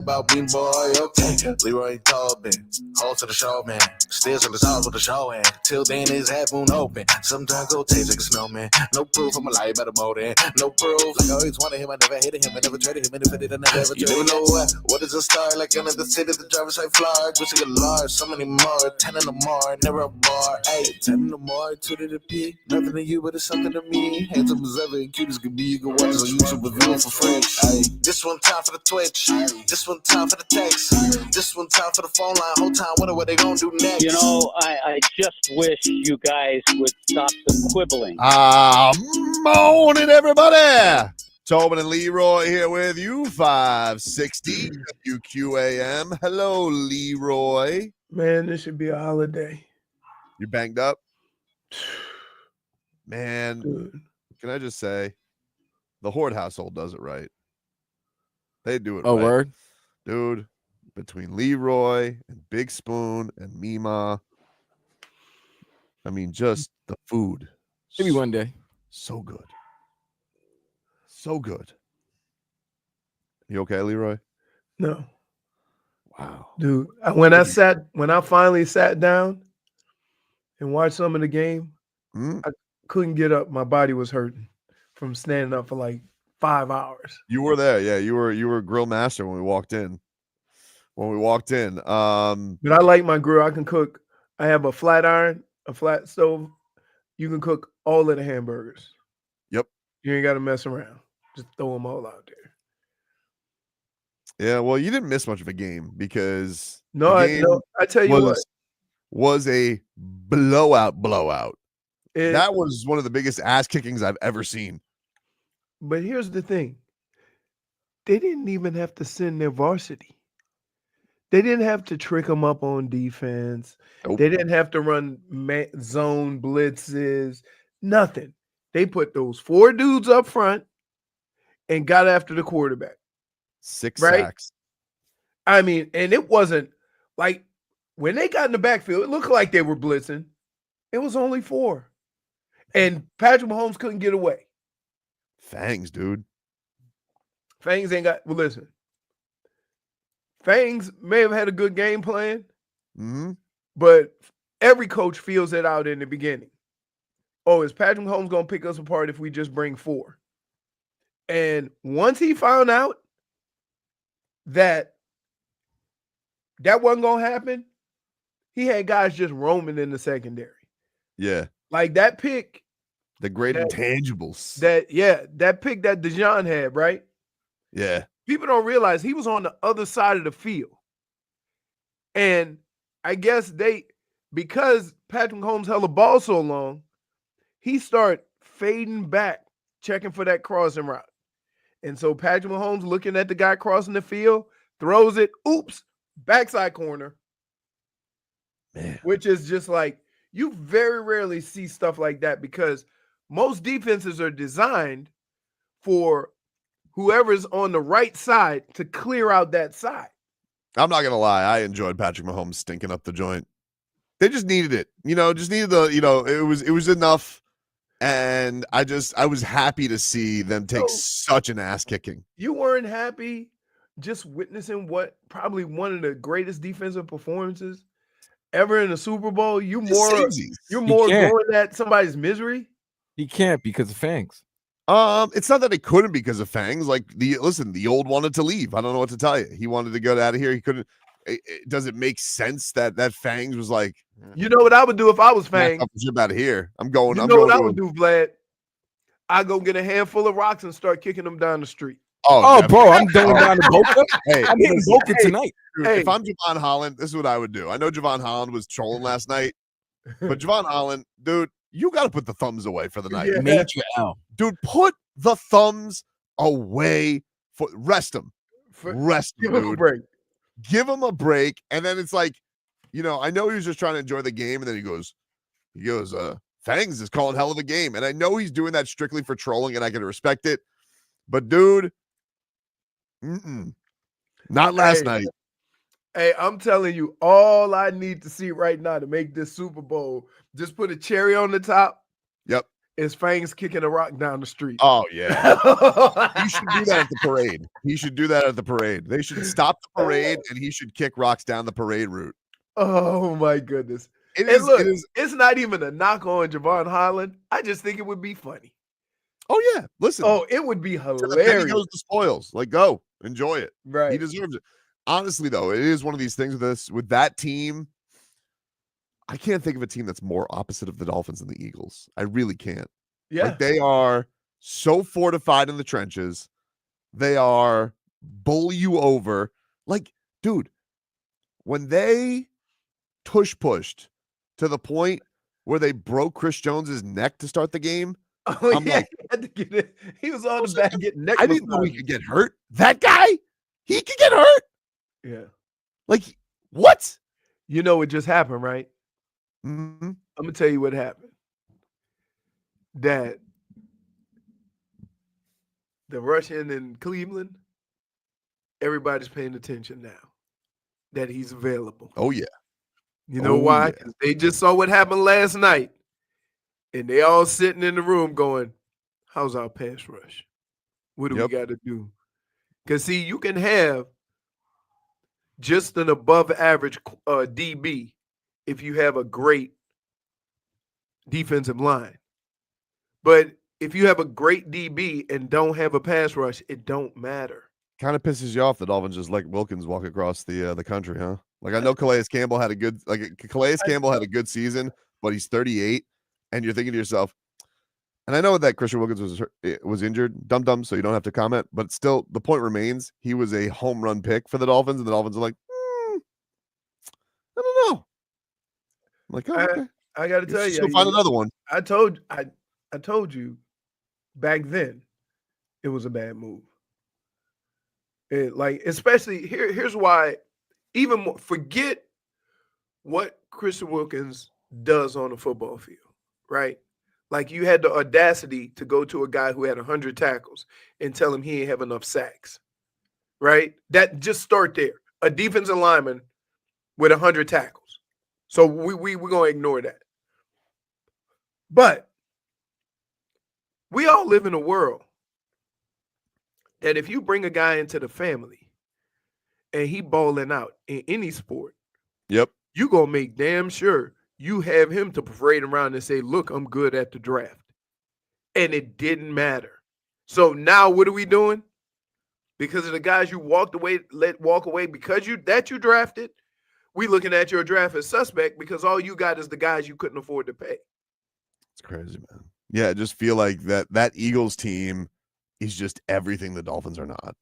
About being boy, okay. Leroy Tobin, hold to the show, man. Still to the stars with the show, and till then his half moon open. Sometimes go taste like a snowman. No proof I'm a lie about a motor. No proof. Like I always wanted him, I never hated him, I never traded him, and if I did, I never ever traded him. You never know what is a star, like another city, the driver's side flag. Wish I could large, so many more. 10 in the more, never a bar. 8, 10 in the more, 2 to the P. Nothing to you, but it's something to me. Handsome as ever, and cute as could be. You can watch us on YouTube with view for free. Ay. This one time for the Twitch. This one time for the text. This one time for the phone line. Whole time wonder what they gonna do next. You know, I just wish you guys would stop the quibbling. Morning, everybody. Tobin and Leroy here with you. 560 WQAM. Hello, Leroy. Man, this should be a holiday. You banged up? Man, Dude. Can I just say, the Horde household does it right. They do it Oh, right. word? Dude, between Leroy and Big Spoon and Mima, I mean, just the food. Maybe one day. So good. So good. You okay, Leroy? No. Wow. Dude, when I finally sat down and watched some of the game, I couldn't get up. My body was hurting from standing up for like 5 hours. You were there, yeah. You were grill master when we walked in. But I like my grill. I can cook. I have a flat iron, a flat stove. You can cook all of the hamburgers. Yep. You ain't got to mess around. Just throw them all out there. Yeah, well, you didn't miss much of a game because I tell you what. Was a blowout. That That was one of the biggest ass kickings I've ever seen. But here's the thing. They didn't even have to send their varsity. They didn't have to trick them up on defense. Nope. They didn't have to run zone blitzes. Nothing. They put those 4 dudes up front and got after the quarterback. 6 right? sacks. I mean, and it wasn't like when they got in the backfield, it looked like they were blitzing. It was only 4. And Patrick Mahomes couldn't get away. Fangs, dude. Fangs ain't got, well, listen. Fangs may have had a good game plan, but every coach feels it out in the beginning. Oh, is Patrick Mahomes going to pick us apart if we just bring 4? And once he found out that wasn't going to happen, he had guys just roaming in the secondary. Yeah. Like that pick. The great intangibles. That pick that Dijon had, right? Yeah. People don't realize he was on the other side of the field. And I guess because Patrick Mahomes held the ball so long, he started fading back, checking for that crossing route. And so Patrick Mahomes looking at the guy crossing the field, throws it, oops, backside corner. Man. Which is just like, you very rarely see stuff like that because most defenses are designed for whoever's on the right side to clear out that side. I'm not going to lie. I enjoyed Patrick Mahomes stinking up the joint. They just needed it. Just needed it was enough. And I was happy to see them take such an ass kicking. You weren't happy just witnessing what probably one of the greatest defensive performances ever in the Super Bowl? You're more going at somebody's misery? He can't because of Fangs. It's not that he couldn't because of Fangs. Like the old wanted to leave. I don't know what to tell you. He wanted to get out of here. He couldn't. Does it make sense that Fangs was like, you know what I would do if I was Fangs? I'm out of here. I'm going. You know what I would do, Vlad? I go get a handful of rocks and start kicking them down the street. Oh, bro, I'm going down to Boca. Hey, I'm hitting Boca tonight. Dude, if I'm Javon Holland, this is what I would do. I know Javon Holland was trolling last night, but Javon Holland, dude, you got to put the thumbs away for the night. Yeah. Major L. Dude, put the thumbs away. Rest him. Rest him, Give him a break. Give him a break. And then it's like, I know he was just trying to enjoy the game. And then he goes, Fangs is calling hell of a game. And I know he's doing that strictly for trolling, and I can respect it. But, dude, not last night. Hey, I'm telling you, all I need to see right now to make this Super Bowl, just put a cherry on the top. Yep. is Fangs kicking a rock down the street. Oh yeah. He should do that at the parade. He should do that at the parade. They should stop the parade and he should kick rocks down the parade route. Oh my goodness. It And is. look, It is. it's not even a knock on Javon Holland. I just think it would be funny. Oh yeah. Listen. Oh, it would be to the penny hilarious. goes the spoils. Like, go enjoy it. Right. He deserves it. Honestly, though, it is one of these things with that team. I can't think of a team that's more opposite of the Dolphins than the Eagles. I really can't. Yeah. Like, they are so fortified in the trenches. They are bully you over. Like, dude, when they pushed to the point where they broke Chris Jones's neck to start the game, Oh, I'm yeah, like, he had to get it. He was on the back getting neck. I didn't know he could get hurt. That guy, he could get hurt. Yeah. Like, what? You know what just happened, right? Mm-hmm. I'm gonna tell you what happened. That the Russian in Cleveland, everybody's paying attention now that he's available. Oh, yeah. You know Oh, why? yeah. 'Cause they just saw what happened last night, and they all sitting in the room going, "How's our pass rush? What do we Yep. got to do?" Because see, you can have just an above average DB if you have a great defensive line. But if you have a great DB and don't have a pass rush, it don't matter. Kind of pisses you off that Dolphins just let Wilkins walk across the country, huh? Like, I know Calais Campbell had a good season, but he's 38, and you're thinking to yourself, and I know that Christian Wilkins was injured, dum-dum, so you don't have to comment, but still, the point remains, he was a home run pick for the Dolphins, and the Dolphins are like, I don't know. I'm like, oh, okay. I got to tell you, Go find another one. I told you back then it was a bad move. Especially here's why. Even more, forget what Christian Wilkins does on the football field, right? Like, you had the audacity to go to a guy who had 100 tackles and tell him he ain't have enough sacks, right? That just start there. A defensive lineman with 100 tackles. So we're going to ignore that. But we all live in a world that if you bring a guy into the family and he balling out in any sport, Yep. you going to make damn sure you have him to parade around and say, look, I'm good at the draft. And it didn't matter. So now what are we doing? Because of the guys you let walk away because you drafted, we looking at your draft as suspect because all you got is the guys you couldn't afford to pay. It's crazy, man. Yeah, I just feel like that Eagles team is just everything the Dolphins are not.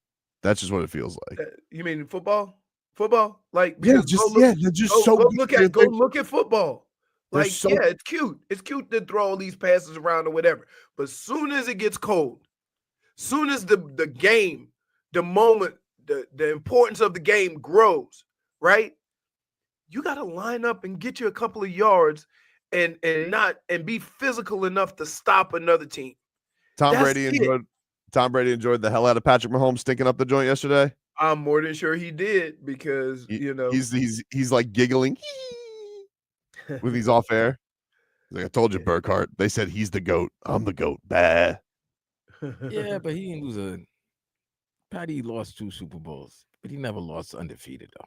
That's just what it feels like. You mean football? Football? Like, Yeah, they're just so go look at football. They're Like, so- yeah, it's cute. It's cute to throw all these passes around or whatever. But soon as it gets cold, soon as the game, the moment, the importance of the game grows, right? You got to line up and get you a couple of yards and be physical enough to stop another team. Tom That's Brady it. enjoyed the hell out of Patrick Mahomes stinking up the joint yesterday. I'm more than sure he did because he's like giggling when he's off air. He's like, I told you, Burkhart. They said he's the GOAT. I'm the GOAT. Bah. Yeah, but he didn't lose Patty lost 2 Super Bowls, but he never lost undefeated though.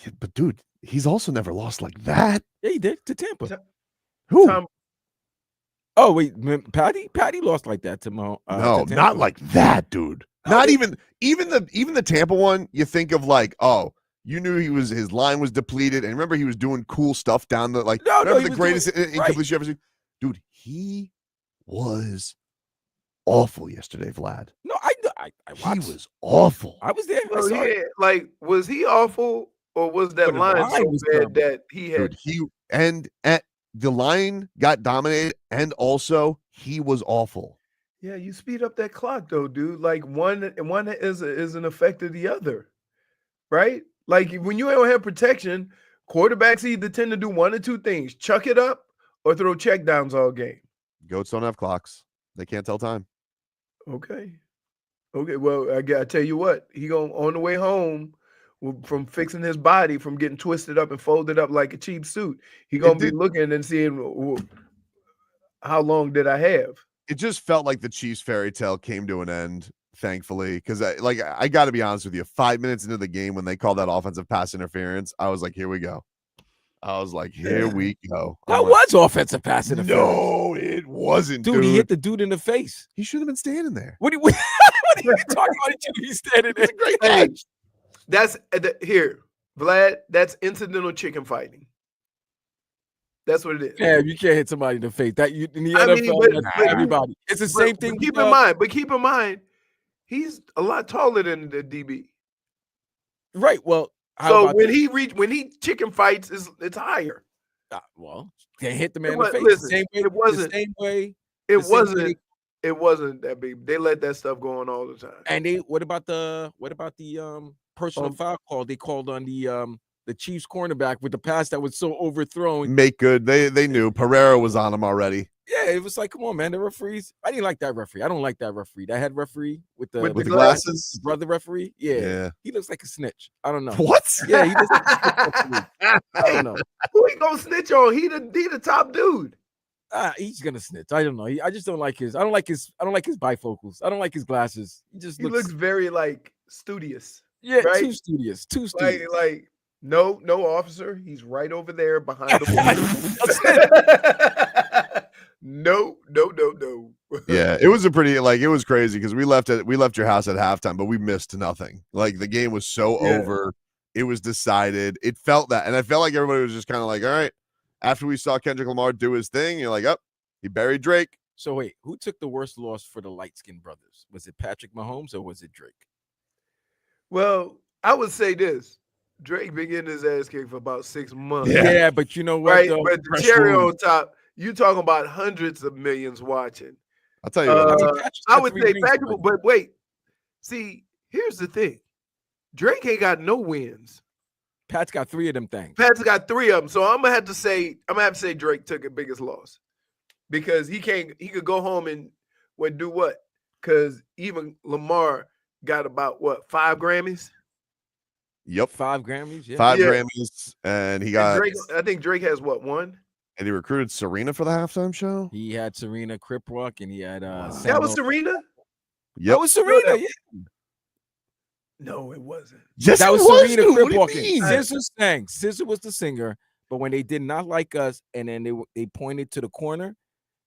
Yeah, but dude, he's also never lost like that. Yeah, he did to Tampa. Who? Oh wait, Patty lost like that to Mo. No, to not like that, dude. Not even the Tampa one. You think of like, oh, you knew his line was depleted, and remember he was doing cool stuff down the like. Remember the greatest incompletion you ever seen, dude. He was awful yesterday, Vlad. No, I watched. He was awful. I was there. Well, like, was he awful or was that line so bad that he had? Dude, the line got dominated, and also he was awful. Yeah, you speed up that clock though, dude. Like one is an effect of the other, right? Like when you don't have protection, quarterbacks either tend to do one or two things: chuck it up or throw checkdowns all game. Goats don't have clocks; they can't tell time. Okay. Well, I tell you what, he on the way home from fixing his body, from getting twisted up and folded up like a cheap suit. He gonna be looking and seeing how long did I have? It just felt like the Chiefs fairy tale came to an end, thankfully, because I got to be honest with you. 5 minutes into the game, when they called that offensive pass interference, I was like, "Here we go." I was like, "Here we go." That I'm was offensive pass interference. no, it wasn't, Dude, he hit the dude in the face. He should have been standing there. What are you talking about? He's standing there. It's a great Hey, catch. that's here, Vlad. That's incidental chicken fighting. That's what it is. Yeah, you can't hit somebody in the face. That you in the I NFL, mean, that's everybody. It's the same thing. Keep with, keep in mind, he's a lot taller than the DB. right. Well, so when he chicken fights, it's higher. Well, they hit the man in But the face. listen, the same way, it wasn't. The same way. It the same wasn't. way It wasn't that big. They let that stuff go on all the time. And what about the personal foul call they called on the Chiefs cornerback with the pass that was so overthrown? Make good. They knew Pereira was on him already. Yeah, it was like, come on, man. The referees. I didn't like that referee. I don't like that referee. That head referee with the glasses, brother referee. Yeah, he looks like a snitch. I don't know what. Yeah, he looks like a snitch. I don't know who he gonna snitch on. He the top dude. He's gonna snitch. I don't know. I just don't like his. I don't like his bifocals. I don't like his glasses. He looks very like studious. Yeah, right? too studious. Too studious. Like no officer. He's right over there behind the No. Yeah, it was it was crazy because we left your house at halftime, but we missed nothing. Like the game was so over. It was decided. It felt that, and I felt like everybody was just kind of like, all right. After we saw Kendrick Lamar do his thing, you're like, he buried Drake. So wait, who took the worst loss for the light-skinned brothers? Was it Patrick Mahomes or was it Drake? Well, I would say this. Drake been getting his ass kicked for about 6 months. Yeah, but you know what? Right, but the cherry on top, you talking about hundreds of millions watching. I'll tell you what. I would say Patrick, but wait. See, here's the thing. Drake ain't got no wins. Pat's got 3 of them things. Pat's got 3 of them. So I'm gonna have to say Drake took the biggest loss. Because he could go home and do what? Because even Lamar got about 5 Grammys? Yep. 5 Grammys, yeah. 5 Grammys. And he got I think Drake has 1? And he recruited Serena for the halftime show. He had Serena Crip Walk and he had that was Serena? Yep. That was Serena, yeah. No, it wasn't. Yes, that was Serena Crip Walking. SZA SZA was the singer, but when they did not like us, and then they pointed to the corner,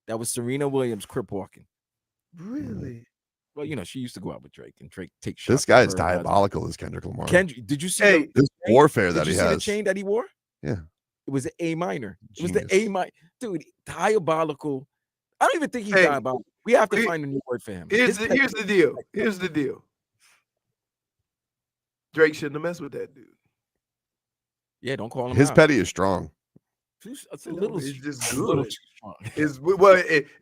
that was Serena Williams Crip Walking. Really? Well, she used to go out with Drake, and Drake takes shots. This guy is diabolical, as Kendrick Lamar. Did you see this warfare that he has? The chain that he wore? Yeah, it was an A minor. It was Genius. the A minor, dude. Diabolical. I don't even think he's diabolical. We have to find a new word for him. Here's the deal. Here's the deal. Drake shouldn't have messed with that dude. Yeah, don't call him. His petty is strong. It's a little. It's just good. A little too strong.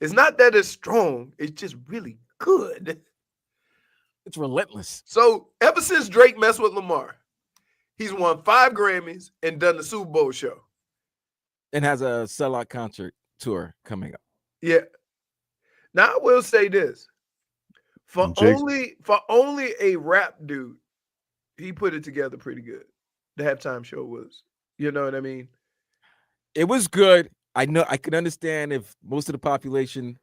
It's not that it's strong. It's just really good. It's relentless. So ever since Drake messed with Lamar, he's won 5 Grammys and done the Super Bowl show. And has a sellout concert tour coming up. Yeah. Now I will say this. For only a rap dude, he put it together pretty good. The halftime show was, you know what I mean? It was good. I know I could understand if most of the population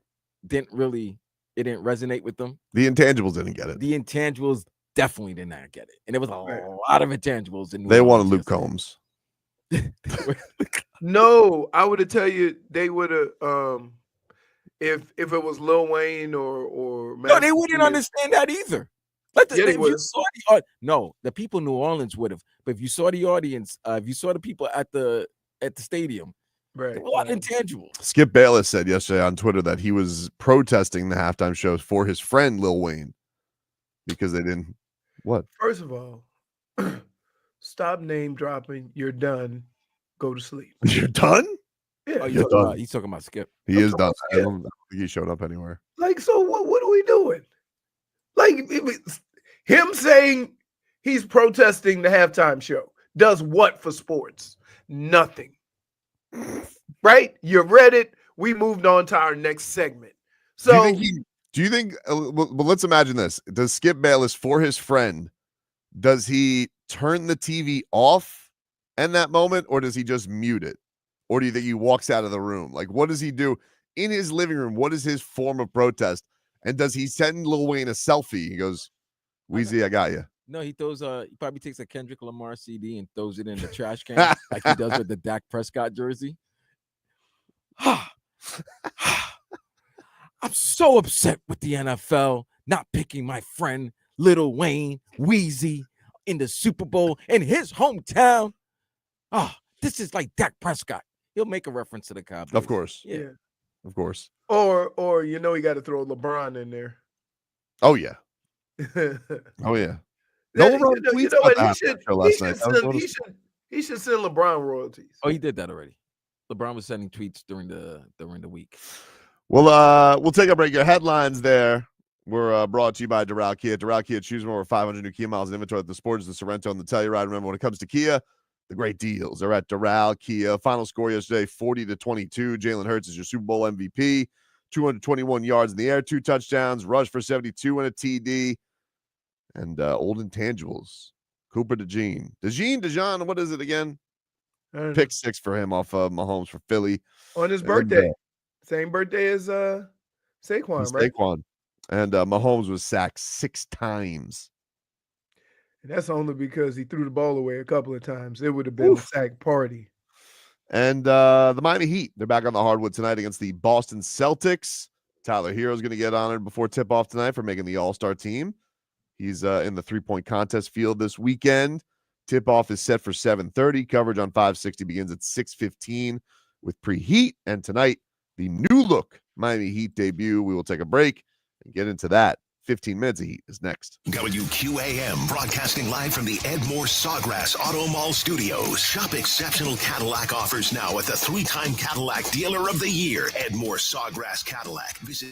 didn't resonate with them. The intangibles didn't get it. The intangibles definitely did not get it. And there was a lot of intangibles. They wanted Luke Combs. No, I would have tell you they would have if it was Lil Wayne or no, they wouldn't understand that either. No, the people in New Orleans would have. But if you saw the audience, if you saw the people at the stadium, right, there were a lot of intangibles. Skip Bayless said yesterday on Twitter that he was protesting the halftime shows for his friend Lil Wayne because they didn't. What? First of all, stop name dropping. You're done. Go to sleep. You're done? Yeah, he's talking about Skip. He is done. I don't think he showed up anywhere. Like, so what are we doing? Like, him saying he's protesting the halftime show does what for sports? Nothing. Right? You read it. We moved on to our next segment. So, do you think? Well, let's imagine this. Does Skip Bayless, for his friend, does he turn the TV off in that moment, or does he just mute it? Or do you think he walks out of the room? Like, what does he do in his living room, what is his form of protest? And does he send Lil Wayne a selfie? He goes, Weezy, I got you. No, he throws he probably takes a Kendrick Lamar CD and throws it in the trash can like he does with the Dak Prescott jersey. I'm so upset with the NFL not picking my friend Lil Wayne Weezy in the Super Bowl in his hometown. This is like Dak Prescott. He'll make a reference to the Cowboys. Of course. Yeah. Of course. Or you got to throw LeBron in there. Oh, yeah. Oh, yeah. No LeBron tweets about the halftime show last night. He should send LeBron royalties. Oh, he did that already. LeBron was sending tweets during the week. Well, we'll take a break. Your headlines there were brought to you by Doral Kia. Doral Kia, choose more over 500 new Kia miles in inventory at the Sportage, the Sorrento, and the Telluride. Remember, when it comes to Kia, the great deals are at Doral Kia. Final score yesterday, 40-22. Jalen Hurts is your Super Bowl MVP. 221 yards in the air, 2 touchdowns, rush for 72 and a TD. And old intangibles. Cooper DeJean, what is it again? Pick 6 for him off of Mahomes for Philly. On his birthday. Same birthday as Saquon, right? Saquon. And Mahomes was sacked 6 times. And that's only because he threw the ball away a couple of times. It would have been a sack party. And the Miami Heat, they're back on the hardwood tonight against the Boston Celtics. Tyler Hero's going to get honored before tip-off tonight for making the All-Star team. He's in the three-point contest field this weekend. Tip-off is set for 7:30. Coverage on 560 begins at 6:15 with preheat. And tonight, the new look Miami Heat debut. We will take a break and get into that. 15 minutes of Heat is next. WQAM broadcasting live from the Ed Moore Sawgrass Auto Mall Studios. Shop exceptional Cadillac offers now at the 3-time Cadillac Dealer of the Year. Ed Moore Sawgrass Cadillac. Visit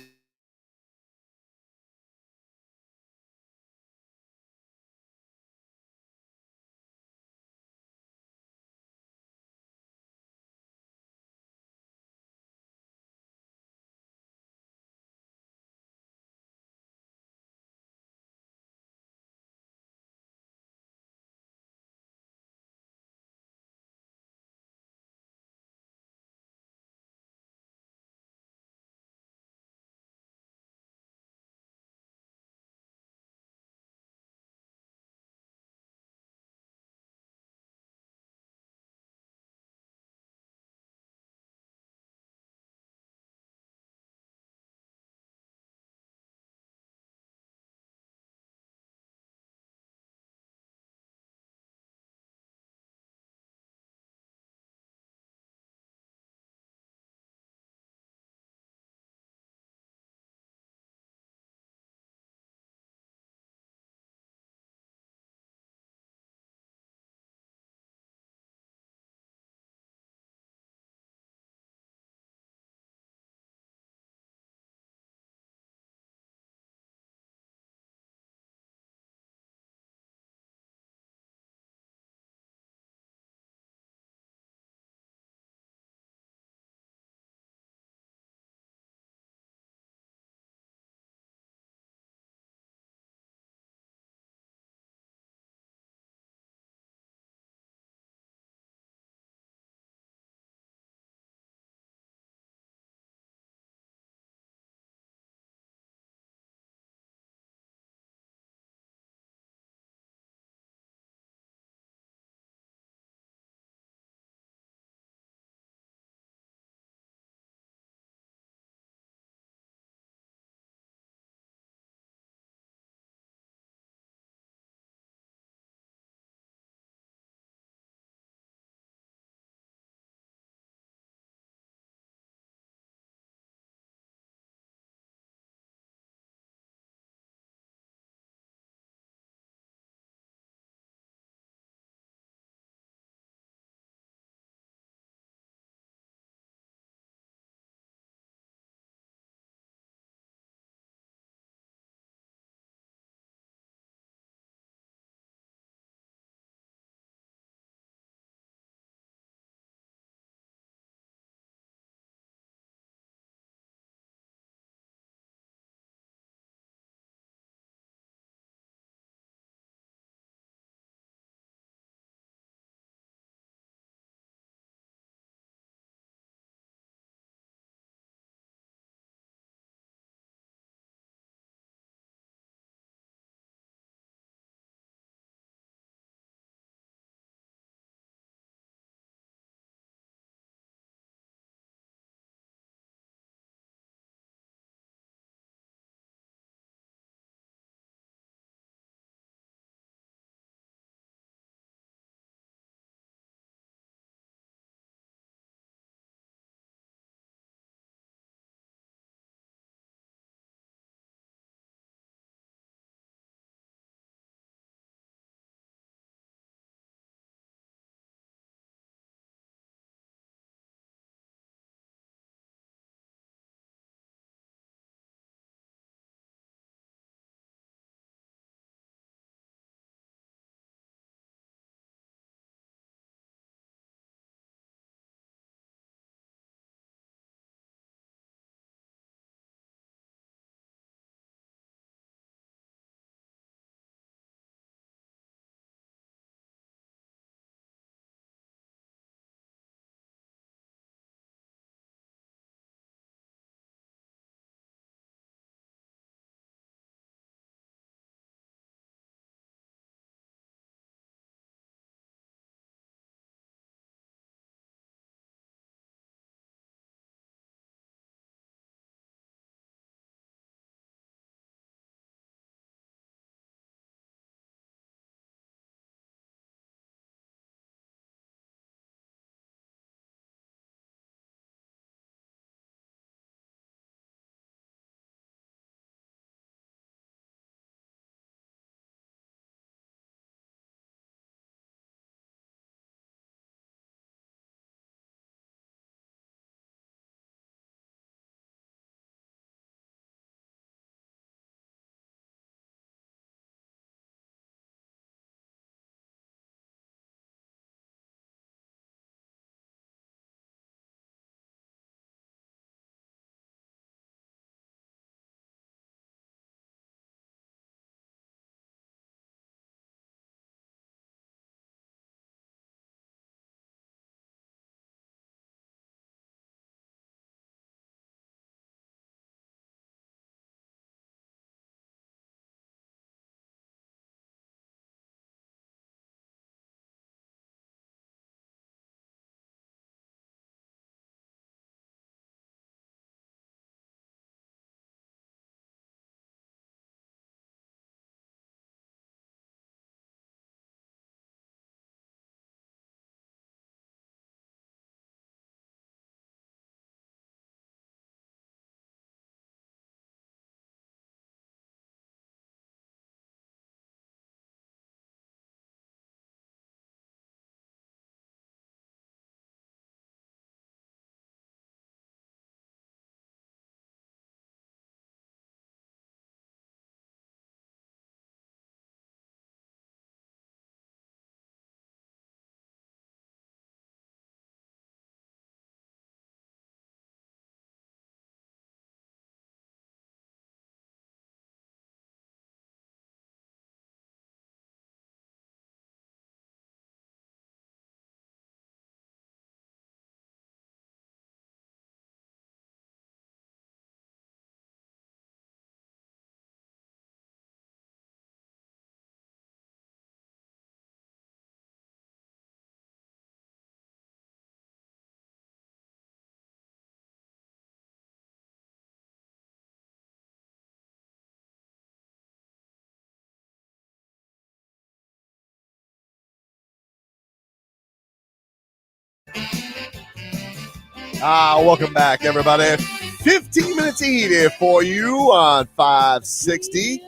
Welcome back, everybody. 15 minutes of heat here for you on 560.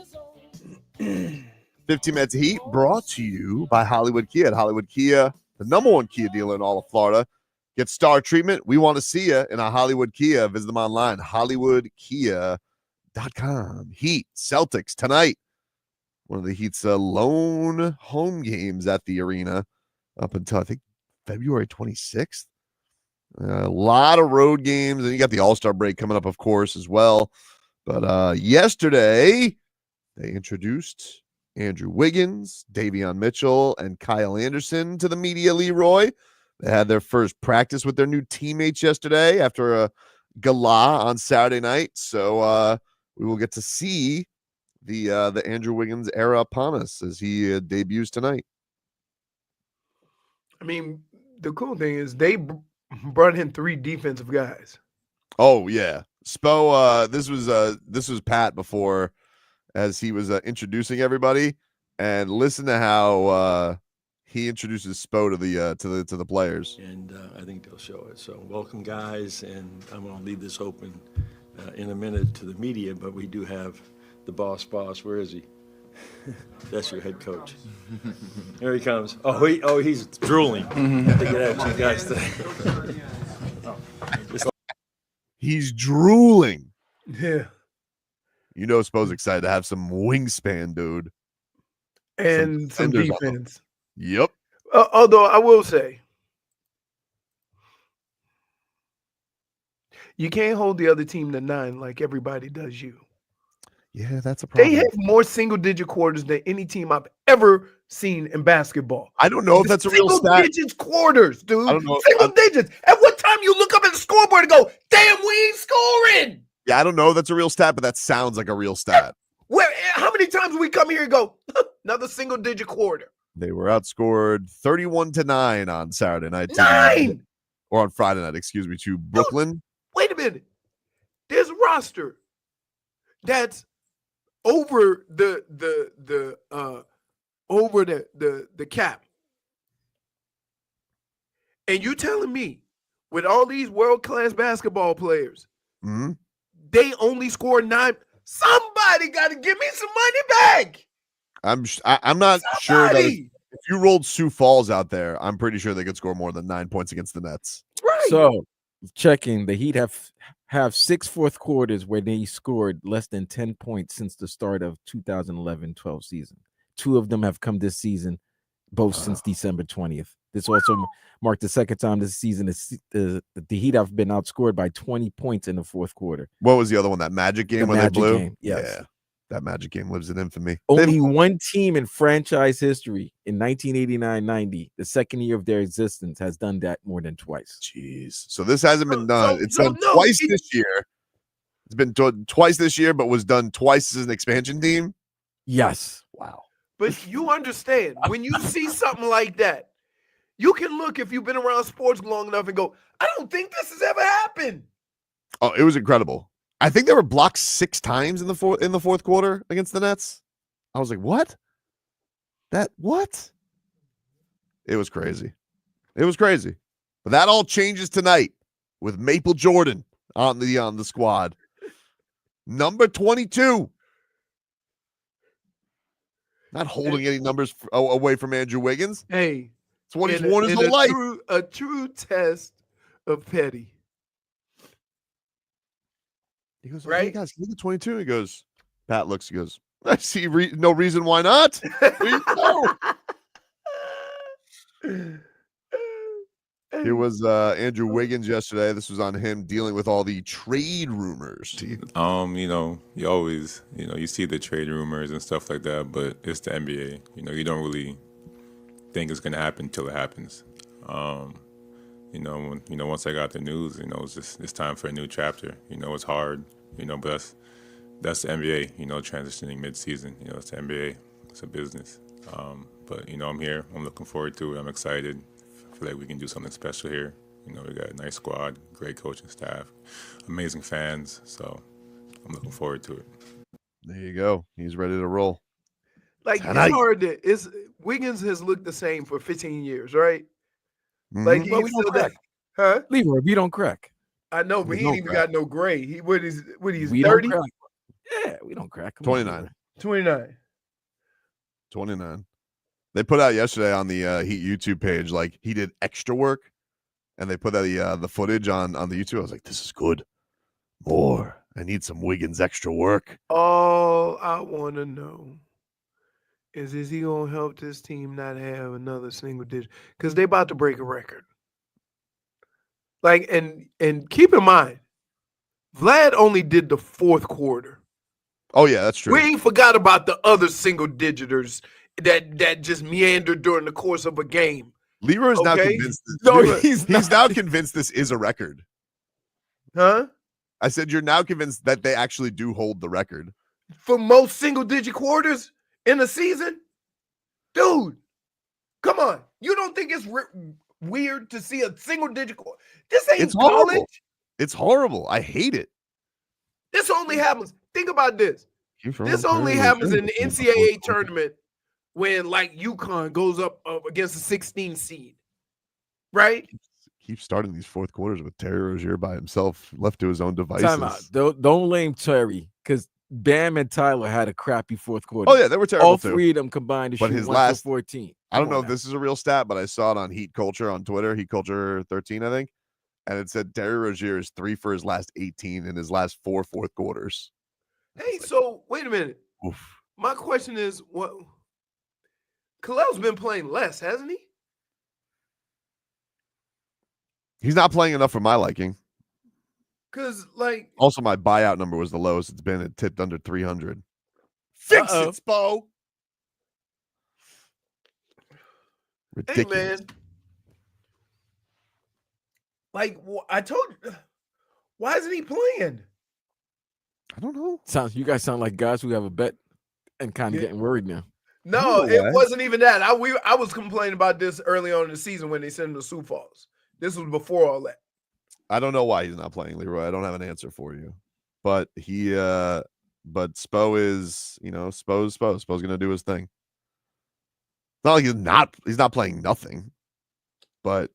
15 minutes of heat brought to you by Hollywood Kia. At Hollywood Kia, the #1 Kia dealer in all of Florida. Get star treatment. We want to see you in a Hollywood Kia. Visit them online, hollywoodkia.com. Heat, Celtics tonight. One of the Heat's lone home games at the arena up until, I think, February 26th. A lot of road games, and you got the All-Star break coming up, of course, as well. But yesterday, they introduced Andrew Wiggins, Davion Mitchell, and Kyle Anderson to the media, Leroy. They had their first practice with their new teammates yesterday after a gala on Saturday night. So we will get to see the Andrew Wiggins era upon us as he debuts tonight. I mean, the cool thing is they brought in 3 defensive guys. Oh yeah, Spo. This was Pat before, as he was introducing everybody, and listen to how he introduces Spo to the players. And I think they'll show it. So welcome, guys, and I'm going to leave this open in a minute to the media. But we do have the boss. Where is he? That's your head coach. Here he comes. He's drooling. Look at that, you guys. He's drooling. Yeah. You know, Spo's excited to have some wingspan, dude. And some defenders on him. defense. Yep. Although I will say, you can't hold the other team to 9 like everybody does you. Yeah, that's a problem. They have more single-digit quarters than any team I've ever seen in basketball. I don't know if that's a real stat. Single-digits quarters, dude. I don't know. Single digits. At what time you look up at the scoreboard and go, damn, we ain't scoring? Yeah, I don't know if that's a real stat, but that sounds like a real stat. How many times we come here and go, another single-digit quarter? They were outscored 31-9 on Saturday night. 9! Or on Friday night, excuse me, to Brooklyn. Dude, wait a minute. There's a roster that's over the cap. And you telling me with all these world-class basketball players, they only scored 9? Somebody got to give me some money back. I'm not sure that if you rolled Sioux Falls out there, I'm pretty sure they could score more than 9 points against the Nets. Right. So checking, the Heat have 6 fourth quarters where they scored less than 10 points since the start of 2011-12 season. 2 of them have come this season, both since December 20th. This also marked the second time this season the Heat have been outscored by 20 points in the fourth quarter. What was the other one? That Magic game where they blew? Game, yes. Yeah, that Magic game lives in infamy. Only one team in franchise history in 1989-90, the second year of their existence, has done that more than twice. Jeez. So this hasn't been done. It's done twice this year. It's been done twice this year, but was done twice as an expansion team? Yes. Wow. But you understand, when you see something like that, you can look, if you've been around sports long enough, and go, I don't think this has ever happened. Oh, it was incredible. I think they were blocked 6 times in the fourth quarter against the Nets. I was like, what? What? It was crazy. It was crazy. But that all changes tonight with Maple Jordan on the squad. Number 22. Not holding any numbers away from Andrew Wiggins. Hey. It's what he's worn his whole life. A true test of petty. He goes, right? Hey guys, look at 22. He goes, Pat looks, he goes, I see no reason why not. Here was Andrew Wiggins yesterday. This was on him dealing with all the trade rumors. You know, you always, you see the trade rumors and stuff like that, but it's the NBA. You don't really think it's gonna happen until it happens. Once I got the news, it's time for a new chapter. It's hard, but that's the NBA. Transitioning mid-season. It's the NBA. It's a business. But I'm here. I'm looking forward to it. I'm excited. I feel like we can do something special here. We got a nice squad, great coaching staff, amazing fans. So I'm looking forward to it. There you go. He's ready to roll. Like tonight. It's hard to. Wiggins has looked the same for 15 years, right? Mm-hmm. Like we don't crack. Huh? Leroy, we don't crack. I know, but We he ain't don't even crack. got no grade. He's We don't 30, crack. Yeah, we don't crack. Come on, 29. 29. 29. They put out yesterday on the Heat YouTube page, like he did extra work, and they put out the footage on the YouTube. I was like, this is good. More. I need some Wiggins extra work. All I want to know is he gonna help this team not have another single digit? Because they about to break a record. Like, and keep in mind, Vlad only did the fourth quarter. Oh yeah, that's true. We ain't forgot about the other single digiters that just meandered during the course of a game. Leroy is now Okay. convinced. No, Leroy- he's he's not. now convinced this is a record. Huh? I said you're now convinced that they actually do hold the record. For most single digit quarters in a season? Dude, come on. You don't think it's weird to see a single digit quarter? This ain't It's college. horrible. It's horrible. I hate it. This only happens. Think about this. This only happens in the NCAA tournament when like UConn goes up against a 16 seed. Right? Keep starting these fourth quarters with Terry Rozier by himself, left to his own devices. Time out. Don't blame Terry because Bam and Tyler had a crappy fourth quarter. Oh yeah, they were terrible All too. three of them combined to But shoot his 1 last- for 14. I don't Come know on if now. this is a real stat, but I saw it on Heat Culture on Twitter, Heat Culture 13, I think. And it said Terry Rozier is 3 for his last 18 in his last 4 fourth quarters. Hey, so wait a minute. Oof. My question is, what Khalil's been playing less, hasn't he? He's not playing enough for my liking. Because like Also, my buyout number was the lowest it's been. It tipped under 300. Fix Uh-oh. it, Spo. hey Ridiculous. man. Like I told you, why isn't he playing? I don't know. You guys sound like guys who have a bet and kind of Yeah. getting worried now. No, know it why. wasn't even that. I was complaining about this early on in the season when they sent him to Sioux Falls. This was before all that. I don't know why he's not playing, Leroy. I don't have an answer for you. But but Spo is, Spo's gonna do his thing. It's not like he's not playing nothing, but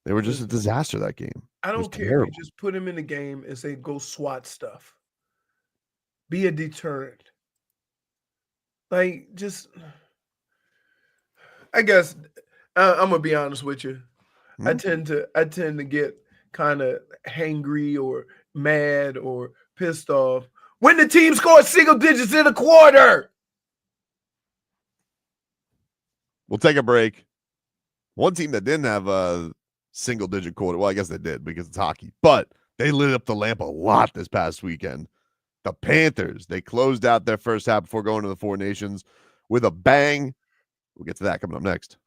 they were just a disaster that game. I It was don't care if terrible. you just put him in the game and say go SWAT stuff. Be a deterrent. Like just I guess I'm gonna be honest with you. I tend to get kind of hangry or mad or pissed off when the team scores single digits in a quarter. We'll take a break. One team that didn't have a single digit quarter. Well, I guess they did because it's hockey, but they lit up the lamp a lot this past weekend. The Panthers, they closed out their first half before going to the Four Nations with a bang. We'll get to that coming up next.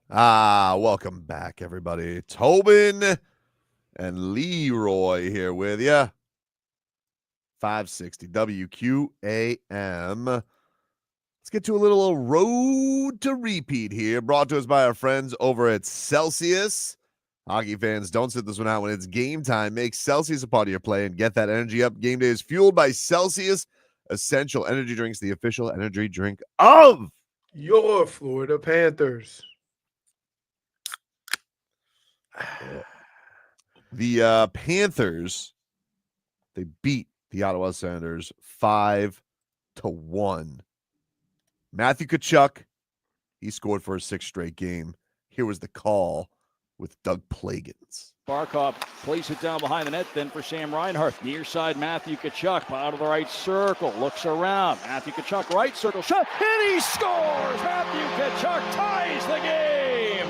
Welcome back, everybody. Tobin and Leroy here with you. 560 WQAM. Let's get to a little road to repeat here, brought to us by our friends over at Celsius. Hockey fans, don't sit this one out when it's game time. Make Celsius a part of your play and get that energy up. Game day is fueled by Celsius Essential Energy Drinks, the official energy drink of your Florida Panthers. The Panthers, they beat the Ottawa Senators 5-1. Matthew Tkachuk, he scored for a 6th straight game. Here was the call with Doug Plagans. Barkov plays it down behind the net then for Sam Reinhart. Near side, Matthew Tkachuk out of the right circle, looks around. Matthew Tkachuk, right circle, shot, and he scores! Matthew Tkachuk ties the game!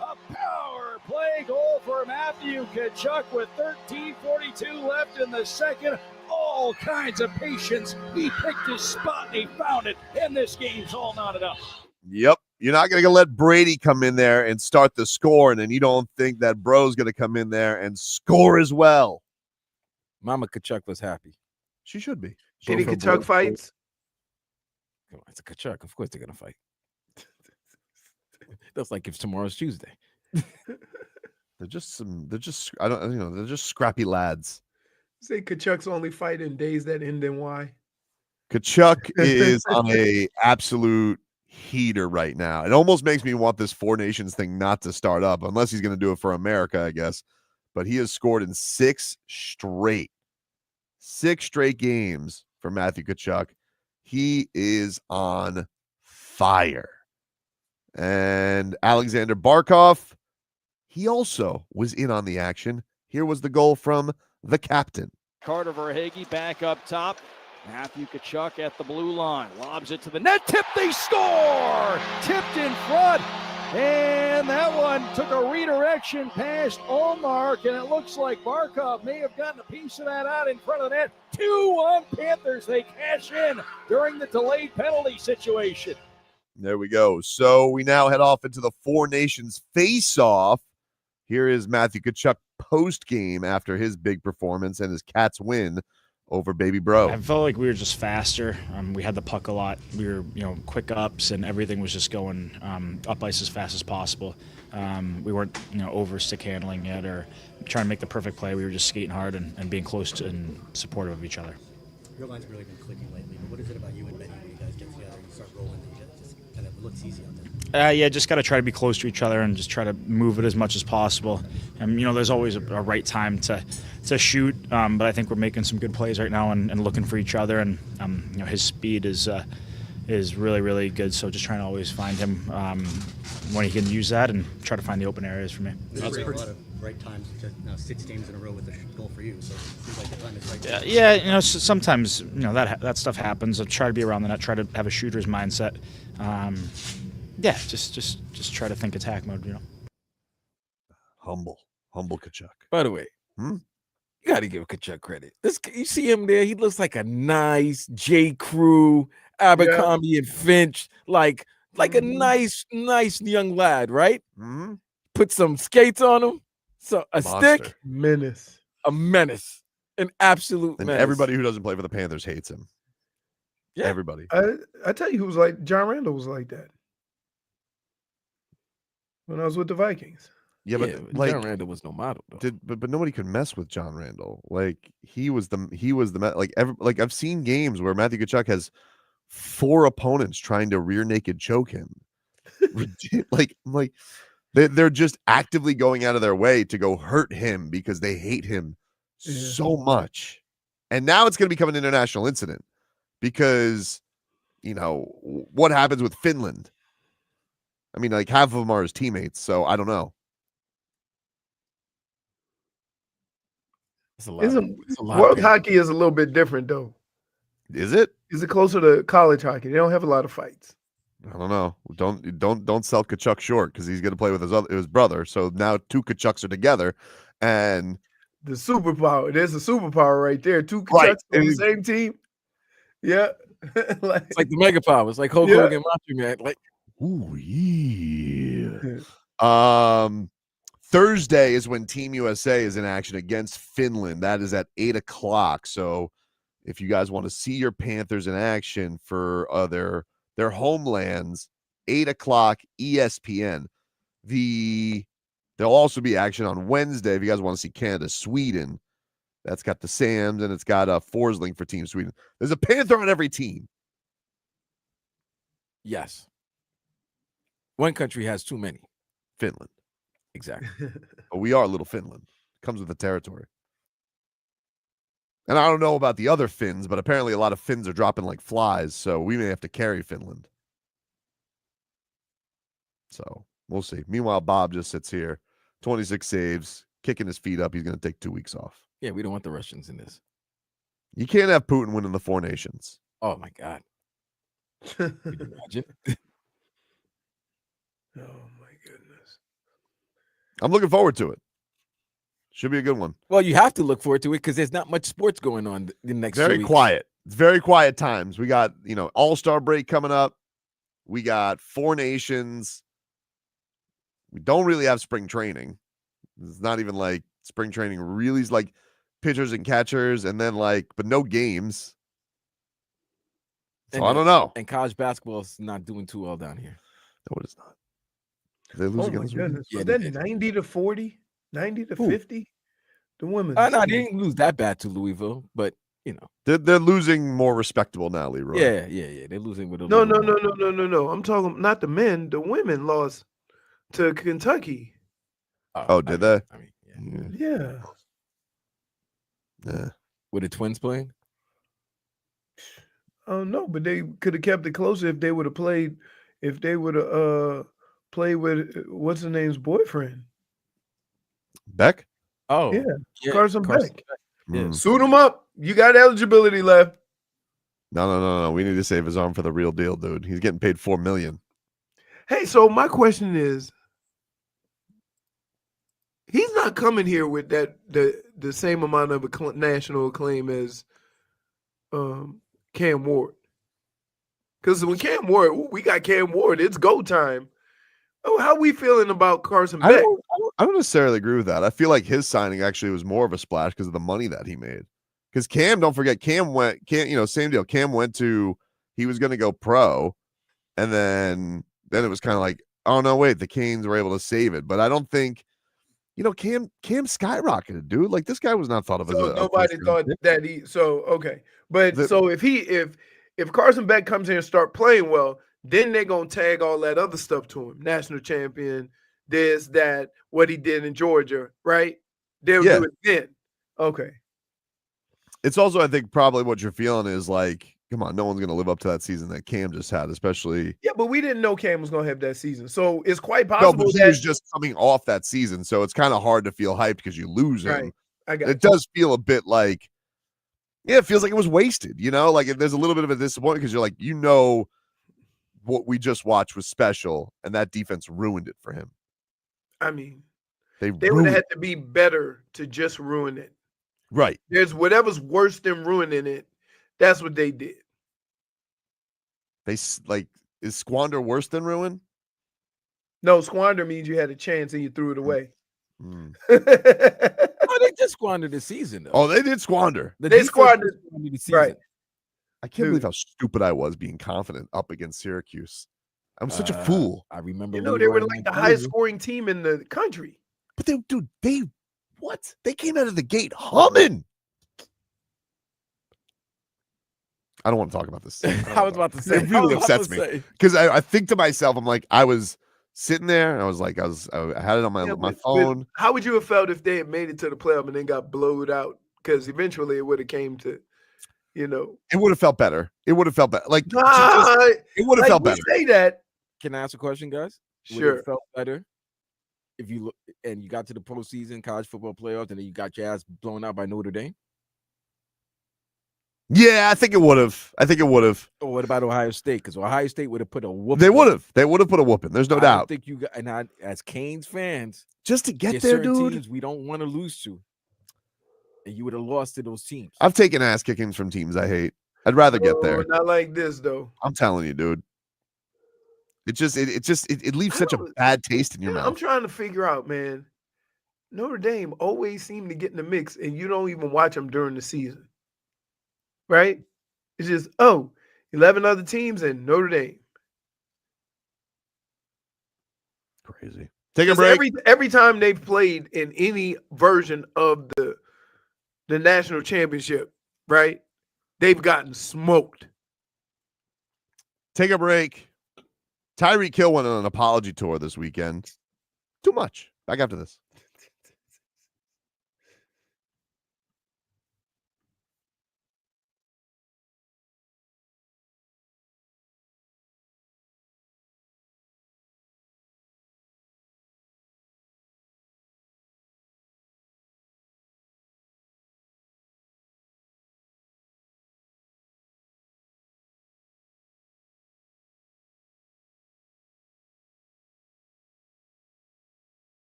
A power play goal for Matthew Tkachuk with 13:42 left in the second. All kinds of patience. He picked his spot and he found it, and this game's all knotted up. Yep. You're not going to let Brady come in there and start the score, and then you don't think that Bro's going to come in there and score as well. Mama Tkachuk was happy. She should be. Any Tkachuk fights? Come on, it's a Tkachuk. Of course they're going to fight. That's like if tomorrow's Tuesday. They're just scrappy lads. Say Tkachuk's only fight in days that end in Y. Tkachuk is on a absolute heater right now. It almost makes me want this Four Nations thing not to start up, unless he's going to do it for America, I guess. But he has scored in 6 straight games for Matthew Tkachuk. He is on fire. And Alexander Barkov, he also was in on the action. Here was the goal from the captain. Carter Verhaeghe back up top. Matthew Tkachuk at the blue line. Lobs it to the net. Tip, they score! Tipped in front. And that one took a redirection past Allmark. And it looks like Barkov may have gotten a piece of that out in front of the net. 2-1 Panthers. They cash in during the delayed penalty situation. There we go. So we now head off into the Four Nations face-off. Here is Matthew Tkachuk post-game after his big performance and his Cats win over Baby Bro. I felt like we were just faster. We had the puck a lot. We were, quick ups, and everything was just going up ice as fast as possible. We weren't, over stick handling it or trying to make the perfect play. We were just skating hard and being close to and supportive of each other. Your line's really been clicking lately, but what is it about you and Benny when you guys get together and you start rolling that you guys just kind of looks easy out there? Just got to try to be close to each other and just try to move it as much as possible. And, there's always a right time to shoot, but I think we're making some good plays right now and looking for each other. And, his speed is really, really good. So just trying to always find him when he can use that and try to find the open areas for me. That's a lot of right times, now 6 games in a row with a goal for you. So it seems like the time is right. Yeah, sometimes, that stuff happens. I try to be around the net, try to have a shooter's mindset. Just try to think attack mode, Humble Tkachuk. By the way, you got to give Tkachuk credit. You see him there. He looks like a nice J. Crew, Abercrombie and Finch, like a nice young lad, right? Mm-hmm. Put some skates on him, so a stick, a menace, an absolute and menace. Everybody who doesn't play for the Panthers hates him. Yeah, everybody. I tell you, who was like John Randall was like that when I was with the Vikings. Yeah, but John Randall was no model though. But nobody could mess with John Randall. Like he was the I've seen games where Matthew Tkachuk has 4 opponents trying to rear naked choke him. They're just actively going out of their way to go hurt him because they hate him so much. And now it's going to become an international incident because what happens with Finland? I mean, like half of them are his teammates, so I don't know. World hockey is a little bit different, though. Is it? Is it closer to college hockey? They don't have a lot of fights. I don't know. Don't sell Tkachuk short because he's going to play with his brother. So now 2 Tkachuks are together, and the superpower. There's a superpower right there. 2 Tkachuks on the same team. Yeah, it's like the mega power. It's like Hulk Hogan, Macho Man. Like, ooh yeah. Thursday is when Team USA is in action against Finland. That is at 8:00. So if you guys want to see your Panthers in action for their homelands, 8:00 ESPN. There'll also be action on Wednesday if you guys want to see Canada, Sweden. That's got the Sams, and it's got a Forsling for Team Sweden. There's a Panther on every team. Yes. One country has too many. Finland. Exactly. But we are little Finland. Comes with the territory. And I don't know about the other Finns, but apparently a lot of Finns are dropping like flies, so we may have to carry Finland. So we'll see. Meanwhile, Bob just sits here, 26 saves, kicking his feet up. He's going to take 2 weeks off. Yeah, we don't want the Russians in this. You can't have Putin winning the Four Nations. Oh, my God. Can you imagine? Oh, my goodness. I'm looking forward to it. Should be a good one. Well, you have to look forward to it because there's not much sports going on the next Very few weeks. quiet. It's very quiet times. We got, All-Star break coming up. We got Four Nations. We don't really have spring training. It's not even like spring training really is like pitchers and catchers and then but no games. So I don't know. And college basketball is not doing too well down here. No, it is not. They lose Oh, my against goodness. Yeah, Was they that did. 90 to 40? 90 to Who? 50? The women. No, they didn't lose that bad to Louisville, but, They're losing more respectable now, Leroy. Yeah. They're losing with a No. little more. I'm talking not the men. The women lost to Kentucky. Oh, did they? I mean, Yeah. Yeah. Were the Twins playing? Oh no, but they could have kept it closer if they would have played. If they would have played with what's the name's boyfriend? Beck? Oh, Yeah. Carson Beck. Yeah. Suit him up. You got eligibility left. No. We need to save his arm for the real deal, dude. He's getting paid $4 million. Hey, so my question is, he's not coming here with the same amount of national acclaim as Cam Ward. Because when we got Cam Ward, it's go time. Oh, how we feeling about Carson Beck? I don't necessarily agree with that. I feel like his signing actually was more of a splash because of the money that he made. Because Cam, don't forget, same deal. Cam went to, he was going to go pro, and then it was kind of like, oh no, wait, the Canes were able to save it. But I don't think, Cam skyrocketed, dude. Like this guy was not thought of as a nobody thought that he. So okay, but so if Carson Beck comes here and start playing well, then they're gonna tag all that other stuff to him. National champion, this, that, what he did in Georgia, right? They'll do it then. Okay. It's also, I think, probably what you're feeling is like, come on, no one's going to live up to that season that Cam just had, especially. Yeah, but we didn't know Cam was going to have that season. So it's quite possible but he was just coming off that season. So it's kind of hard to feel hyped because you lose him. Right. It does feel a bit like, it feels like it was wasted, Like there's a little bit of a disappointment because you're like, what we just watched was special, and that defense ruined it for him. I mean, they would have had to be better to just ruin it. Right. There's whatever's worse than ruining it. That's what they did. Is squander worse than ruin? No, squander means you had a chance and you threw it away. Oh, they did squander the season, though. Oh, they did squander. They squandered the season. Right. I can't believe how stupid I was being confident up against Syracuse. I'm such a fool. I remember. They were like the highest scoring team in the country. But they came out of the gate humming. I don't want to talk about this. I was about to say. It really upsets me because I think to myself, I'm like, I was sitting there and I was like, I had it on my phone. How would you have felt if they had made it to the playoff and then got blowed out? Because eventually it would have came to, It would have felt better. It would have felt better. Like it would have felt better. Say that. Can I ask a question, guys? Sure. Would it felt better if you look and you got to the postseason, college football playoffs, and then you got your ass blown out by Notre Dame? Yeah, I think it would have. Or what about Ohio State? Because Ohio State would have put a whooping. They would have. They would have put a whooping. There's no doubt. I think you got, and as Canes fans, just to get there, dude. Teams we don't want to lose to, and you would have lost to those teams. I've taken ass kickings from teams I hate. I'd rather get there. Not like this, though. I'm telling you, dude. It leaves I such a don't- bad taste in your I'm mouth. trying to figure out, man. Notre Dame always seem to get in the mix, and you don't even watch them during the season, right? It's just 11 other teams and Notre Dame. Crazy. Take a Just break. every time they've played in any version of the national championship, right? They've gotten smoked. Take a break. Tyreek Hill went on an apology tour this weekend. Too much. Back after this.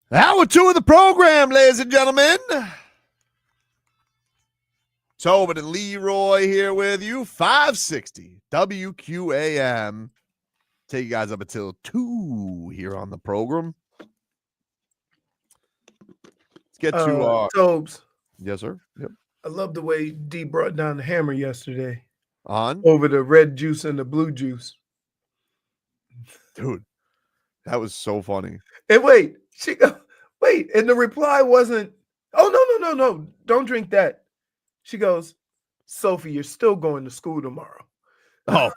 Hour 2 of the program, ladies and gentlemen. Tobin and Leroy here with you. 560 WQAM. Take you guys up until 2 here on the program. Let's get to Tobes. Yes, sir. Yep. I love the way D brought down the hammer yesterday On over the red juice and the blue juice. Dude, that was so funny. And wait, and the reply wasn't, oh, no, don't drink that. She goes, Sophie, you're still going to school tomorrow. Oh.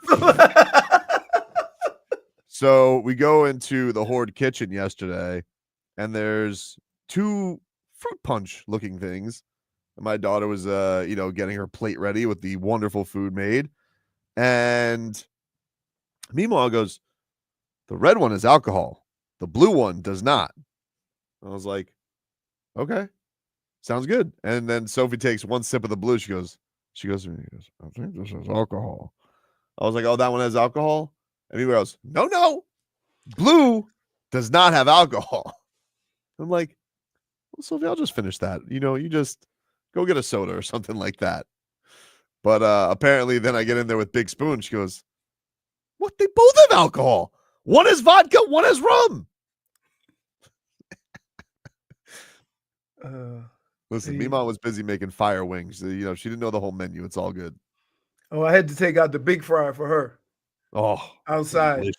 So we go into the Horde kitchen yesterday, and there's 2 fruit punch looking things. And my daughter was, getting her plate ready with the wonderful food made. And meanwhile goes, the red one is alcohol. The blue one does not. I was like, okay, sounds good. And then Sophie takes 1 sip of the blue. She goes, I think this is alcohol. I was like, oh, that one has alcohol? And he goes, no, blue does not have alcohol. I'm like, well, Sophie, I'll just finish that. You just go get a soda or something like that. But apparently then I get in there with Big Spoon. She goes, what? They both have alcohol. One is vodka, one is rum. Listen, Mima was busy making fire wings. She didn't know the whole menu. It's all good. Oh, I had to take out the big fryer for her. Oh, outside.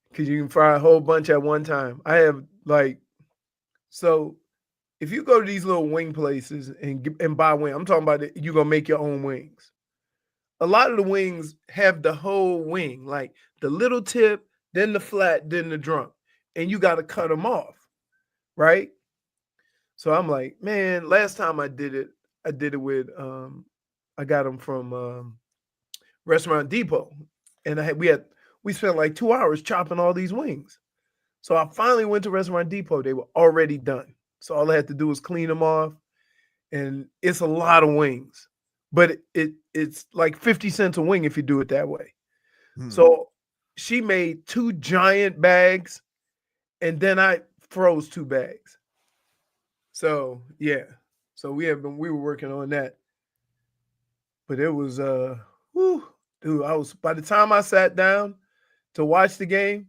Because you can fry a whole bunch at one time. I have so if you go to these little wing places and buy wing, I'm talking about you're going to make your own wings. A lot of the wings have the whole wing, like the little tip, then the flat, then the drum. And you got to cut them off, right? So I'm like, man, last time I did it with, I got them from Restaurant Depot. And we spent like 2 hours chopping all these wings. So I finally went to Restaurant Depot. They were already done. So all I had to do was clean them off. And it's a lot of wings. But it's like 50 cents a wing if you do it that way. So she made 2 giant bags, and then I froze 2 bags. So yeah. So we were working on that. But it was dude, by the time I sat down to watch the game,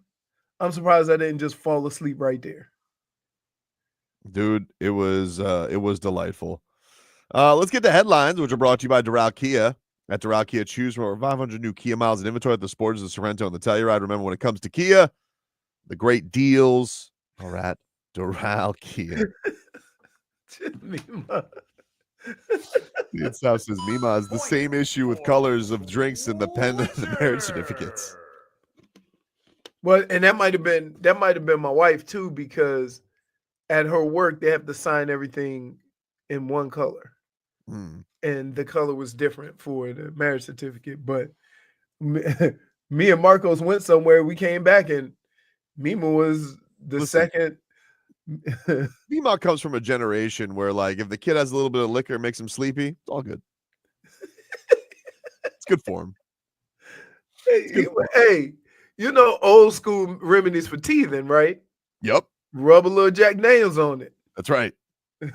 I'm surprised I didn't just fall asleep right there. Dude, it was delightful. Let's get to headlines, which are brought to you by Doral Kia. At Doral Kia, choose from over 500 new Kia miles in inventory at the Sportage, the Sorrento, and the Telluride. Remember, when it comes to Kia, the great deals are at Doral Kia. It says Mima is the same issue with colors of drinks in the pen and the marriage certificates. Well, and that might have been my wife too, because at her work they have to sign everything in one color. And the color was different for the marriage certificate. But me and Marcos went somewhere. We came back and Mima was second. Mima comes from a generation where, like, if the kid has a little bit of liquor, it makes him sleepy, it's all good. It's good for him. Hey, old school remedies for teething, right? Yep. Rub a little Jack Daniels on it. That's right.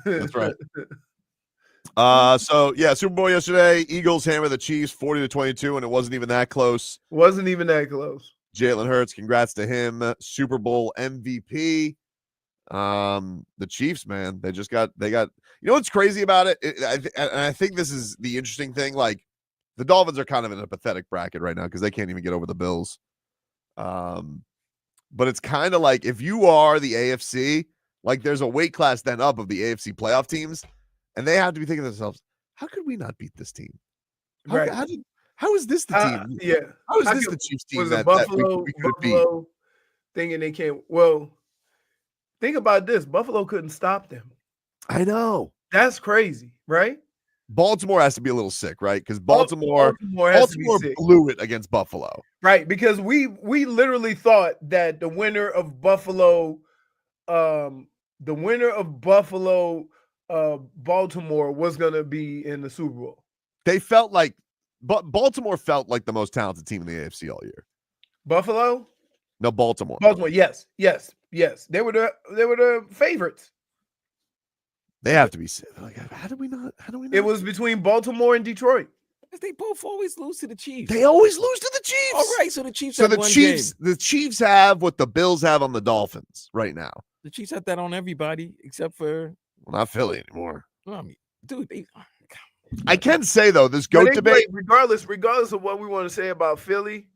That's right. So yeah, Super Bowl yesterday. Eagles hammer the Chiefs 40-22, and it wasn't even that close. Wasn't even that close. Jalen Hurts, congrats to him, Super Bowl MVP. The Chiefs, man, they got. What's crazy about it? I think this is the interesting thing. Like, the Dolphins are kind of in a pathetic bracket right now because they can't even get over the Bills. But it's kind of like, if you are the AFC, like, there's a weight class then up of the AFC playoff teams. And they have to be thinking to themselves, how could we not beat this team? How is this the team? Yeah. How is this the Chiefs team was that Buffalo we could beat? Thinking they can't. Well, think about this. Buffalo couldn't stop them. I know. That's crazy, right? Baltimore has to be a little sick, right? Because Baltimore blew it against Buffalo. Right, because we literally thought that the winner of Buffalo Baltimore was going to be in the Super Bowl. They felt like, but Baltimore felt like the most talented team in the AFC all year. Buffalo? No, Baltimore. Baltimore, yes. Yes, they were the favorites. They have to be like, how do we not? It was between Baltimore and Detroit. They both always lose to the Chiefs. They always lose to the Chiefs. All right, so the Chiefs So have one game. The Chiefs have what the Bills have on the Dolphins right now. The Chiefs have that on everybody except for not Philly anymore. Well, I mean, dude, I can say though, this GOAT debate, regardless of what we want to say about Philly,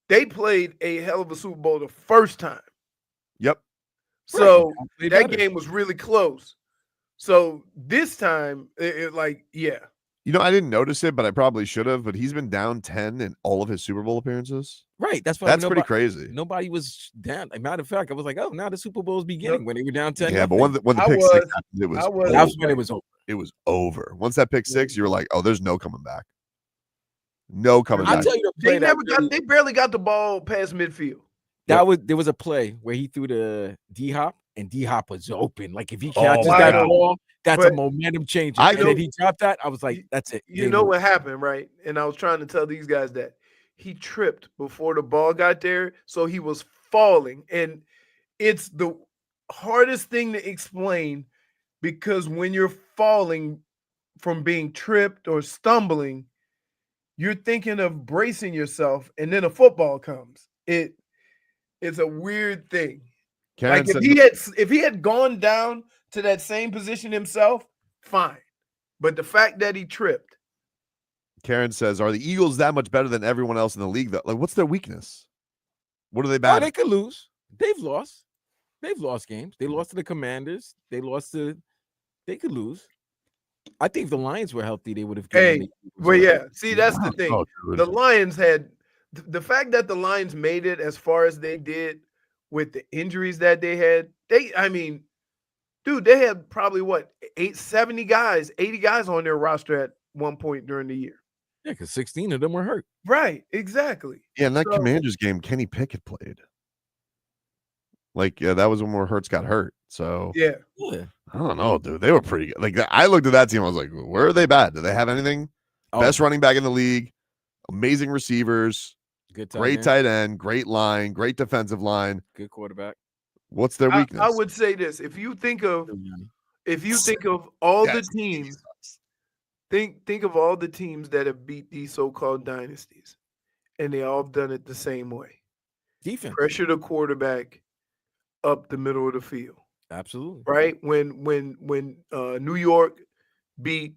they played a hell of a Super Bowl the first time. Yep. So that game was really close. So this time, yeah. You know, I didn't notice it, but I probably should have. But he's been down 10 in all of his Super Bowl appearances. Right. That's pretty crazy. Nobody was down. As a matter of fact, I was like, oh, now the Super Bowl is beginning when they were down 10. Yeah, but when the pick six happened, it was over. That's when it was over. It was over. Once that pick six, you were like, oh, there's no coming back. No coming back. I'll tell you they barely got the ball past midfield. There was a play where he threw the D-Hop and D-Hop was open. Like if he catches that ball, that's a momentum changer. And then he dropped that. I was like, that's it. You know what happened, right? And I was trying to tell these guys that he tripped before the ball got there. So he was falling. And it's the hardest thing to explain because when you're falling from being tripped or stumbling, you're thinking of bracing yourself and then a football comes. It's a weird thing. Karen like if he had gone down to that same position himself, fine. But the fact that he tripped. Karen says, are the Eagles that much better than everyone else in the league? Like, what's their weakness? What are they bad? Oh, they could lose. They've lost. They've lost games. They lost to the Commanders. They could lose. I think if the Lions were healthy, they would have. Well, yeah. See, that's the thing. The Lions had the fact that the Lions made it as far as they did with the injuries that they had. They had probably 80 guys on their roster at one point during the year. Yeah, because 16 of them were hurt. Right, exactly. Yeah, in that Commanders game, Kenny Pickett played. Like, yeah, that was when Hurts got hurt. So yeah. I don't know, dude. They were pretty good. Like, I looked at that team. I was like, where are they bad? Do they have anything? Best running back in the league, amazing receivers, great tight end, great line, great defensive line, good quarterback. What's their weakness? I would say this: if you think of all the teams, think of all the teams that have beat these so-called dynasties, and they all have done it the same way. Defense, pressure the quarterback up the middle of the field. Absolutely. Right? When New York beat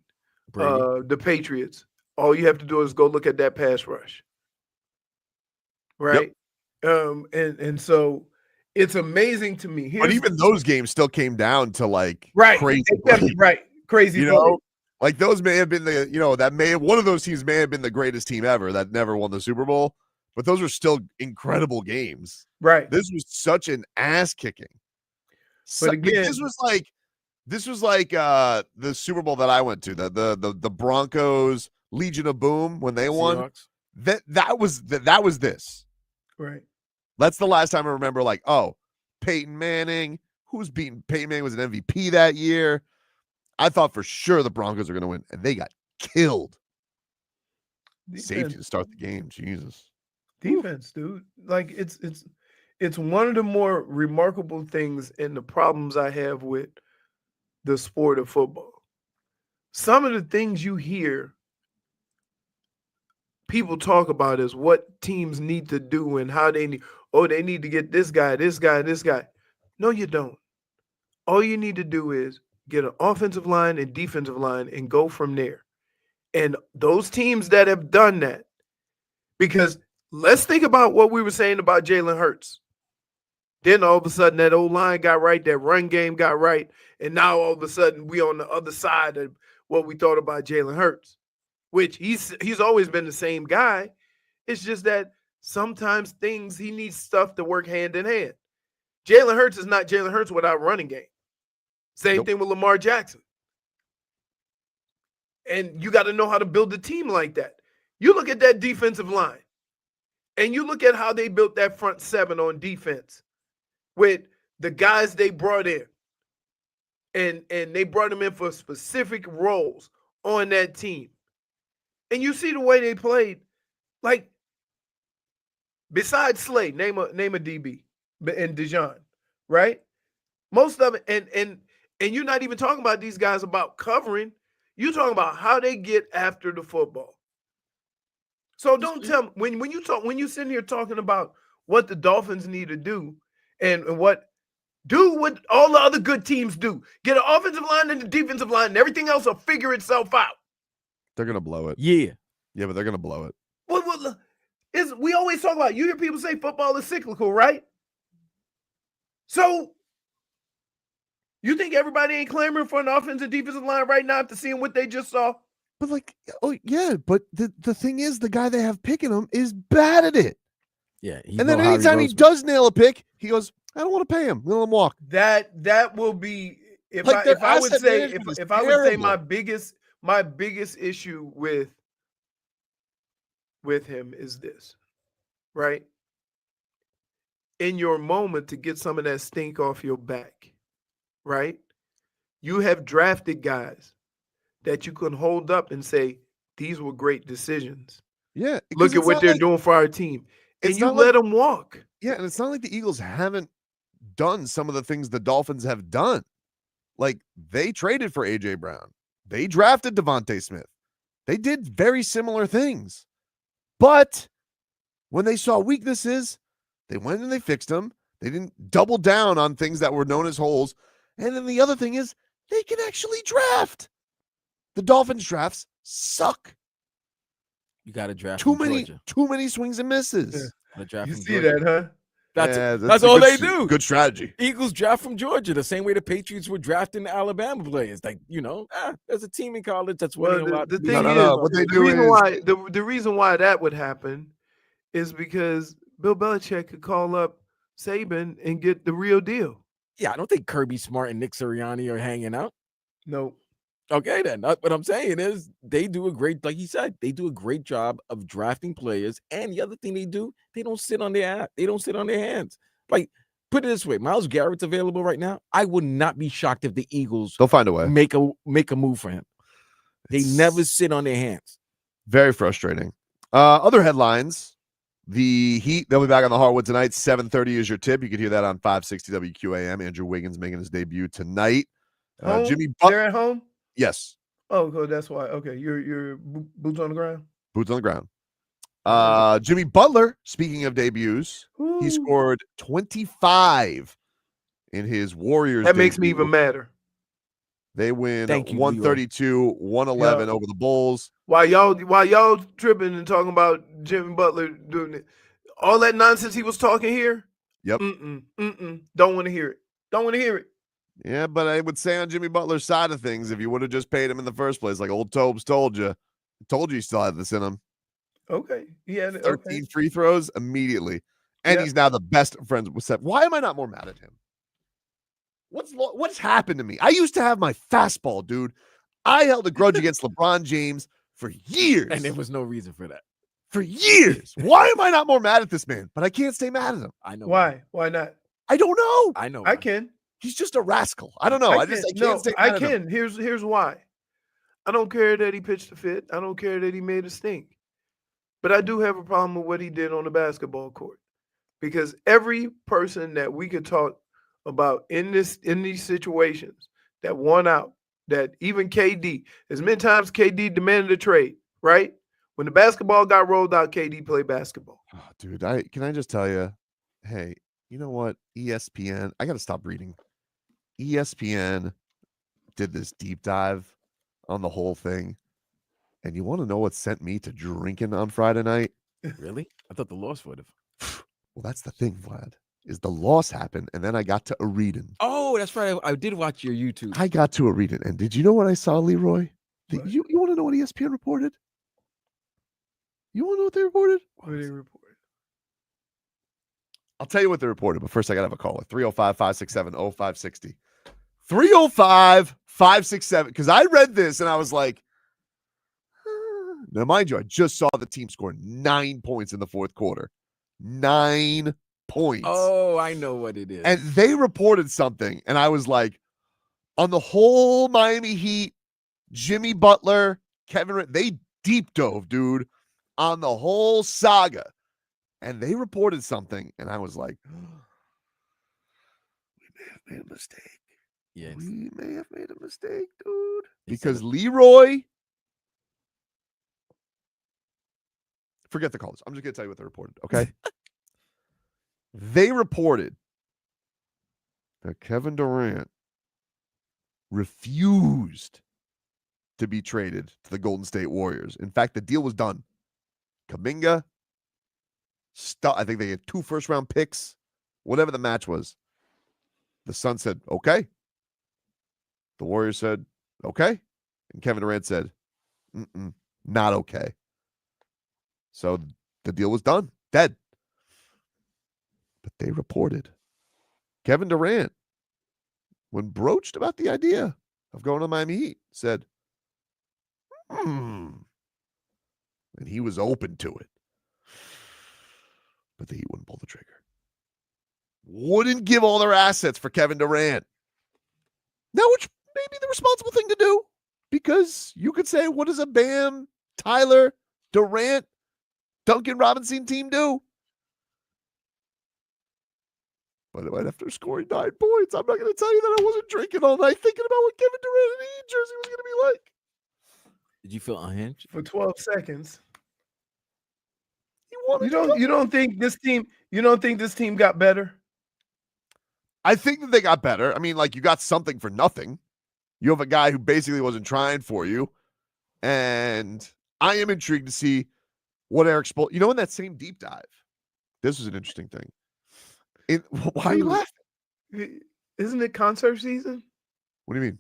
the Patriots, all you have to do is go look at that pass rush. Right? Yep. And so it's amazing to me. But even those games still came down to like crazy crazy. You know, like those may have been one of those teams may have been the greatest team ever that never won the Super Bowl, but those are still incredible games. Right. This was such an ass kicking. But again, this was like the Super Bowl that I went to, the Broncos Legion of Boom when they won. That was this. Right. That's the last time I remember, like, oh, Peyton Manning, who's beaten Peyton Manning was an MVP that year. I thought for sure the Broncos are going to win, and they got killed. Safety to start the game, Jesus. Defense, dude. Like it's one of the more remarkable things and the problems I have with the sport of football. Some of the things you hear people talk about is what teams need to do and how they need. Oh, they need to get this guy, this guy, this guy. No, you don't. All you need to do is get an offensive line and defensive line and go from there. And those teams that have done that, because let's think about what we were saying about Jalen Hurts. Then all of a sudden that old line got right, that run game got right, and now all of a sudden we on the other side of what we thought about Jalen Hurts, which he's always been the same guy. It's just that sometimes he needs stuff to work hand in hand. Jalen Hurts is not Jalen Hurts without running game. Same thing with Lamar Jackson. And you got to know how to build a team like that. You look at that defensive line, and you look at how they built that front seven on defense with the guys they brought in. And they brought them in for specific roles on that team. And you see the way they played. Like, besides Slay, name a DB. and Dijon, right? Most of it, and you're not even talking about these guys about covering. You're talking about how they get after the football. So don't tell me when you sitting here talking about what the Dolphins need to do and what all the other good teams do. Get an offensive line and a defensive line, and everything else will figure itself out. They're gonna blow it. Yeah. Yeah, but they're gonna blow it. We always talk about, you hear people say football is cyclical, right? So you think everybody ain't clamoring for an offensive defensive line right now after seeing what they just saw? But but the thing is, the guy they have picking him is bad at it. Yeah. And then anytime he does nail a pick, he goes, I don't want to pay him. Let him walk. That will be if I would say my biggest issue with him is this, right? In your moment to get some of that stink off your back, right? You have drafted guys that you can hold up and say, these were great decisions. Yeah. Look at what they're doing for our team. And you let them walk. Yeah, and it's not like the Eagles haven't done some of the things the Dolphins have done. Like, they traded for A.J. Brown. They drafted Devontae Smith. They did very similar things. But when they saw weaknesses, they went and they fixed them. They didn't double down on things that were known as holes. And then the other thing is, they can actually draft. The Dolphins drafts suck. You got to draft too many swings and misses. Yeah. You see that, huh? That's all they do. Good strategy. Eagles draft from Georgia the same way the Patriots were drafting Alabama players. Like, there's a team in college that's winning a lot. The thing is, what they do is the reason why that would happen is because Bill Belichick could call up Saban and get the real deal. Yeah, I don't think Kirby Smart and Nick Sirianni are hanging out. No. Okay, then. What I'm saying is they do a great, like he said, they do a great job of drafting players. And the other thing they do, they don't sit on their hands. Like, put it this way, Myles Garrett's available right now. I would not be shocked if the Eagles they'll find a way. Make a move for him. They never sit on their hands. Very frustrating. Other headlines. The Heat, they'll be back on the hardwood tonight. 7:30 is your tip. You could hear that on 560 WQAM. Andrew Wiggins making his debut tonight. Jimmy Butler. They're at home? Yes. Oh, that's why. Okay, you're boots on the ground? Boots on the ground. Jimmy Butler, speaking of debuts, he scored 25 in his Warriors That makes me even madder. They win 132-111 over the Bulls. While y'all tripping and talking about Jimmy Butler doing it, all that nonsense he was talking here. Yep. Don't want to hear it. Don't want to hear it. Yeah, but I would say on Jimmy Butler's side of things, if you would have just paid him in the first place, like old Tobes told you he still had this in him. Okay. Yeah. 13 free throws immediately. And he's now the best of friends with Seth. Why am I not more mad at him? What's happened to me? I used to have my fastball, dude. I held a grudge against LeBron James for years. And there was no reason for that. For years. Why am I not more mad at this man? But I can't stay mad at him. I know. Why? Why not? I don't know. I know. I can. He's just a rascal. I don't know. I can't stay mad at him. Here's why. I don't care that he pitched a fit. I don't care that he made a stink. But I do have a problem with what he did on the basketball court. Because every person that we could talk about in these situations that won out, that even KD, as many times KD demanded a trade, right? When the basketball got rolled out, KD played basketball. Oh, dude, can I just tell you, hey, you know what? ESPN, I got to stop reading. ESPN did this deep dive on the whole thing. And you want to know what sent me to drinking on Friday night? Really? I thought the loss would have. Well, that's the thing, Vlad, is the loss happened, and then I got to Aridin. Oh, that's right. I did watch your YouTube. I got to Aridin, and did you know what I saw, Leroy? You want to know what ESPN reported? You want to know what they reported? What did they report? I'll tell you what they reported, but first I got to have a call at 305-567-0560. 305-567, because I read this, and I was like, now, mind you, I just saw the team score 9 points in the fourth quarter. 9 points. Oh, I know what it is. And they reported something, and I was like, on the whole Miami Heat, Jimmy Butler, they deep dove, dude, on the whole saga. And they reported something, and I was like, made a mistake. Yes. We may have made a mistake, dude. Because Leroy, forget the calls. I'm just going to tell you what they reported, okay? They reported that Kevin Durant refused to be traded to the Golden State Warriors. In fact, the deal was done. Kuminga, I think they had 2 first-round picks, whatever the match was. The Suns said, okay. The Warriors said, okay. And Kevin Durant said, not okay. So the deal was done, dead. But they reported Kevin Durant, when broached about the idea of going to Miami Heat, said, and he was open to it. But the Heat wouldn't pull the trigger. Wouldn't give all their assets for Kevin Durant. Now, which may be the responsible thing to do, because you could say, what does a Bam, Tyler, Durant, Duncan Robinson team do? By the way, after scoring 9 points, I'm not going to tell you that I wasn't drinking all night thinking about what Kevin Durant in the Heat jersey was going to be like. Did you feel unhinged? For 12 seconds. You don't think this team got better? I think that they got better. I mean, like, you got something for nothing. You have a guy who basically wasn't trying for you. And I am intrigued to see what Eric Spoelstra, in that same deep dive, this was an interesting thing. Why are you laughing? Isn't it concert season? What do you mean?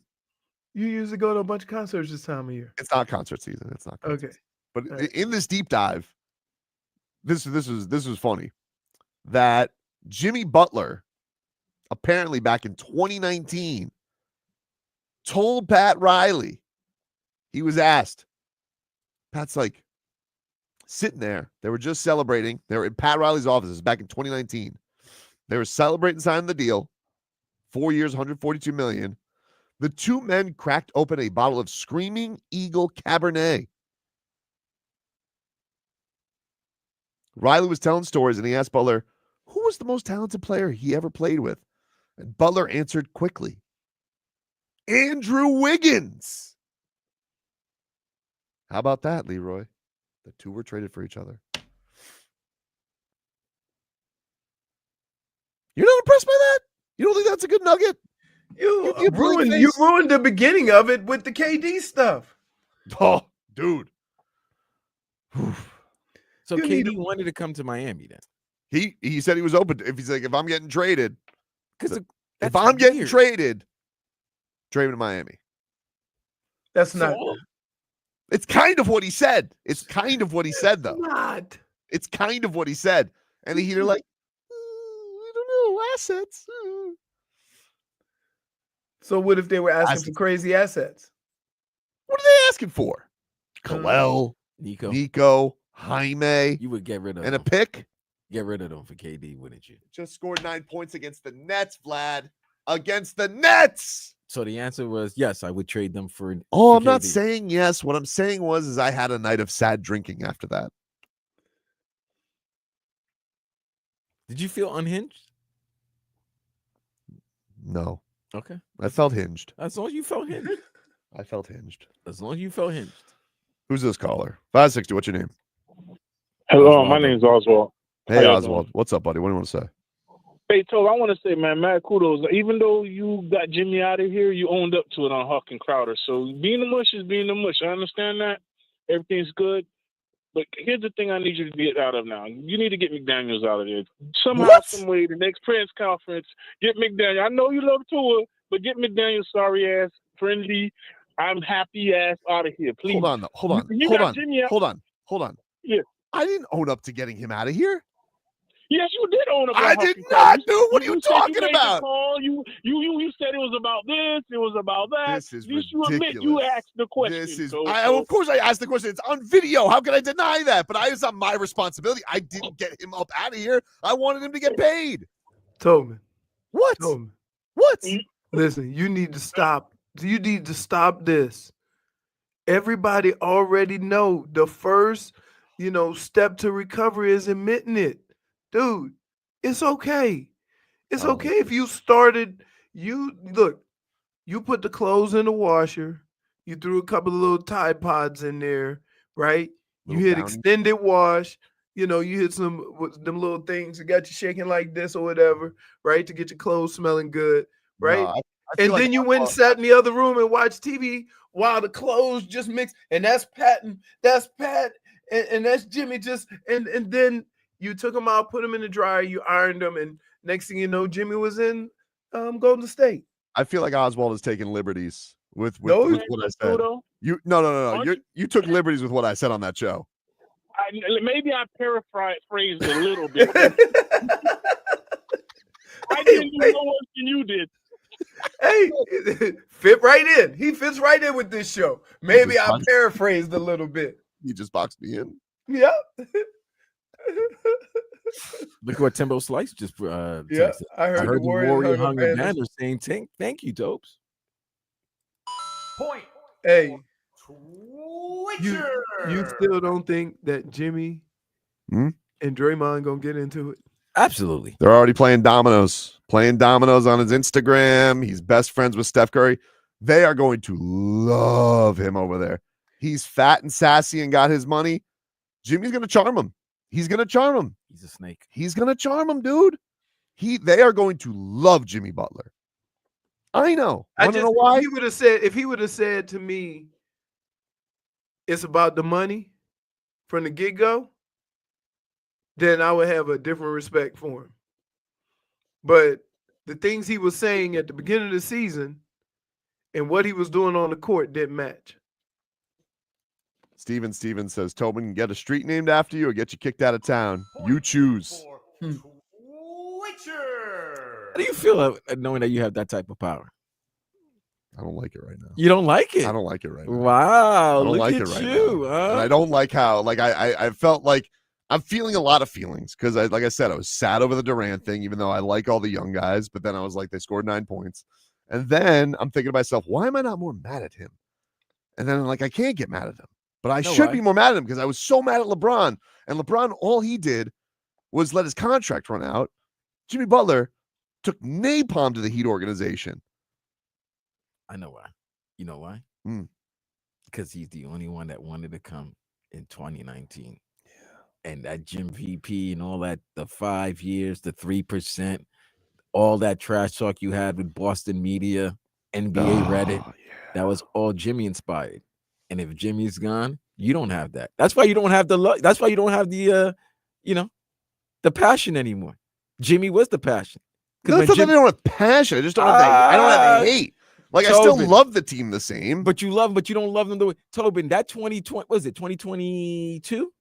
You usually go to a bunch of concerts this time of year. It's not concert season. It's not concert season. But right. In this deep dive, this was funny, that Jimmy Butler, apparently back in 2019, told Pat Riley, he was asked, Pat's like sitting there. They were just celebrating. They were in Pat Riley's offices back in 2019. They were celebrating signing the deal. 4 years, $142 million. The two men cracked open a bottle of Screaming Eagle Cabernet. Riley was telling stories, and he asked Butler, who was the most talented player he ever played with? And Butler answered quickly, Andrew Wiggins. How about that, Leroy? The two were traded for each other. You're not impressed by that? You don't think that's a good nugget? You ruined the beginning of it with the KD stuff. Oh, dude. So KD wanted to come to Miami then. He said he was open to, if I'm getting traded, because if I'm getting traded, trade me to Miami. That's not. It's kind of what he said. It's kind of what he said, though. Not. It's kind of what he said. And the Heat are like, I don't know, assets. So what if they were asking for crazy assets? What are they asking for? Kalel, Nico, Jaime. You would get rid of and them. A pick? Get rid of them for KD, wouldn't you? Just scored 9 points against the Nets, Vlad. Against the Nets. So the answer was yes, I would trade them for. Oh, for I'm not KD. saying yes. What I'm saying is I had a night of sad drinking after that. Did you feel unhinged? No. Okay. I felt hinged. As long as you felt hinged. I felt hinged. As long as you felt hinged. Who's this caller? 560, what's your name? Hello, my name is Oswald. Hey, Oswald. What's up, buddy? What do you want to say? Hey, Toll, I want to say, man, mad kudos. Even though you got Jimmy out of here, you owned up to it on Huck and Crowder. So being the mush is being the mush. I understand that. Everything's good. But here's the thing I need you to get out of now. You need to get McDaniels out of there. Somehow, some way, the next press conference, get McDaniels. I know you love Tua, but get McDaniels, sorry ass, friendly, I'm happy ass out of here, please. Hold on. Yeah. I didn't own up to getting him out of here. Yes, you did own up. I did not, dude. What are you talking about? You said it was about this. It was about that. This is At least you ridiculous. admit you asked the question. This is. So, of course, I asked the question. It's on video. How can I deny that? But it's not my responsibility. I didn't get him up out of here. I wanted him to get paid. Tobin. What? Tobin. What? Listen, you need to stop. You need to stop this. Everybody already know the first, step to recovery is admitting it. Dude, it's okay. It's okay if you started, You look, you put the clothes in the washer, you threw a couple of little Tide Pods in there, right? You Little hit Downy. extended wash, you hit some with them little things that got you shaking like this or whatever, right? To get your clothes smelling good, No, right? I feel And like then you went and sat in the other room and watched TV while the clothes just mix. And that's Pat and that's Jimmy and then you took them out, put them in the dryer, you ironed them, and next thing you know, Jimmy was in Golden State. I feel like Oswald is taking liberties with No, what I said. Kudo, No. You took liberties with what I said on that show. maybe I paraphrased a little bit. I didn't do no worse than you did. Hey, fit right in. He fits right in with this show. Maybe I paraphrased a little bit. He just boxed me in. Yeah. Look what Timbo Slice just Yeah, texted. I heard the the Warriors Warrior hung up Hunger banners. banner saying thank you, Dopes. Point. Hey, Twitcher. you still don't think that Jimmy Hmm? and Draymond gonna get into it? Absolutely. They're already playing dominoes on his Instagram. He's best friends with Steph Curry. They are going to love him over there. He's fat and sassy and got his money. Jimmy's going to charm him. He's going to charm him. He's a snake. He's going to charm him, dude. They are going to love Jimmy Butler. I know. Want to know why? If he would have said to me, it's about the money from the get-go, then I would have a different respect for him. But the things he was saying at the beginning of the season and what he was doing on the court didn't match. Steven says, Tobin can get a street named after you or get you kicked out of town. You choose. Twitcher. How do you feel knowing that you have that type of power? I don't like it right now. You don't like it? I don't like it right now. Wow. I don't Look like at it right you. now. Huh? And I don't like how, I felt like I'm feeling a lot of feelings because, like I said, I was sad over the Durant thing, even though I like all the young guys. But then I was like, they scored 9 points. And then I'm thinking to myself, why am I not more mad at him? And then I'm like, I can't get mad at him. But I should be more mad at him because I was so mad at LeBron. And LeBron, all he did was let his contract run out. Jimmy Butler took napalm to the Heat organization. I know why. You know why? Mm. Because he's the only one that wanted to come in 2019. Yeah. And that Jim VP and all that, the 5 years, the 3%, all that trash talk you had with Boston media, NBA Reddit, that was all Jimmy inspired. And if Jimmy's gone, you don't have that. That's why you don't have the that's why you don't have the the passion anymore. Jimmy was the passion. No, it's not that I don't have passion. I just don't have that. I don't have hate. Like, Tobin, I still love the team the same. But you love them, but you don't love them the way. Tobin, that 2020, was it 2022?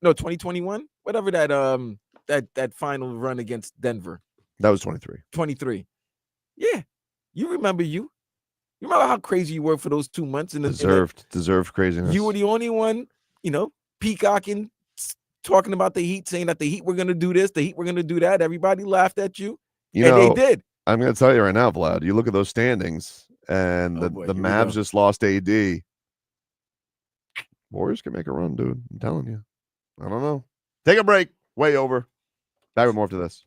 No, 2021? Whatever that final run against Denver. That was 23. 23. Yeah. You remember you. You remember how crazy you were for those 2 months? Deserved craziness. You were the only one, peacocking, talking about the Heat, saying that the Heat were going to do this, the Heat were going to do that. Everybody laughed at you. And they did. I'm going to tell you right now, Vlad, you look at those standings, and the Mavs just lost AD. Warriors can make a run, dude. I'm telling you. I don't know. Take a break. Way over. Back with more after this.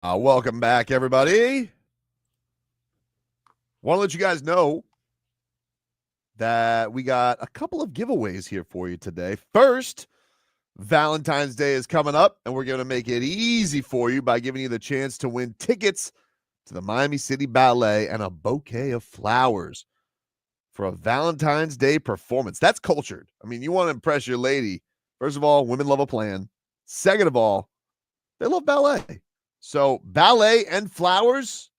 Welcome back, everybody. Want to let you guys know that we got a couple of giveaways here for you today. First, Valentine's Day is coming up, and we're going to make it easy for you by giving you the chance to win tickets to the Miami City Ballet and a bouquet of flowers for a Valentine's Day performance. That's cultured. I mean, you want to impress your lady. First of all, women love a plan. Second of all, they love ballet. So ballet and flowers,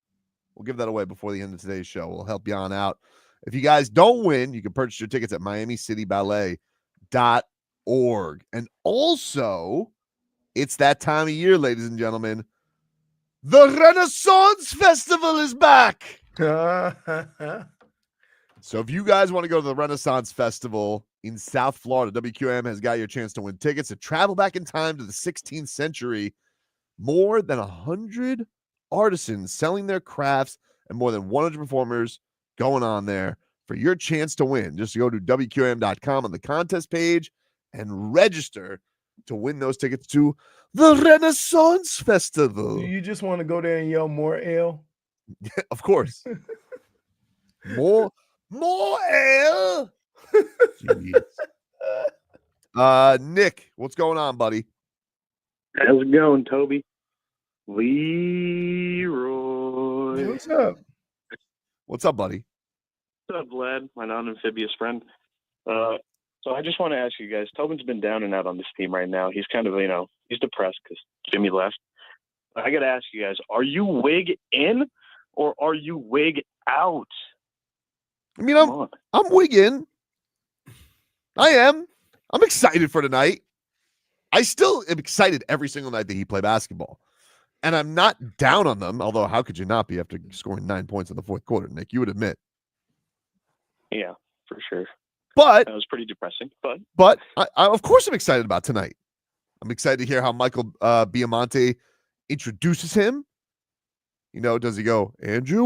we'll give that away before the end of today's show. We'll help you on out. If you guys don't win, you can purchase your tickets at miamicityballet.org. And also, it's that time of year, ladies and gentlemen. The Renaissance Festival is back. So if you guys want to go to the Renaissance Festival in South Florida, WQAM has got your chance to win tickets to travel back in time to the 16th century. More than 100 artisans selling their crafts and more than 100 performers going on there for your chance to win. Just go to WQAM.com on the contest page and register to win those tickets to the Renaissance Festival. Do you just want to go there and yell more ale? Of course. More ale. Nick, what's going on, buddy? How's it going, Toby? Leroy. Hey, what's up? What's up, buddy? What's up, Vlad? My non-amphibious friend. So I just want to ask you guys, Tobin's been down and out on this team right now. He's kind of, he's depressed because Jimmy left. I got to ask you guys, are you wig in or are you wig out? I mean, I'm wigging. I am. I'm excited for tonight. I still am excited every single night that he play basketball. And I'm not down on them, although how could you not be after scoring 9 points in the fourth quarter, Nick? You would admit. Yeah, for sure. But that was pretty depressing. But I of course I'm excited about tonight. I'm excited to hear how Michael Biamonte introduces him. Does he go, Andrew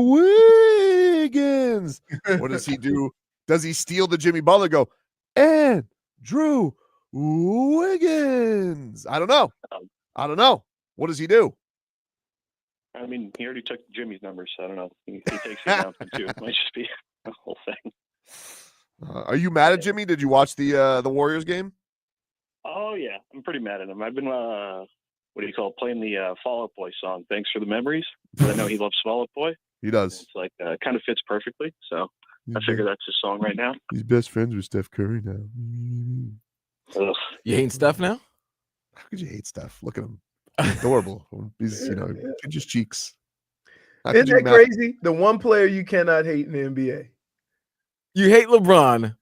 Wiggins? What does he do? Does he steal the Jimmy Butler go, Andrew Wiggins? I don't know. What does he do? I mean, he already took Jimmy's number, so I don't know. He takes the announcement too. It might just be the whole thing. Are you mad at Jimmy? Did you watch the Warriors game? Oh yeah, I'm pretty mad at him. I've been playing the Fall Out Boy song. Thanks for the memories. I know he loves Fall Out Boy. He does. It's like kind of fits perfectly. So I figure that's his song right now. He's best friends with Steph Curry now. Ugh. You hating Steph now? How could you hate Steph? Look at him. Adorable. He's, pinch his cheeks. Isn't that crazy? The one player you cannot hate in the NBA. You hate LeBron.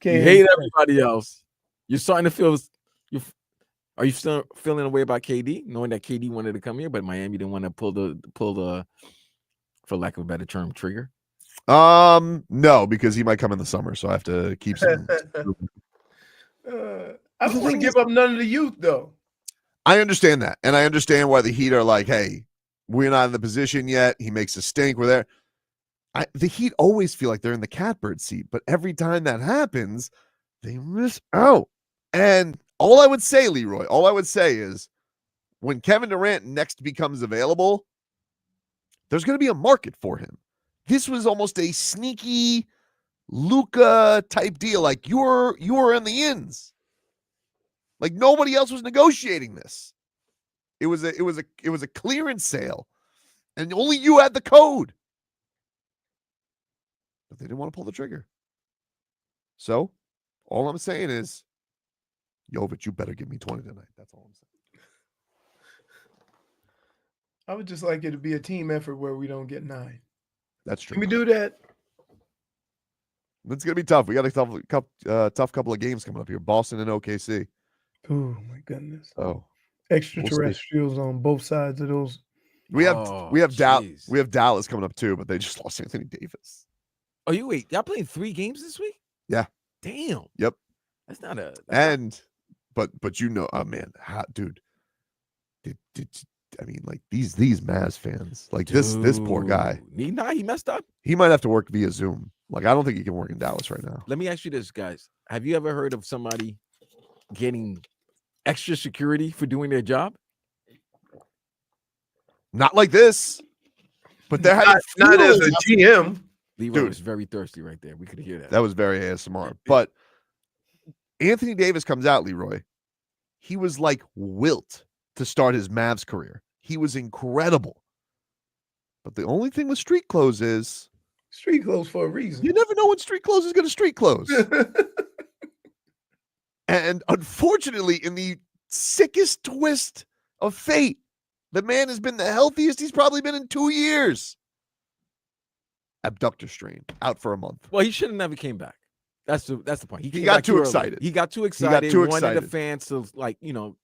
You hate everybody else. You're starting to feel. Are you still feeling a way about KD, knowing that KD wanted to come here, but Miami didn't want to pull the, for lack of a better term, trigger? No, because he might come in the summer, so I have to keep some. I don't want to give up none of the youth, though. I understand that, and I understand why the Heat are like, "Hey, we're not in the position yet." He makes a stink. We're there. The Heat always feel like they're in the catbird seat, but every time that happens, they miss out. And all I would say, Leroy, is when Kevin Durant next becomes available, there's going to be a market for him. This was almost a sneaky Luka type deal. Like you were in the ins. Like nobody else was negotiating this. It was a clearance sale, and only you had the code. But they didn't want to pull the trigger. So, all I'm saying is, Jovic, you better give me 20 tonight. That's all I'm saying. I would just like it to be a team effort where we don't get 9. That's true. Can we do that? It's going to be tough. We got a tough couple of games coming up here. Boston and OKC. Oh, my goodness. Oh. Extraterrestrials on both sides of those. We have Dallas coming up too, but they just lost Anthony Davis. Oh, y'all playing 3 games this week? Yeah. Damn. Yep. That's not a. But oh man, dude. I mean, like these Mavs fans, like this poor guy. He messed up. He might have to work via Zoom. Like I don't think he can work in Dallas right now. Let me ask you this, guys: have you ever heard of somebody getting extra security for doing their job? Not like this. But they're having not as a funerals. GM. Leroy Dude. was very thirsty right there. We could hear that. That was very ASMR. But Anthony Davis comes out, Leroy. He was like Wilt to start his Mavs career. He was incredible. But the only thing with street clothes is street clothes for a reason. You never know when street clothes is going to street clothes. And unfortunately, in the sickest twist of fate, the man has been the healthiest he's probably been in 2 years. Abductor strain, out for a month. Well, he should have never came back. That's the point. He got back too early. excited. He got too He excited. got too Wanted excited. the fans to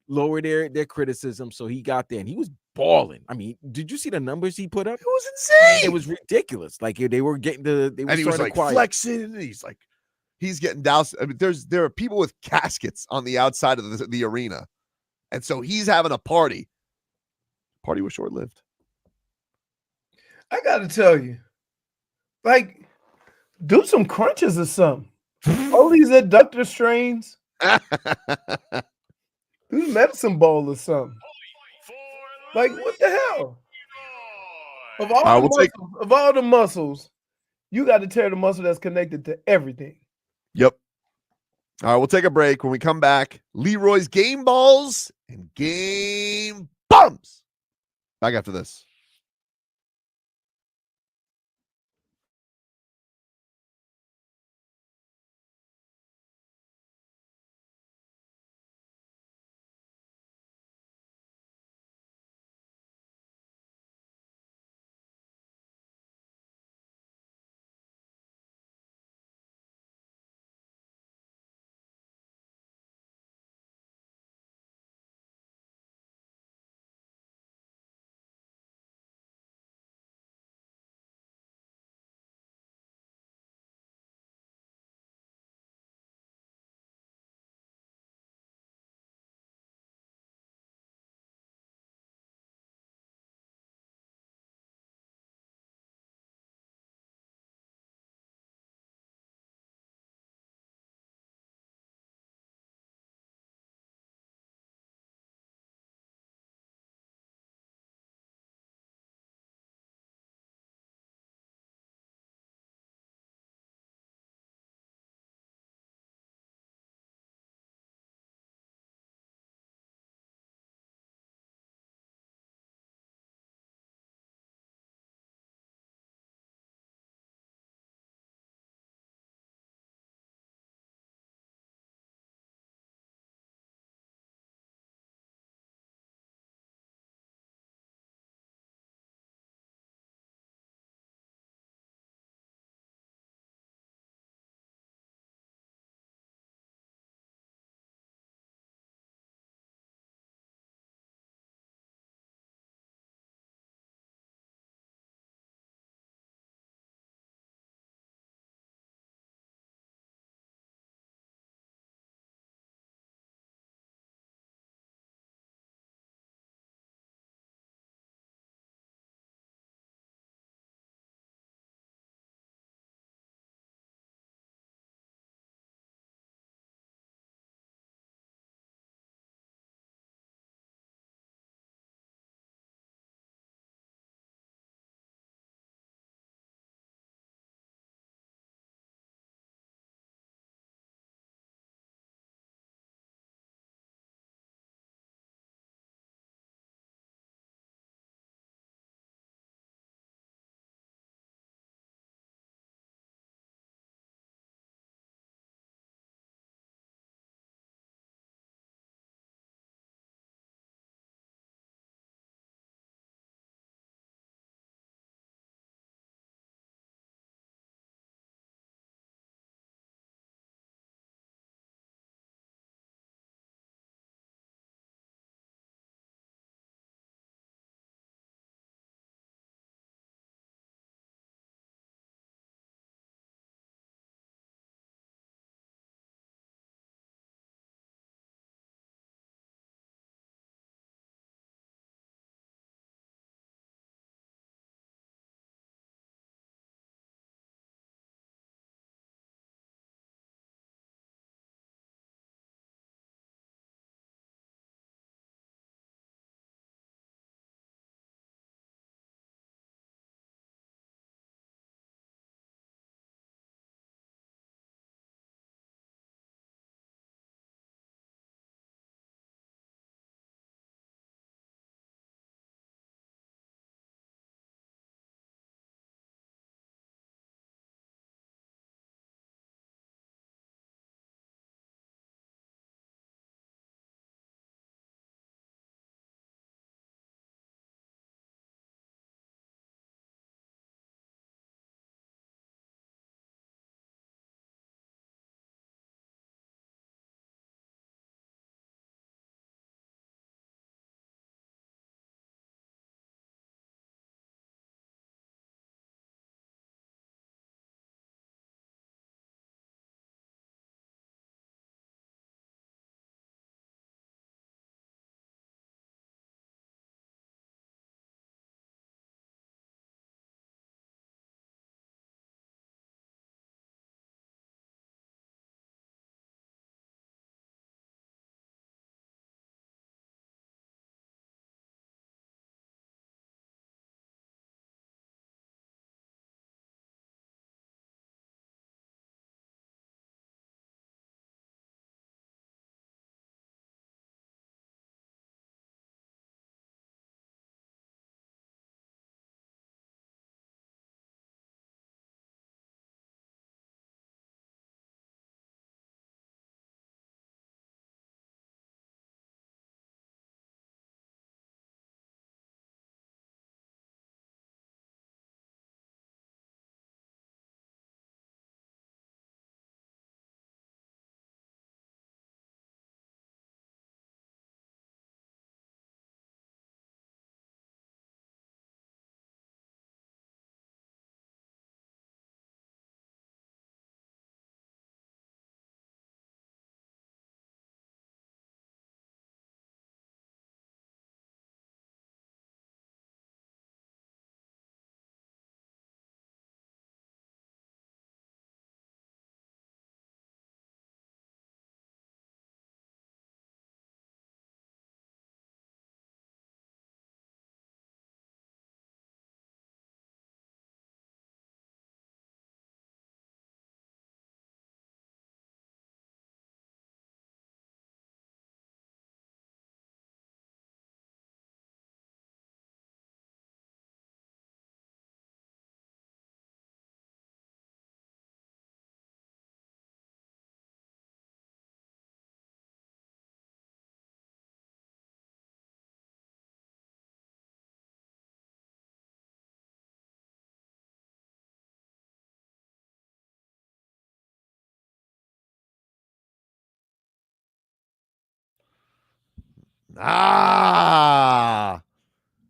lower their criticism. So he got there and he was balling. I mean, did you see the numbers he put up? It was insane. It was ridiculous. Like they were getting they were And he was like quiet. flexing. And he's getting doused. I mean, there are people with caskets on the outside of the arena, and so he's having a party. Party was short lived. I got to tell you, like, do some crunches or something. All these adductor strains. Do medicine ball or something. Like, what the hell? Of all the muscles, you got to tear the muscle that's connected to everything. Yep. All right, we'll take a break. When we come back, Leroy's game balls and game bums. Back after this.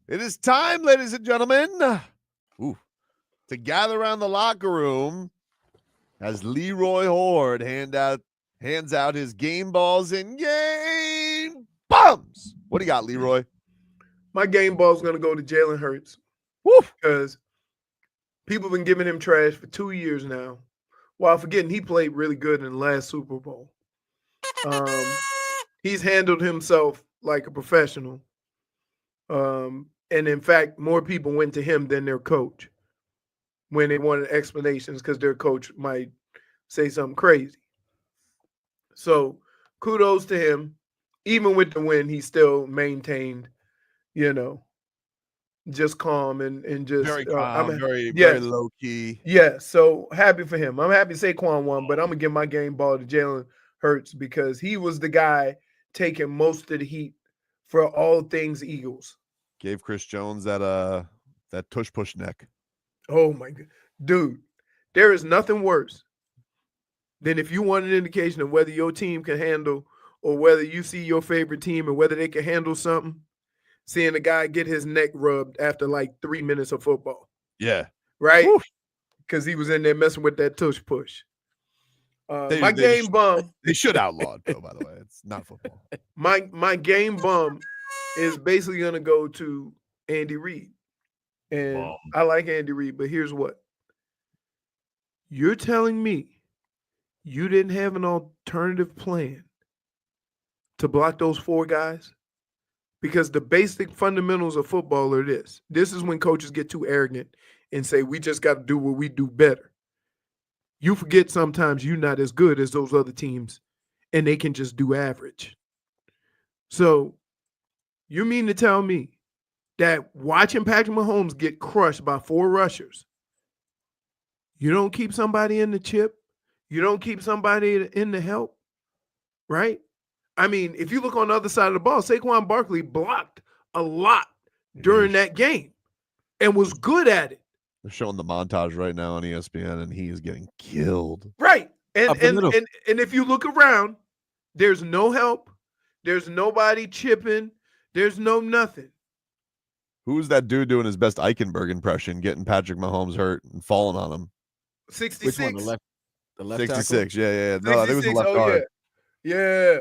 It is time, ladies and gentlemen, to gather around the locker room as Leroy Horde hands out his game balls and game bums. What do you got, Leroy? My game ball is going to go to Jalen Hurts. Because people have been giving him trash for 2 years now, while forgetting he played really good in the last Super Bowl. He's handled himself like a professional. And in fact, more people went to him than their coach when they wanted explanations because their coach might say something crazy. So kudos to him. Even with the win, he still maintained, just calm and just very calm, very low key. Yeah, so happy for him. I'm happy Saquon won, but I'm gonna give my game ball to Jalen Hurts because he was the guy taking most of the heat for all things Eagles. Gave Chris Jones that tush push neck. Oh my god, dude! There is nothing worse than if you want an indication of whether your team can handle or whether you see your favorite team and whether they can handle something. Seeing a guy get his neck rubbed after like 3 minutes of football. Yeah. Right? Because he was in there messing with that tush push. My game bum. They should outlaw it, though, by the way. It's not football. My game bum is basically going to go to Andy Reid. And I like Andy Reid, but here's what. You're telling me you didn't have an alternative plan to block those 4 guys? Because the basic fundamentals of football are this. This is when coaches get too arrogant and say, we just got to do what we do better. You forget sometimes you're not as good as those other teams, and they can just do average. So you mean to tell me that watching Patrick Mahomes get crushed by 4 rushers, you don't keep somebody in the chip? You don't keep somebody in the help? Right? I mean, if you look on the other side of the ball, Saquon Barkley blocked a lot during that game and was good at it. They're showing the montage right now on ESPN, and he is getting killed. Right. And if you look around, there's no help. There's nobody chipping. There's no nothing. Who's that dude doing his best Eichenberg impression, getting Patrick Mahomes hurt and falling on him? 66. Which one? The left 66. tackle? Yeah. No, I think it was the left guard. Yeah.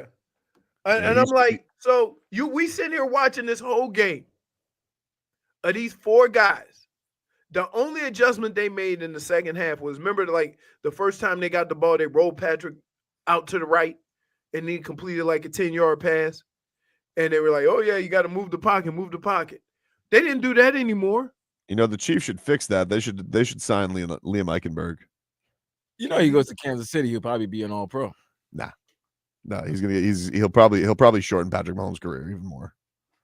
And I'm like, so we sitting here watching this whole game of these 4 guys. The only adjustment they made in the second half was, remember, like the first time they got the ball, they rolled Patrick out to the right and he completed like a 10-yard pass. And they were like, oh, yeah, you got to move the pocket. They didn't do that anymore. The Chiefs should fix that. They should sign Liam Eichenberg. He goes to Kansas City, he'll probably be an all-pro. Nah. No, he'll probably shorten Patrick Mahomes' career even more.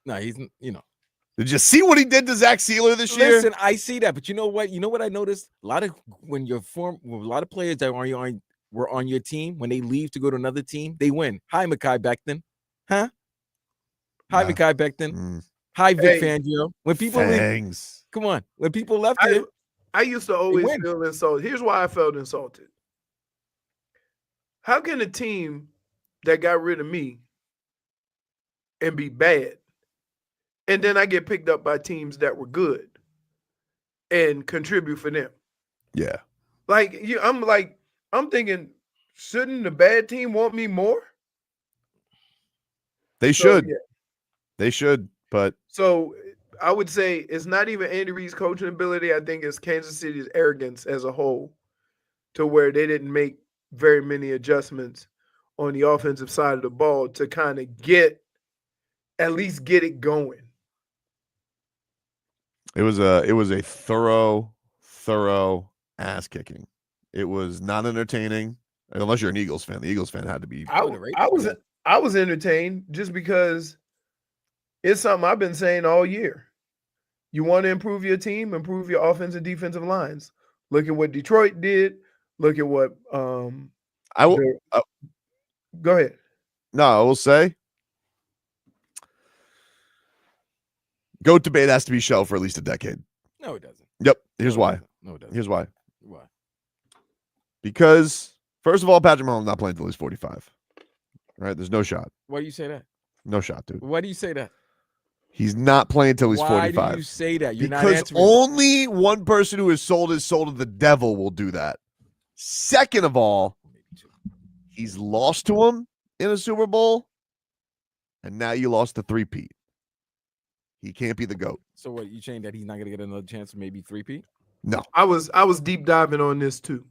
No, he's. Did you see what he did to Zach Sealer this year? Listen, I see that, but you know what? You know what I noticed? A lot of players that were on your team, when they leave to go to another team, they win. Hi, Mekhi Becton. Huh? Hi, Mekhi Becton. Hi, Vic Fangio. When people leave, come on. When people left here, I used to always feel insulted. Here's why I felt insulted. How can a team that got rid of me and be bad, and then I get picked up by teams that were good and contribute for them? Yeah. I'm thinking, shouldn't the bad team want me more? They should. Yeah. They should, but so I would say it's not even Andy Reid's coaching ability. I think it's Kansas City's arrogance as a whole, to where they didn't make very many adjustments on the offensive side of the ball to kind of at least get it going. It was a thorough ass kicking. It was not entertaining unless you're an Eagles fan. The Eagles fan had to be. I was entertained just because it's something I've been saying all year. You want to improve your team, improve your offensive and defensive lines. Look at what Detroit did. Look at what go ahead. No, I will say GOAT debate has to be shelved for at least a decade. No, it doesn't. Yep. Here's why. No, it doesn't. Here's why. Why? Because first of all, Patrick Mahomes not playing until he's 45. Right? There's no shot. Why do you say that? No shot, dude. Why do you say that? He's not playing until he's 45. Why do you say that? You're not Because answering. only one person who has sold his soul to the devil will do that. Second of all, he's lost to him in a Super Bowl, and now you lost the three-peat. He can't be the GOAT. So what, you saying that he's not going to get another chance to maybe three-peat? No. I was deep diving on this too.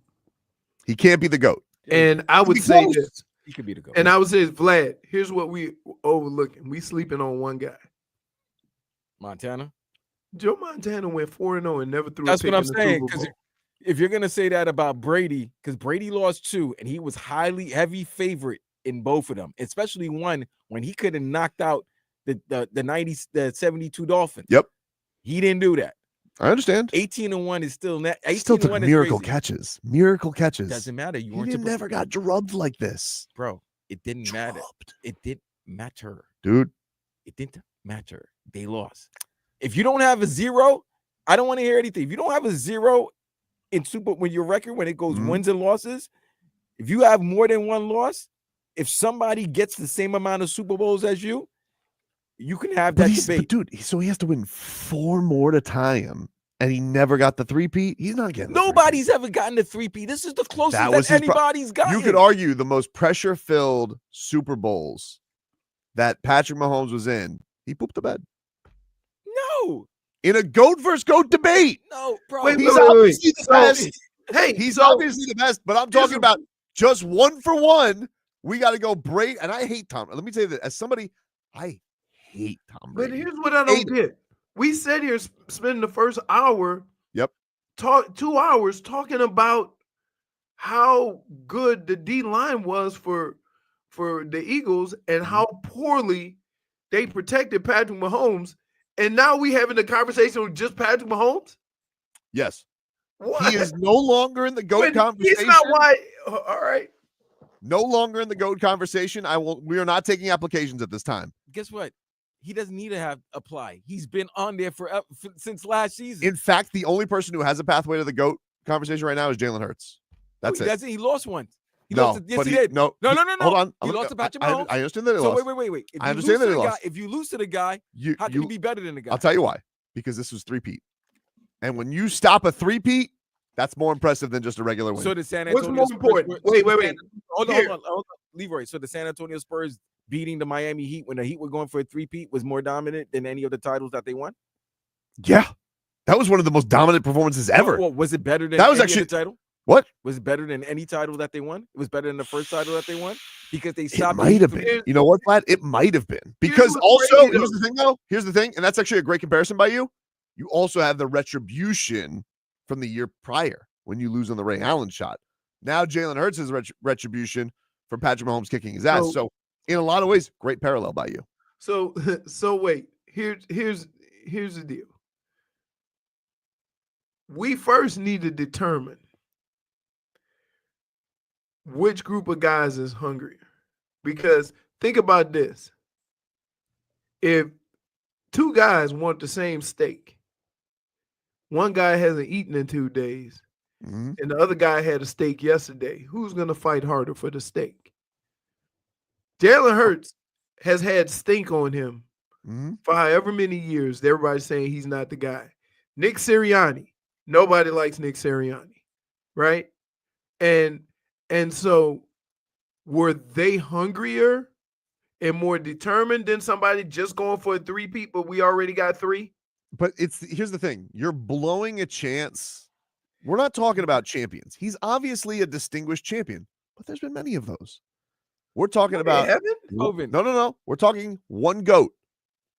He can't be the GOAT. And I would Be say close. this. He could be the GOAT. And I would say, Vlad, here's what we overlooking. We sleeping on one guy. Montana? Joe Montana went 4-0 and never threw That's a pick what I'm in the saying. Super Because Bowl. if you're going to say that about Brady, because Brady lost 2, and he was heavy favorite in both of them, especially one when he could have knocked out the 72 Dolphins. Yep. He didn't do that. I understand. 18-1 is still net. Still took 18-1 is miracle crazy. catches. Miracle catches. Doesn't matter. You He weren't never got drubbed like this. Bro, it didn't matter. It didn't matter. Dude. It didn't matter. They lost. If you don't have a 0, I don't want to hear anything. If you don't have a 0 in when your record, when it goes wins and losses, if you have more than one loss, if somebody gets the same amount of Super Bowls as you, you can have that debate. But dude, so he has to win 4 more to tie him, and he never got the three-peat. He's not getting the Nobody's ever gotten the three-peat. This is the closest That was that his pro- anybody's gotten. You could argue the most pressure-filled Super Bowls that Patrick Mahomes was in, he pooped the bed. No. In a GOAT versus GOAT debate. No, bro. He's obviously the best. Hey, he's obviously the best, but I'm talking about just 1 for 1. We got to go Brady. And I hate Tom. Let me tell you this. As somebody, I hate Tom Brady. But here's what I don't get. We sat here spending the first hour. Yep. 2 hours talking about how good the D line was for the Eagles and how poorly they protected Patrick Mahomes. And now we having a conversation with just Patrick Mahomes? Yes. What? He is no longer in the GOAT conversation. He's not why. All right. No longer in the GOAT conversation. We are not taking applications at this time. Guess what? He doesn't need to have apply. He's been on there since last season. In fact, the only person who has a pathway to the GOAT conversation right now is Jalen Hurts. That's it. He lost one. Yes, he did. No. Hold on. He lost to Patrick Mahomes. I understand that he so lost. wait. If I you understand lose that he to the lost. guy, if you lose to the guy, how can you be better than the guy? I'll tell you why. Because this was three-peat. And when you stop a three-peat, that's more impressive than just a regular win. So the San Antonio What's more important? Wait. Hold on, Leroy. So the San Antonio Spurs beating the Miami Heat when the Heat were going for a three-peat was more dominant than any of the titles that they won? Yeah. That was one of the most dominant performances ever. Well, was it better than that was any actually other title? What? Was it better than any title that they won? It was better than the first title that they won? Because they stopped. It might have been. You know what, Vlad? It might have been. Because also, here's the thing, though. Here's the thing, and that's actually a great comparison by you. You also have the retribution from the year prior when you lose on the Ray Allen shot. Now Jalen Hurts is retribution for Patrick Mahomes kicking his ass. So in a lot of ways, great parallel by you. So wait. Here's the deal. We first need to determine which group of guys is hungrier. Because think about this. If 2 guys want the same steak, one guy hasn't eaten in 2 days, and the other guy had a steak yesterday, who's going to fight harder for the steak? Jalen Hurts has had stink on him for however many years. Everybody's saying he's not the guy. Nick Sirianni. Nobody likes Nick Sirianni, right? And so were they hungrier and more determined than somebody just going for a three-peat, but we already got 3? But here's the thing. You're blowing a chance. We're not talking about champions. He's obviously a distinguished champion, but there's been many of those. We're talking about no. We're talking one GOAT,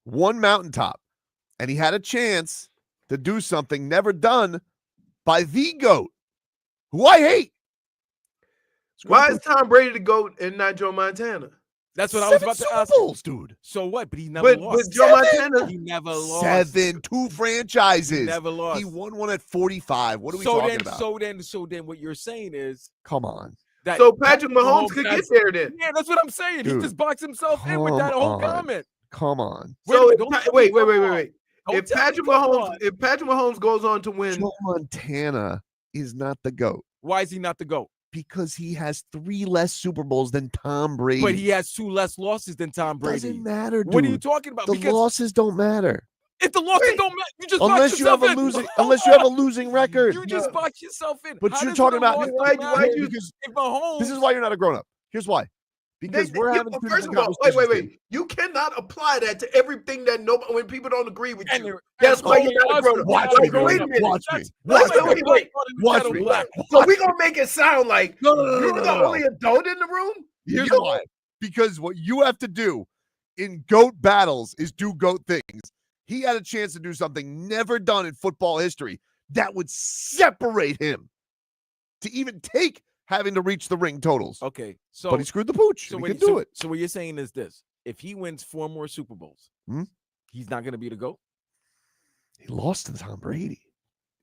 one mountaintop, and he had a chance to do something never done by the GOAT, who I hate. Why is Tom Brady the GOAT and not Joe Montana? That's what I was about to ask. Bulls, dude. So what? But he never lost. But Joe Montana, he never lost. 7, 2 franchises. He never lost. He won one at 45. What are we talking about? So then, what you're saying is, come on. So Patrick Mahomes could get there then. Yeah, that's what I'm saying. Dude, he just boxed himself in with that whole comment. Come on. So wait. If Patrick Mahomes goes on to win, Joe Montana is not the GOAT. Why is he not the GOAT? Because he has 3 less Super Bowls than Tom Brady. But he has 2 less losses than Tom Brady. Doesn't matter, dude. What are you talking about? The losses don't matter. If the losses don't matter, you just unless box you have yourself in. unless you have a losing record. You just box yourself in. But How you're does talking the about loss why matter you because if Mahomes, this is why you're not a grown up. Here's why. Because we're having two first different of all, wait. conversations. You cannot apply that to everything that nobody when people don't agree with And you. they're- That's and why only you're not a us grown would up. be Watch not me, a grown wait a up. minute. Watch me. That's Watch like me. a black part of the Watch kettle me. black. So we're gonna make it sound like No. you're the only adult in the room? Here's why. Because what you have to do in GOAT battles is do GOAT things. He had a chance to do something never done in football history that would separate him to even take having to reach the ring totals. Okay, so But he screwed the pooch. So He what, can do it. So what you're saying is this: if he wins 4 more Super Bowls, he's not going to be the GOAT. He lost to Tom Brady.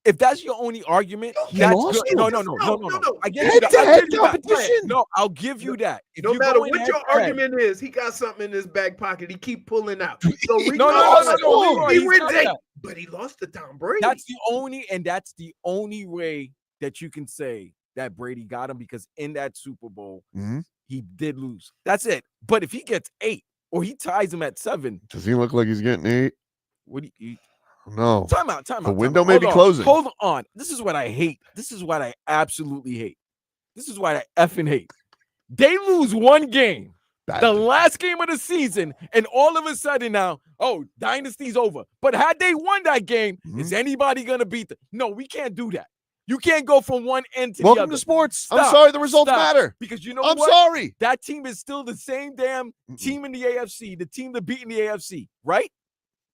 If that's your only argument, He that's lost good. to No. I give you Head-to-head that. I'll give you that. competition. No, I'll give you that. If No you matter go in what your head-to-head- argument is, he got something in his back pocket. He keep pulling out. So No, Leroy, he he's wins not 8, that. but he lost to Tom Brady. That's the only way that you can say that Brady got him, because in that Super Bowl, he did lose. That's it. But if he gets 8 or he ties him at 7, Does he look like he's getting 8? what do you? No. Time out. The window may be Hold on, closing. Hold on. This is what I hate. This is what I absolutely hate. This is what I effing hate. They lose one game, the last game of the season, and all of a sudden now, dynasty's over. But had they won that game, is anybody going to beat them? No, we can't do that. You can't go from one end to the other. Welcome to sports. Stop. I'm sorry the results matter. Because you know I'm what? sorry. That team is still the same damn team in the AFC, the team that beat in the AFC, right?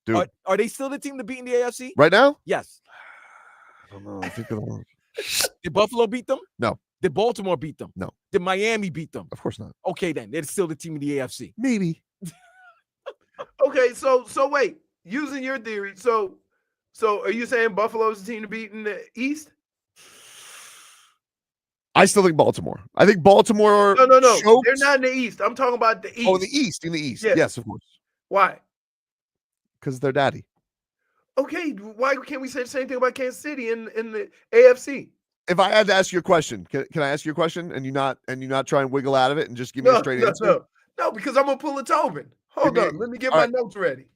Dude. Are they still the team that beat in the AFC? Right now? Yes. I don't know. I think it'll... Did Buffalo beat them? No. Did Baltimore beat them? No. Did Miami beat them? Of course not. Okay, then they're still the team in the AFC. Maybe. Okay, so wait. Using your theory, so are you saying Buffalo's the team to beat in the East? I still think Baltimore. I think Baltimore. No. choked. They're not in the East. I'm talking about the East. Oh, in the East. In the East. Yes. Yes, of course. Why? Because they're daddy. Okay, why can't we say the same thing about Kansas City in the AFC? If I had to ask you a question, can I ask you a question and you not try and wiggle out of it and just give me a straight answer? No, because I'm gonna pull a Tobin. Hold on, let me get all my right. notes ready.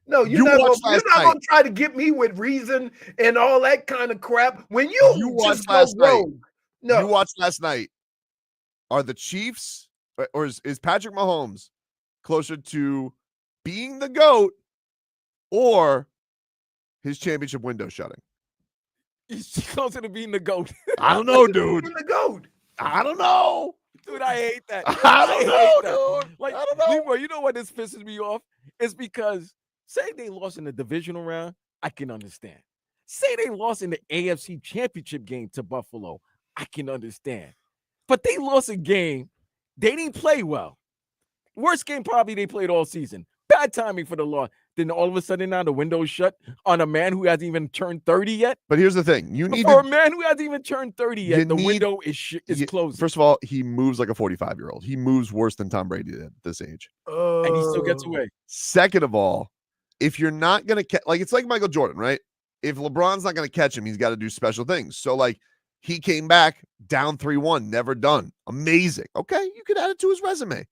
No, You you're not watched last gonna night. try to get me with reason and all that kind of crap when you watched just go last night. rogue. No, You watched last night. Are the Chiefs or is Patrick Mahomes closer to being the GOAT or his championship window shutting? He's closer to being the GOAT. I don't know, dude. the GOAT. I don't know. Dude, I hate that. I don't know, dude. Like, I don't know. Leroy, you know what this pisses me off? It's because say they lost in the divisional round, I can understand. Say they lost in the AFC championship game to Buffalo, I can understand. But they lost a game. They didn't play well. Worst game probably they played all season. Bad timing for the loss. Then all of a sudden now the window's shut on a man who hasn't even turned 30 yet. But here's the thing. You need For a to, man who hasn't even turned 30 yet, the window is closed. First of all, he moves like a 45-year-old. He moves worse than Tom Brady did at this age. And he still gets away. Second of all, if you're not going to catch, like, it's like Michael Jordan, right? If LeBron's not going to catch him, he's got to do special things. So, like, he came back down 3-1, never done. Amazing. Okay, you could add it to his resume.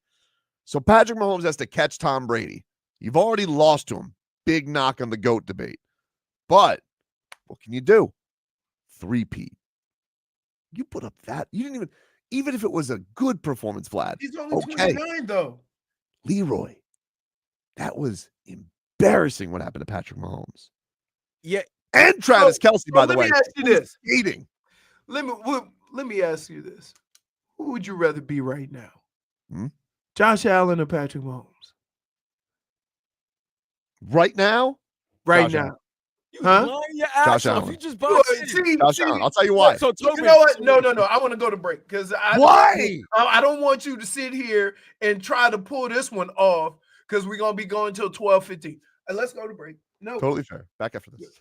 So Patrick Mahomes has to catch Tom Brady. You've already lost to him. Big knock on the GOAT debate. But what can you do? 3-peat. You put up that. You didn't even if it was a good performance, Vlad. He's only 29 though. Leroy, that was embarrassing what happened to Patrick Mahomes. Yeah. And Travis Kelce, by the way. Let me ask you this. Hating. Let me ask you this. Who would you rather be right now? Hmm? Josh Allen or Patrick Mahomes? Right now? Right Josh now. Allen. You Huh? lying your Josh ass off. Allen. You just boxed in. Josh Allen. I'll tell you why. So, You know what? No. I want to go to break because Why? I don't want you to sit here and try to pull this one off because we're gonna be going till 12:15. Let's go to break. No, Totally fair. Back after this.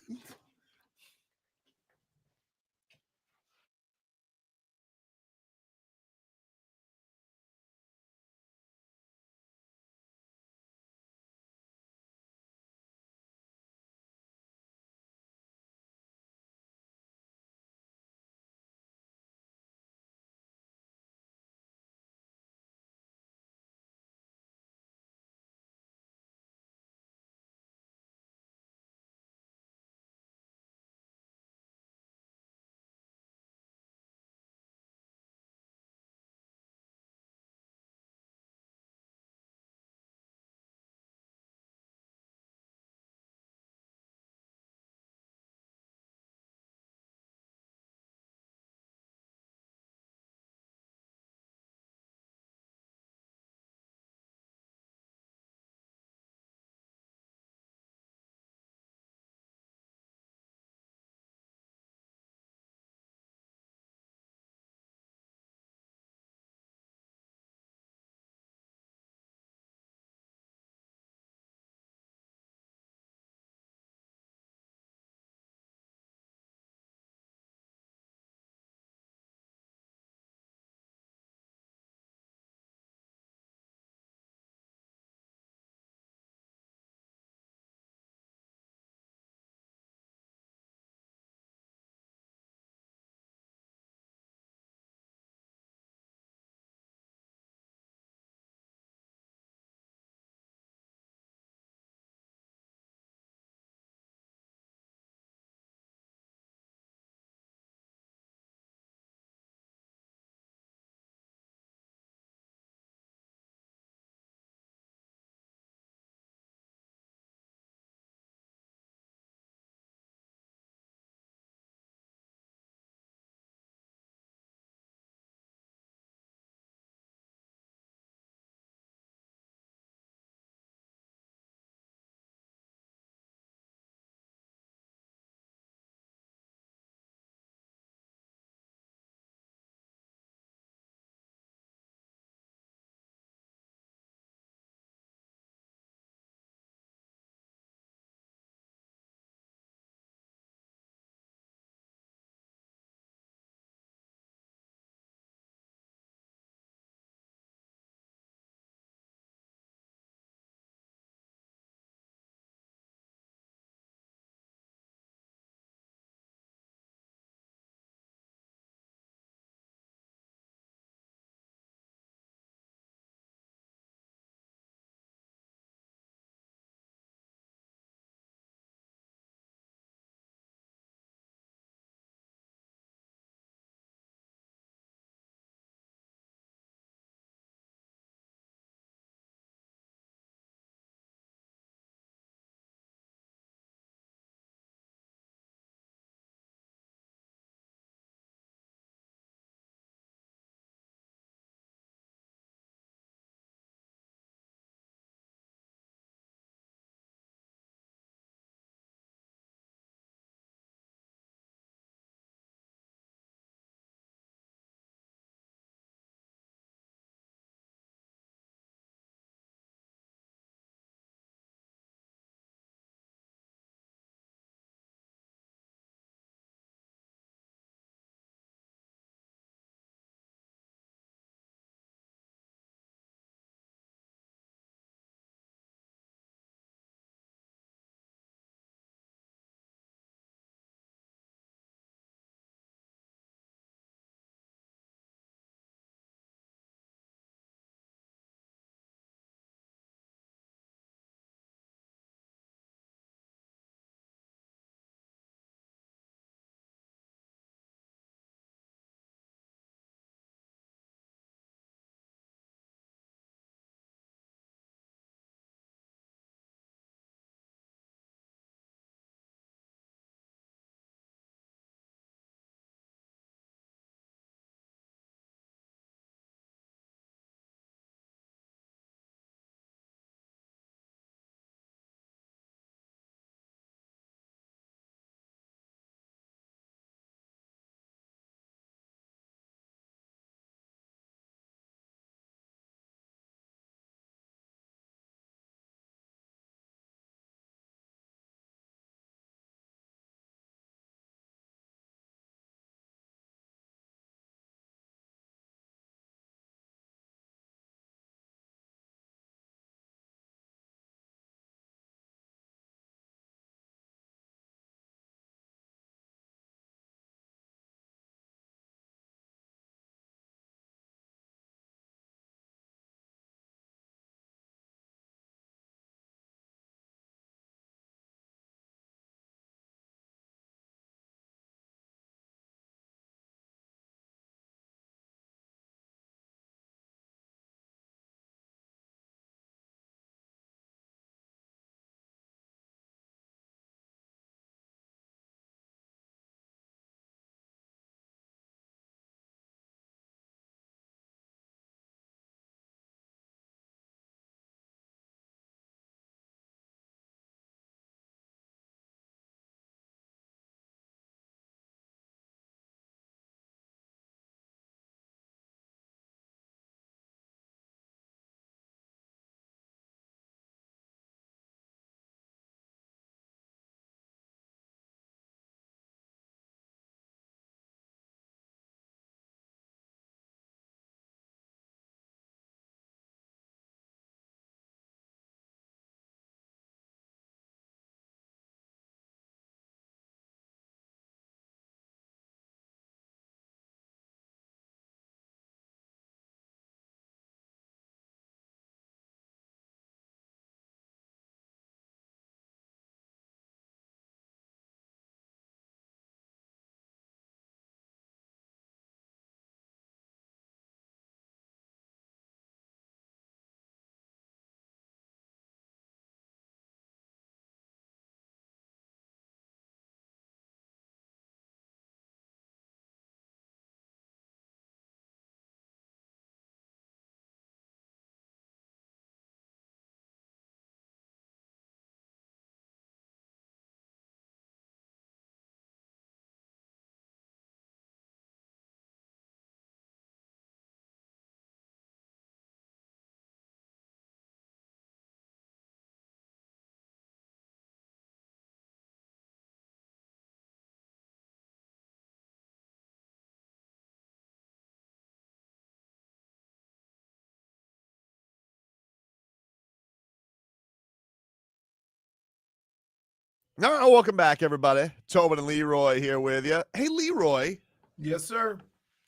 All right, welcome back, everybody. Tobin and Leroy here with you. Hey, Leroy. Yes, sir.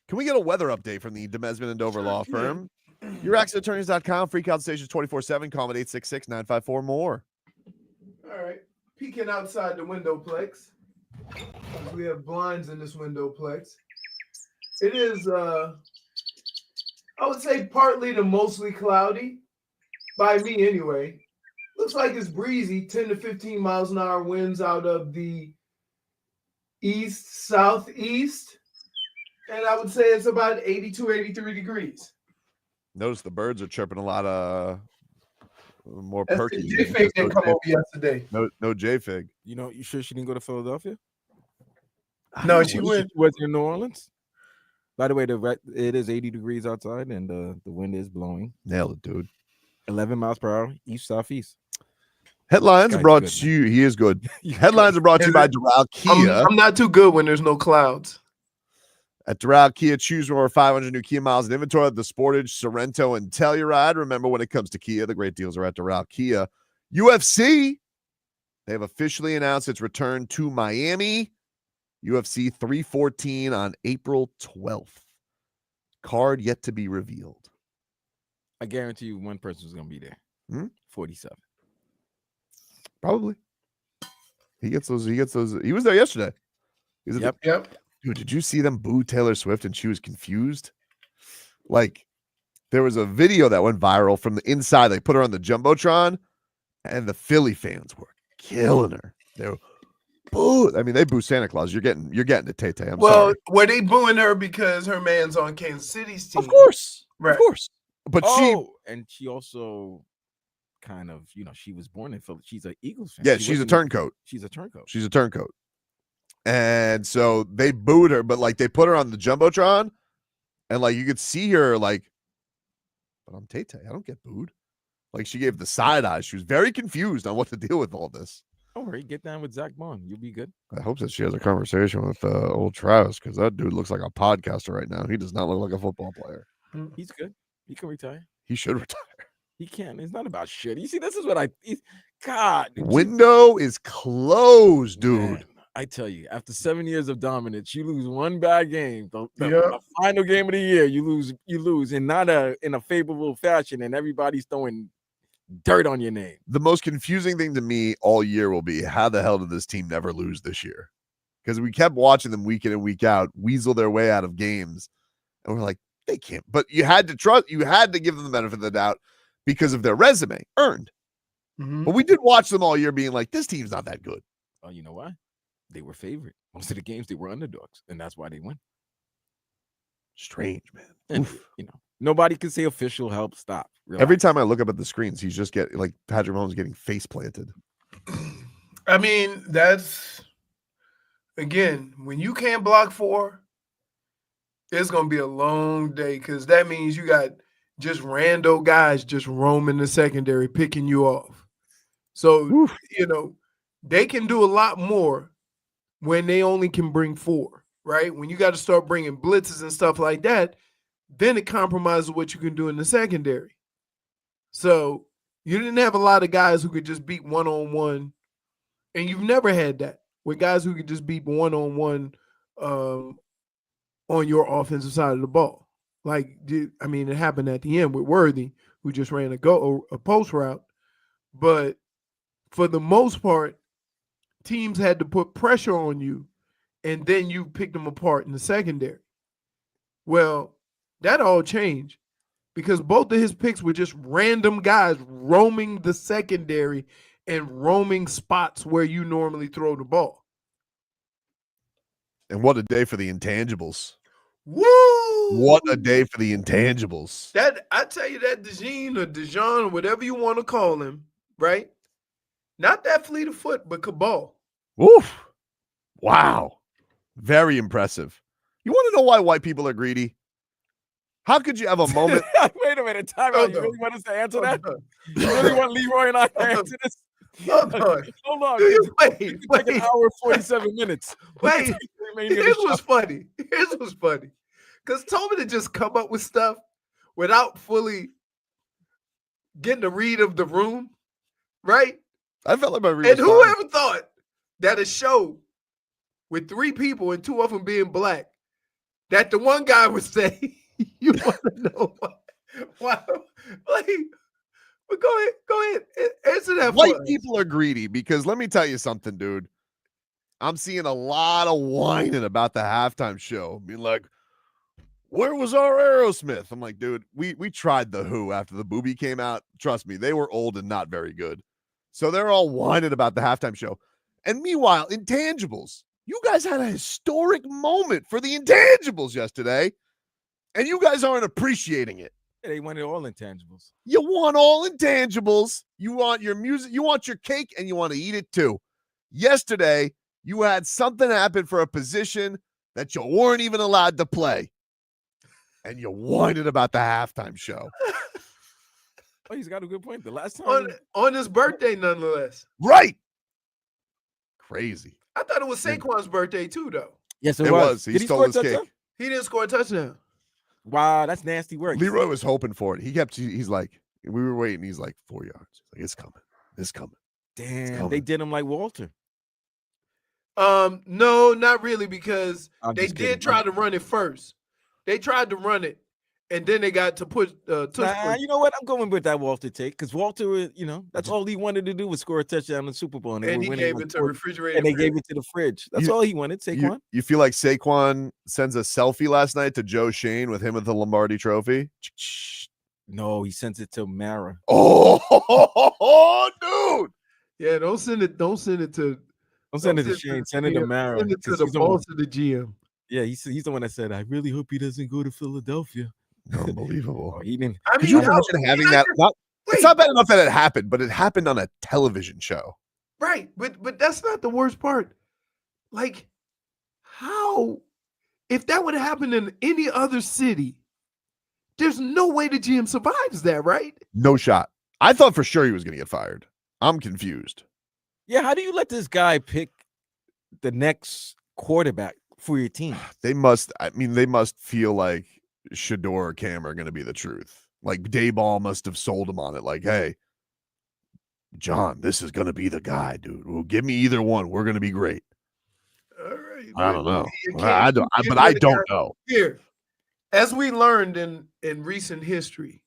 Can we get a weather update from the Demesman and Dover Law Firm? YourAccentAttorneys.com, free consultations 24/7. Call them at 866-954-MORE. All right. Peeking outside the windowplex. We have blinds in this windowplex. It is, I would say, partly to mostly cloudy. By me, anyway. Looks like it's breezy, 10 to 15 miles an hour winds out of the east, southeast. And I would say it's about 82, 83 degrees. Notice the birds are chirping a lot of more That's perky. the J-Fig didn't come over yesterday. No J-Fig. You know, you sure she didn't go to Philadelphia? No, she went. She was in New Orleans. By the way, it is 80 degrees outside and the wind is blowing. Nailed it, dude. 11 miles per hour, east southeast. Headlines are brought to you. He is good. Headlines are brought to you by Doral Kia. I'm not too good when there's no clouds. At Doral Kia, choose from over 500 new Kia miles in inventory of the Sportage, Sorento, and Telluride. Remember, when it comes to Kia, the great deals are at Doral Kia. UFC, they have officially announced its return to Miami. UFC 314 on April 12th. Card yet to be revealed. I guarantee you one person's going to be there. 47. Probably. He gets those. He was there yesterday. Yep. Dude, did you see them boo Taylor Swift and she was confused? Like, there was a video that went viral from the inside. They put her on the Jumbotron, and the Philly fans were killing her. They were boo. I mean, they boo Santa Claus. You're getting it, Tay-Tay. I'm sorry. Were they booing her because her man's on Kansas City's team? Of course. Right. Of course. But and she also kind of, she was born in Philly. She's an Eagles fan. Yeah, she's a turncoat. She's a turncoat. She's a turncoat. And so they booed her, but like they put her on the Jumbotron, and like you could see her like, but I'm Tay-Tay. I don't get booed. Like she gave the side eye. She was very confused on what to deal with all this. Don't worry, get down with Zach Bond. You'll be good. I hope that she has a conversation with old Travis, because that dude looks like a podcaster right now. He does not look like a football player. He's good. He can retire. He should retire. He can. It's not about shit. You see, this is what God. Window is closed, dude. Man, I tell you, after 7 years of dominance, you lose one bad game. The final game of the year, you lose, and not in a favorable fashion, and everybody's throwing dirt on your name. The most confusing thing to me all year will be, how the hell did this team never lose this year? Because we kept watching them week in and week out weasel their way out of games, and we're like, they can't. But you had to give them the benefit of the doubt because of their resume earned. Mm-hmm. But we did watch them all year being like, this team's not that good. Oh, you know why? They were favored. Most of the games they were underdogs, and that's why they win. Strange, man. And, nobody can say official help. Stop. Relax. Every time I look up at the screens, he's just getting like Patrick Mahomes getting face planted. I mean, that's again, when you can't block 4, it's gonna be a long day, because that means you got just rando guys just roaming the secondary, picking you off. So they can do a lot more when they only can bring 4, right? When you got to start bringing blitzes and stuff like that, then it compromises what you can do in the secondary. So you didn't have a lot of guys who could just beat one-on-one, and you've never had that with guys who could just beat one-on-one on your offensive side of the ball. Like, I mean, it happened at the end with Worthy, who just ran a post route. But for the most part, teams had to put pressure on you, and then you picked them apart in the secondary. Well, that all changed because both of his picks were just random guys roaming the secondary and roaming spots where you normally throw the ball. And what a day for the intangibles. Woo! What a day for the intangibles. That, I tell you, that DeJean or Dijon, whatever you want to call him, right? Not that fleet of foot, but Cabal. Woof. Wow. Very impressive. You want to know why white people are greedy? How could you have a moment? Wait a minute. Time out. You really want us to answer that? You really want Leroy and I to answer this? Hold on. Wait. Like an hour 47 minutes. Wait. Here's what's funny. Because Tobin had just come up with stuff without fully getting a read of the room, right? I felt like my read. And whoever thought that a show with 3 people and 2 of them being black, that the one guy would say, you want to know why? Like, but go ahead, answer that. White for us. people are greedy because let me tell you something, dude. I'm seeing a lot of whining about the halftime show. Being like, where was our Aerosmith? I'm like, dude, we tried the Who after the Boobie came out. Trust me, they were old and not very good. So they're all whining about the halftime show. And meanwhile, intangibles. You guys had a historic moment for the intangibles yesterday, and you guys aren't appreciating it. Yeah, they wanted all intangibles. You want all intangibles. You want your music. You want your cake, and you want to eat it too. Yesterday, you had something happen for a position that you weren't even allowed to play. And you whining about the halftime show. Oh, he's got a good point. The last time on his birthday, nonetheless. Right. Crazy. I thought it was Saquon's birthday too, though. Yes, it was. He Did stole score a his touchdown? cake. He didn't score a touchdown. Wow, that's nasty work. Leroy was hoping for it. He's like, we were waiting. He's like 4 yards. He's like, it's coming. It's coming. Damn, they did him like Walter. No, not really, because they just did kidding. try to run it first. They tried to run it, and then they got to put You know what? I'm going with that Walter take because Walter, that's all he wanted to do was score a touchdown in the Super Bowl, and he gave it to a refrigerator. And they gave it to the fridge. That's all he wanted. Saquon. You feel like Saquon sends a selfie last night to Joe Shane with him with the Lombardi Trophy? No, he sends it to Mara. Oh, dude. Yeah, don't send it to. Don't send it to Shane. Send it to Mara. Send it to the boss of the GM. Yeah, he's the one that said, "I really hope he doesn't go to Philadelphia." Unbelievable. He didn't. Could you imagine having that? It's not bad enough that it happened, but it happened on a television show. Right, but that's not the worst part. Like, how? If that would have happened in any other city, there's no way the GM survives that, right? No shot. I thought for sure he was going to get fired. I'm confused. Yeah, how do you let this guy pick the next quarterback for your team? They must feel like Shador or Cam are going to be the truth. Like Dayball must have sold him on it. Like, hey, John, this is going to be the guy, dude. Well, give me either one. We're going to be great. All right. I don't know. I don't know. Here, as we learned in recent history,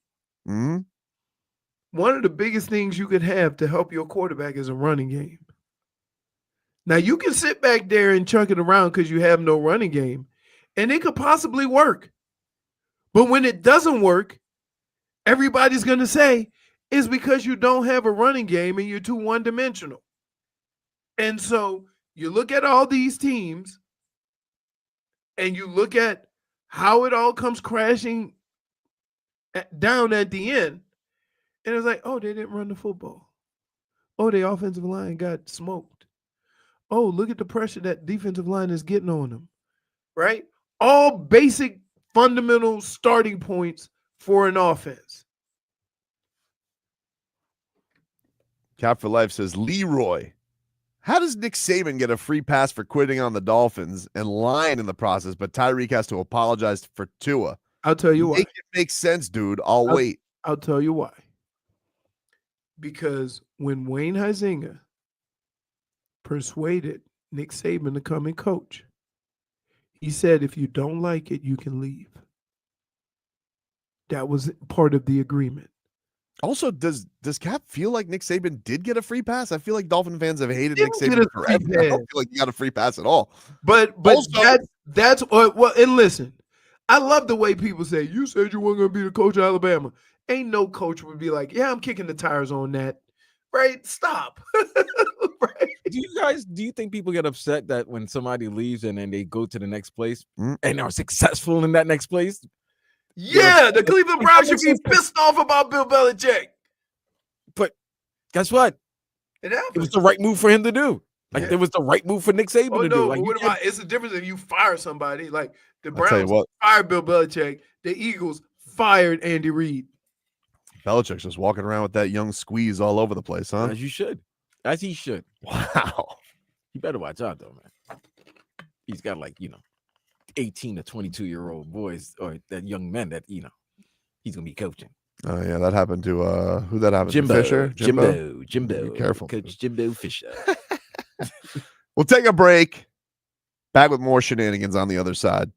one of the biggest things you could have to help your quarterback is a running game. Now, you can sit back there and chuck it around because you have no running game, and it could possibly work. But when it doesn't work, everybody's going to say it's because you don't have a running game and you're too one-dimensional. And so you look at all these teams and you look at how it all comes crashing down at the end. And it's like, oh, they didn't run the football. Oh, the offensive line got smoked. Oh, look at the pressure that defensive line is getting on them, right? All basic, fundamental starting points for an offense. Cap for Life says, Leroy, how does Nick Saban get a free pass for quitting on the Dolphins and lying in the process, but Tyreek has to apologize for Tua? I'll tell you why. Make it make sense, dude. I'll wait. I'll tell you why. Because when Wayne Huizenga persuaded Nick Saban to come and coach, he said, if you don't like it, you can leave. That was part of the agreement. Also, does Cap feel like Nick Saban did get a free pass? I feel like Dolphin fans have hated Nick Saban forever. I don't feel like he got a free pass at all. But also, that's well. And listen, I love the way people say, you said you weren't going to be the coach of Alabama. Ain't no coach would be like, yeah, I'm kicking the tires on that. Right? Stop. Right? Do you think people get upset that when somebody leaves and then they go to the next place and are successful in that next place? Yeah, the Cleveland Browns should be pissed off about Bill Belichick. But guess what? It happened. It was the right move for him to do. Like it was the right move for Nick Saban to do. Like, what about it's the difference if you fire somebody. Like the I'll tell you Browns what. fired Bill Belichick, the Eagles fired Andy Reid. Belichick's just walking around with that young squeeze all over the place, huh? As you should. As he should. Wow. You better watch out, though, man. He's got 18 to 22-year-old boys or that young men that, he's going to be coaching. Oh, yeah, that happened to, who that happened Jimbo, to? Fisher? Jimbo. Be careful. Coach Jimbo Fisher. We'll take a break. Back with more shenanigans on the other side.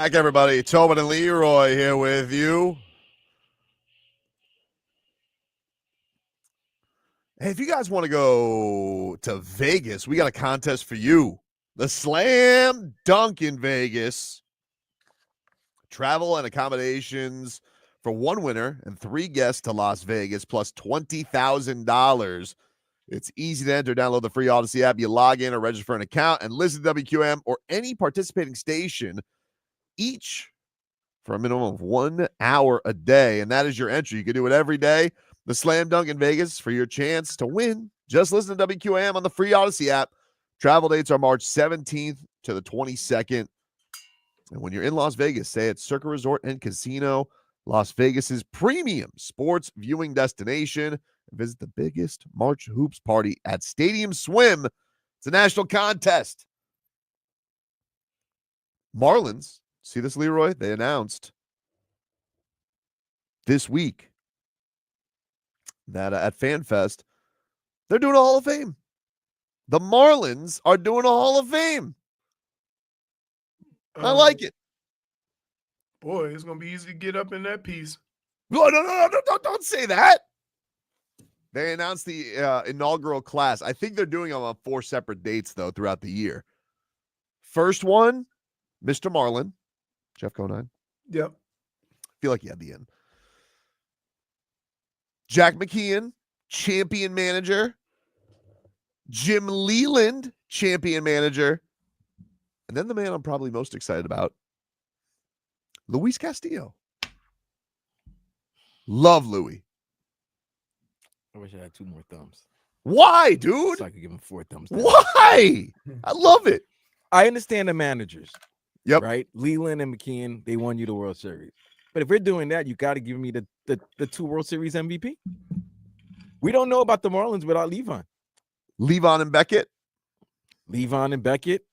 Back, everybody. Tobin and Leroy here with you. Hey, if you guys want to go to Vegas, we got a contest for you. The Slam Dunk in Vegas. Travel and accommodations for one winner and 3 guests to Las Vegas, plus $20,000. It's easy to enter. Download the free Odyssey app. You log in or register for an account and listen to WQM or any participating station, each for a minimum of 1 hour a day. And that is your entry. You can do it every day. The Slam Dunk in Vegas for your chance to win. Just listen to WQM on the free Odyssey app. Travel dates are March 17th to the 22nd. And when you're in Las Vegas, stay at Circa Resort and Casino, Las Vegas's premium sports viewing destination. And visit the biggest March Hoops party at Stadium Swim. It's a national contest. Marlins, see this, Leroy? They announced this week that at FanFest, they're doing a Hall of Fame. The Marlins are doing a Hall of Fame. I like it. Boy, it's going to be easy to get up in that piece. No, don't say that. They announced the inaugural class. I think they're doing them on 4 separate dates, though, throughout the year. First one, Mr. Marlin, Jeff Conine. Yep. Feel like he had the end. Jack McKeon, champion manager. Jim Leland, champion manager. And then the man I'm probably most excited about, Luis Castillo. Love Louis. I wish I had 2 more thumbs. Why, dude? So I could give him 4 thumbs down. Why? I love it. I understand the managers. Yep. Right? Leland and McKeon, they won you the World Series. But if we're doing that, you got to give me the 2 World Series MVP. We don't know about the Marlins without Levon. Levon and Beckett. Levon and Beckett.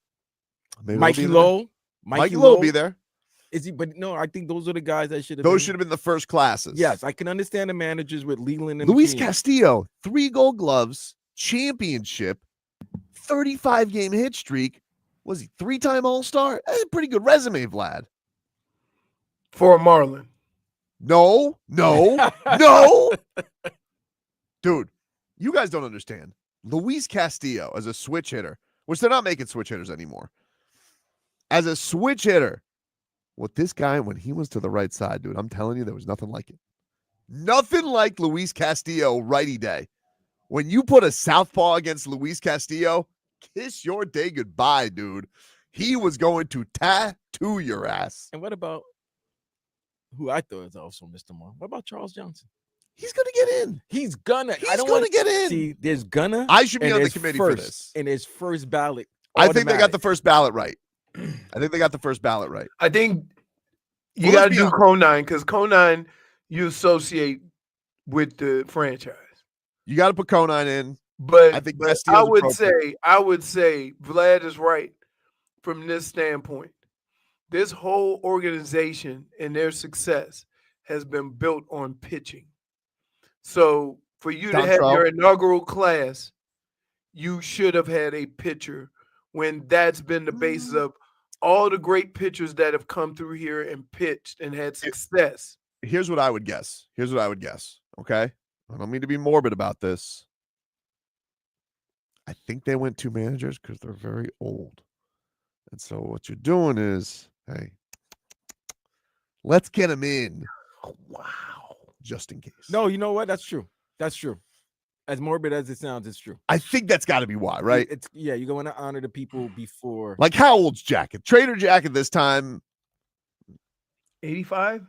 Maybe Mikey Lowe. Mikey Lowe will be there. Is he? But no, I think those are the guys that should have. Those should have been the first classes. Yes, I can understand the managers with Leland and Luis McKeon. Castillo, 3 Gold Gloves, championship, 35-game hit streak. Was he 3-time All-Star? That's a pretty good resume, Vlad. For a Marlin. No. Dude, you guys don't understand. Luis Castillo as a switch hitter, which they're not making switch hitters anymore. As a switch hitter, what this guy, when he was to the right side, dude, I'm telling you, there was nothing like it. Nothing like Luis Castillo righty day. When you put a southpaw against Luis Castillo, kiss your day goodbye, dude. He was going to tattoo your ass. And what about who I thought is also Mr. Moore? What about Charles Johnson? He's going to get in. He's gonna. He's going to get in. See, there's gonna. I should be and on the there's committee first, for this. And his first ballot. I think they got automatic. the first ballot right. I think you Well, got to let's be do honest. Conine because Conine you associate with the franchise. You got to put Conine in. But I think I Castillo's would appropriate. say Vlad is right from this standpoint. This whole organization and their success has been built on pitching. So for you to have Dontrell. your inaugural class, you should have had a pitcher when that's been the basis of all the great pitchers that have come through here and pitched and had success. Here's what I would guess. Okay? I don't mean to be morbid about this. I think they went 2 managers because they're very old. And so what you're doing is, hey, let's get him in. Wow. Just in case. No, you know what? That's true. As morbid as it sounds, it's true. I think that's got to be why, right? You're going to honor the people before. Like how old's Jacket? Trader Jacket this time. 85?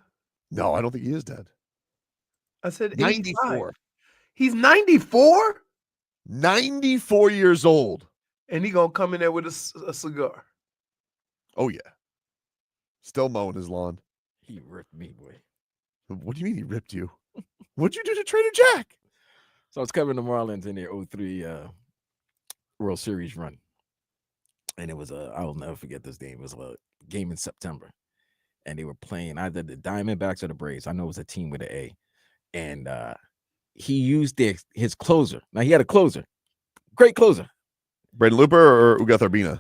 No, I don't think he is dead. I said 94. He's 94? 94 years old. And he going to come in there with a cigar. Oh, yeah. Still mowing his lawn. He ripped me, boy. What do you mean he ripped you? What'd you do to Trader Jack? So I was covering the Marlins in their 03 World Series run. And it was I'll never forget this game. It was a game in September. And they were playing either the Diamondbacks or the Braves. I know it was a team with an A. And he used his closer. Now, he had a closer. Great closer. Braden Looper or Ugath Urbina?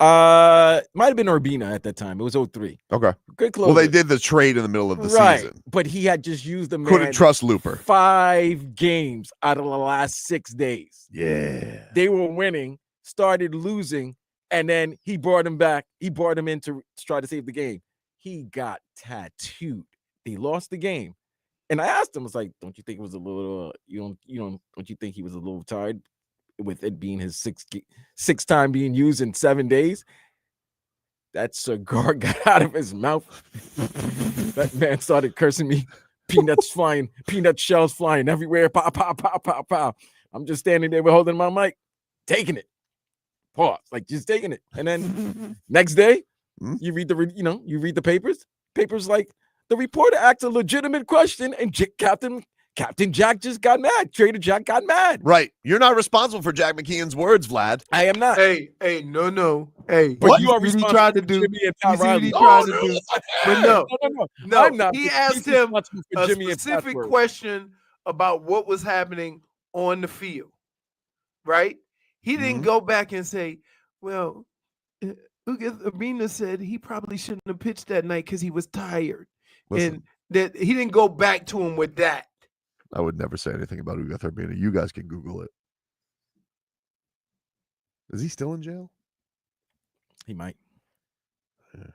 Might have been Urbina at that time. It was 03. Okay. Good close. Well, they did the trade in the middle of the season. But he had just used the man. Couldn't trust Looper. 5 games out of the last 6 days. Yeah. They were winning, started losing, and then he brought him back. He brought him in to try to save the game. He got tattooed. They lost the game. And I asked him, I was like, don't you think it was a little, don't you think he was a little tired with it being his sixth time being used in 7 days? That cigar got out of his mouth. That man started cursing me. Peanut shells flying everywhere. Pow, pow, pow, pow, pow. I'm just standing there, we're holding my mic, taking it. Pause, like just taking it. And then next day, you read the papers. Papers like, the reporter asked a legitimate question, and Captain Jack just got mad. Trader Jack got mad. Right. You're not responsible for Jack McKeon's words, Vlad. I am not. Hey, no. Hey, but you are what he responsible tried to for do. Jimmy and You Pat see what Riley. he tried to do. But no. I'm not. He He's asked him responsible for a Jimmy and Pat's specific words. question about what was happening on the field, right? He didn't go back and say, well, Ugath said he probably shouldn't have pitched that night because he was tired. Listen. And that he didn't go back to him with that. I would never say anything about Ugath Urbina. You guys can Google it. Is he still in jail? He might.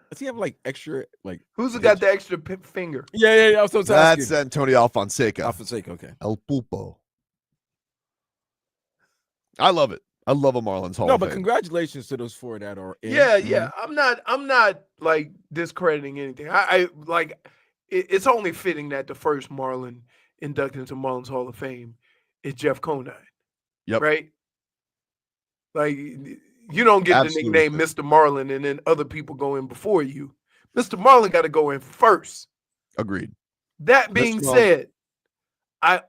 Does he have like extra like? Who's got the extra finger? Yeah. I was asking. That's Antonio Alfonseca. Alfonseca, okay. El Pulpo. I love it. I love a Marlins Hall No, of but Fame. congratulations to those 4 that are in. Yeah. I'm not like discrediting anything. I like it's only fitting that the first Marlin inducted into Marlins Hall of Fame is Jeff Conine. Yep. Right? Like you don't get Absolutely. the nickname Mr. Marlin and then other people go in before you. Mr. Marlin got to go in first. Agreed. That being said, I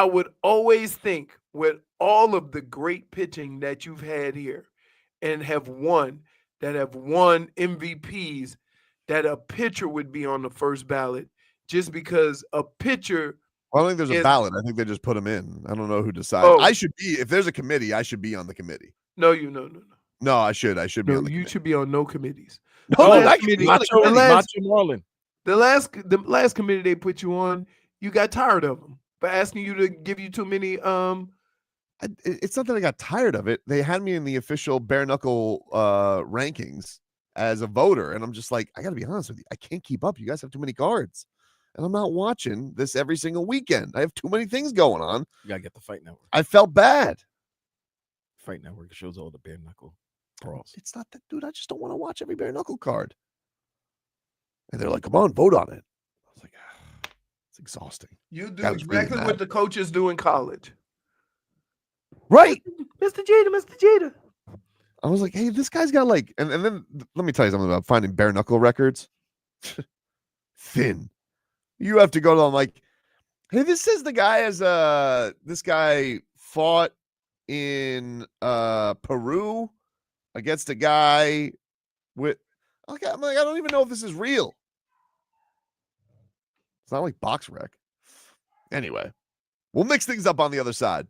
would always think with all of the great pitching that you've had here and have won MVPs, that a pitcher would be on the first ballot just because a pitcher. I don't think there's a ballot. I think they just put him in. I don't know who decides. Oh. I should be, if there's a committee, I should be on the committee. No. No, I should. I should be on the You committee. should be on no committees. No, Oh, I can be on the committee. Macho Marlin. The last committee they put you on, you got tired of them by asking you to give you too many. It's not that I got tired of it. They had me in the official bare knuckle rankings as a voter, and I'm just like, I got to be honest with you, I can't keep up. You guys have too many cards, and I'm not watching this every single weekend. I have too many things going on. You gotta get the Fight Network. I felt bad. Fight Network shows all the bare knuckle brawls. It's not that, dude. I just don't want to watch every bare knuckle card. And they're like, come on, vote on it. I was like, it's exhausting. You do That was really exactly mad. what the coaches do in college. Right. Mr. Jeter. I was like, hey, this guy's got like, and then let me tell you something about finding bare knuckle records. Thin. You have to go to them like, hey, this says the guy this guy fought in Peru against a guy with, okay, I'm like, I don't even know if this is real. It's not like Box Rec. Anyway, we'll mix things up on the other side.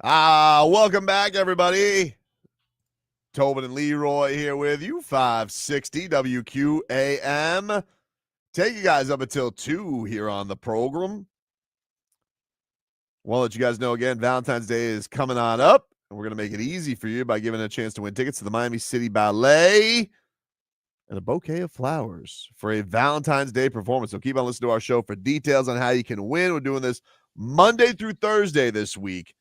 Welcome back, everybody. Tobin and Leroy here with you, 560 WQAM. Take you guys up until 2 here on the program. Want to let you guys know again, Valentine's Day is coming on up, and we're going to make it easy for you by giving a chance to win tickets to the Miami City Ballet and a bouquet of flowers for a Valentine's Day performance. So keep on listening to our show for details on how you can win. We're doing this Monday through Thursday this week,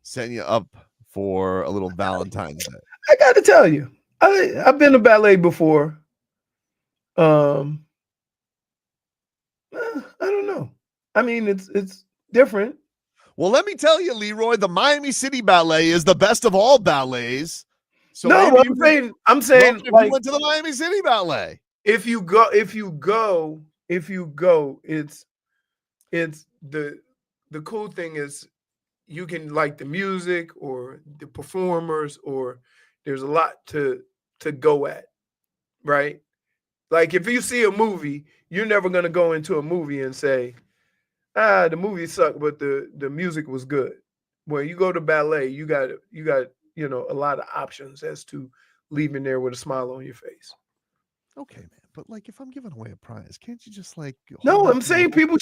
setting you up for a little Valentine's Day. I got to tell you, I've been to ballet before. I don't know. I mean, it's different. Well, let me tell you, Leroy, the Miami City Ballet is the best of all ballets. So no, I'm saying if like, you went to the Miami City Ballet. If you go, it's the cool thing is you can like the music or the performers, or there's a lot to go at, right? Like if you see a movie, you're never gonna go into a movie and say, the movie sucked, but the music was good. When you go to ballet, you got a lot of options as to leaving there with a smile on your face. Okay, man, but like if I'm giving away a prize, can't you just like? No, I'm saying people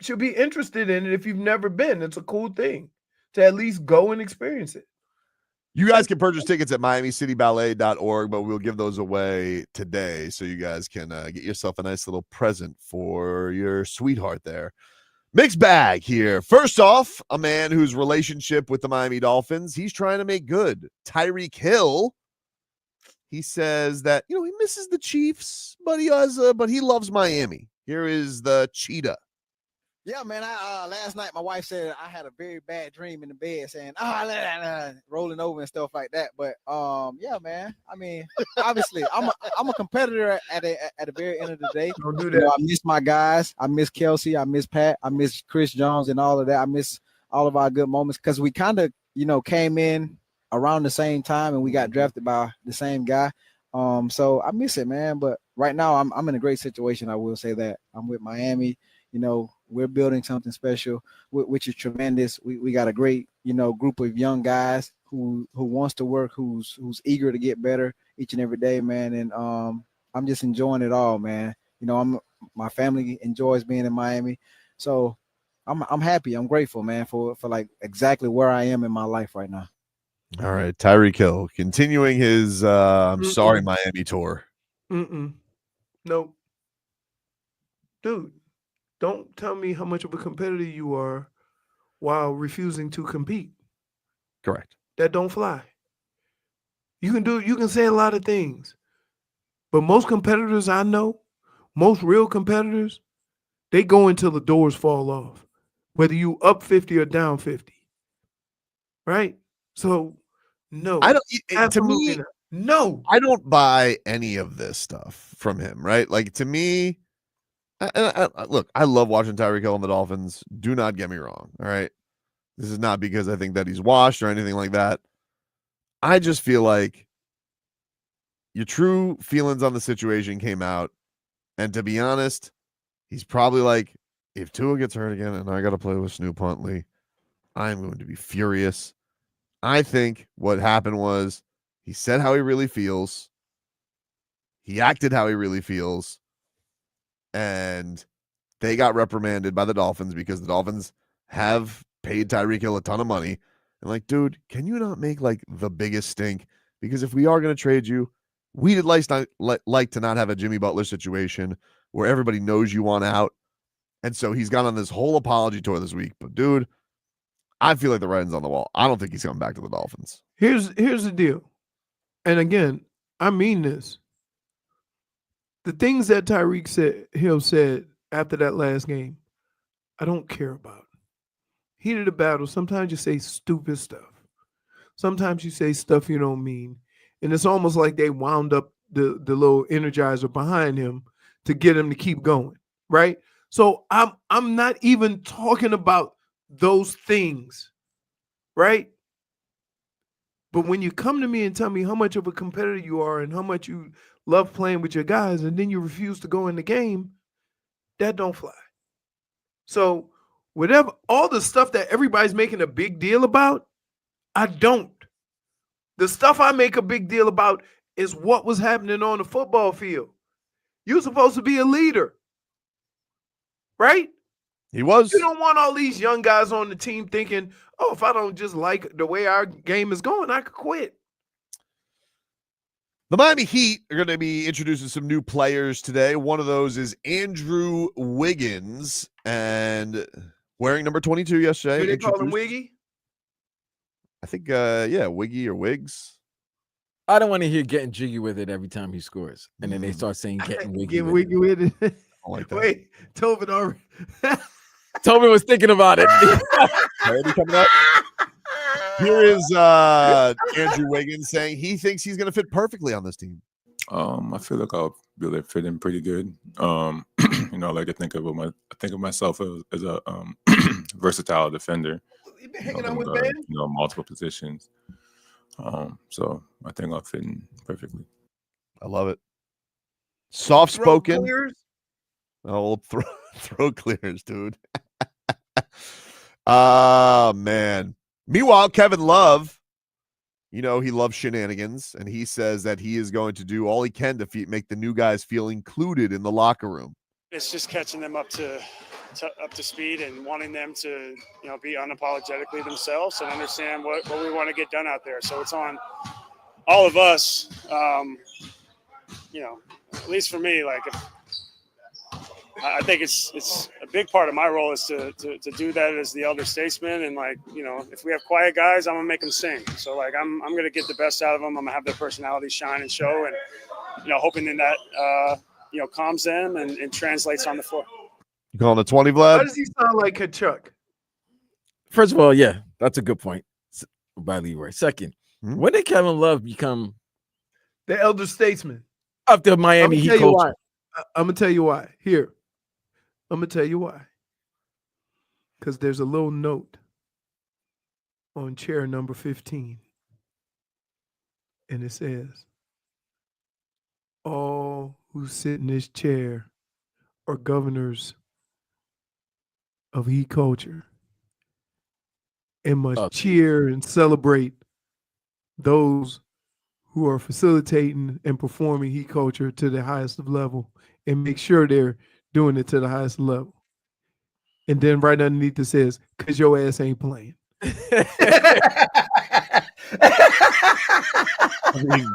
should be interested in it if you've never been. It's a cool thing to at least go and experience it. You guys can purchase tickets at MiamiCityBallet.org, but we'll give those away today so you guys can get yourself a nice little present for your sweetheart there. Mixed bag here. First off, a man whose relationship with the Miami Dolphins, he's trying to make good. Tyreek Hill, he says that, he misses the Chiefs, but he loves Miami. Here is the Cheetah. Yeah, man. Last night my wife said I had a very bad dream in the bed, saying rolling over and stuff like that. But yeah, man. I mean, obviously, I'm a competitor at the very end of the day. Don't do that. I miss my guys. I miss Kelsey. I miss Pat. I miss Chris Jones and all of that. I miss all of our good moments because we kind of came in around the same time and we got drafted by the same guy. So I miss it, man. But right now I'm in a great situation. I will say that I'm with Miami. We're building something special, which is tremendous. We got a great, group of young guys who wants to work, who's eager to get better each and every day, man. And I'm just enjoying it all, man. My family enjoys being in Miami, so I'm happy. I'm grateful, man, for like exactly where I am in my life right now. All right, Tyreek Hill continuing his sorry Miami tour. Nope. Dude, don't tell me how much of a competitor you are while refusing to compete. Correct. That don't fly. You can say a lot of things, but most competitors I know, most real competitors, they go until the doors fall off, whether you up 50 or down 50. Right? So no, I don't. absolutely To me, not. No, I don't buy any of this stuff from him. Right? Like to me, look, I love watching Tyreek Hill and the Dolphins. Do not get me wrong. All right, this is not because I think that he's washed or anything like that. I just feel like your true feelings on the situation came out, and to be honest, he's probably like, if Tua gets hurt again and I got to play with Snoop Huntley, I'm going to be furious. I think what happened was he said how he really feels. He acted how he really feels. And they got reprimanded by the Dolphins because the Dolphins have paid Tyreek Hill a ton of money. And like, dude, can you not make like the biggest stink? Because if we are going to trade you, we'd like to not have a Jimmy Butler situation where everybody knows you want out. And so he's gone on this whole apology tour this week. But dude, I feel like the writing's on the wall. I don't think he's coming back to the Dolphins. Here's the deal. And again, I mean this. The things that Tyreek Hill said after that last game, I don't care about. Heat of the battle, sometimes you say stupid stuff. Sometimes you say stuff you don't mean. And it's almost like they wound up the little energizer behind him to get him to keep going, right? So I'm not even talking about those things, right? But when you come to me and tell me how much of a competitor you are and how much you love playing with your guys, and then you refuse to go in the game, that don't fly. So whatever, all the stuff that everybody's making a big deal about, I don't. The stuff I make a big deal about is what was happening on the football field. You're supposed to be a leader, right? He was. You don't want all these young guys on the team thinking, oh, if I don't just like the way our game is going, I could quit. The Miami Heat are going to be introducing some new players today. One of those is Andrew Wiggins, and wearing number 22 yesterday. Do they call him Wiggy? I think, yeah, Wiggy or Wiggs. I don't want to hear getting jiggy with it every time he scores. And then they start saying getting wiggy Get with wiggy with it. I like that. Wait, Tobin already. Tobin was thinking about it. Already coming up. Here is Andrew Wiggins saying he thinks he's going to fit perfectly on this team. I feel like I'll be able to fit in pretty good. You know, I like to think of myself as a versatile defender. You been hanging out with guard, Ben? you know, multiple positions. So I think I'll fit in perfectly. I love it. Soft spoken. Throat clears? Oh, throat clears, dude. Oh, man. Meanwhile, Kevin Love, you know, he loves shenanigans, and he says that he is going to do all he can to make the new guys feel included in the locker room. It's just catching them up to speed and wanting them to, you know, be unapologetically themselves and understand what we want to get done out there. So it's on all of us, you know, at least for me, like, I think it's a big part of my role is to do that as the elder statesman. And, like, you know, if we have quiet guys, I'm going to make them sing. So, like, I'm going to get the best out of them. I'm going to have their personality shine and show, and, you know, hoping that, you know, calms them and translates on the floor. You calling it 20, Vlad? How does he sound like Kachuk? First of all, yeah, that's a good point by Leroy. Second, when did Kevin Love become the elder statesman of the Miami Heat culture? I'm going to tell you why. Here. I'm going to tell you why. Because there's a little note on chair number 15. And it says, all who sit in this chair are governors of Heat culture and must cheer and celebrate those who are facilitating and performing Heat culture to the highest level and make sure they're doing it to the highest level. And then right underneath it says, because your ass ain't playing. I mean,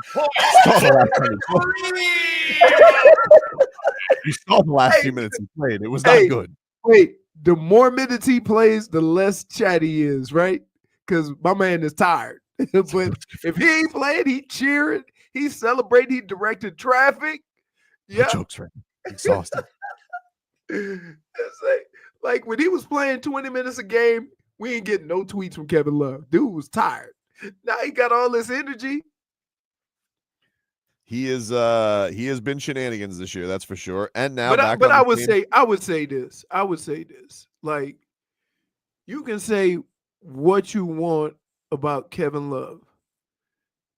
you saw the last few minutes he played. It was not good. Wait, the more minutes he plays, the less chatty he is, right? Because my man is tired. But if he ain't playing, he cheering, he celebrating, he directed traffic. Yeah, jokes right. Exhausted. It's like when he was playing 20 minutes a game, we ain't getting no tweets from Kevin Love. Dude was tired. Now he got all this energy. He has been shenanigans this year, that's for sure. And now, I would say this. Like, you can say what you want about Kevin Love.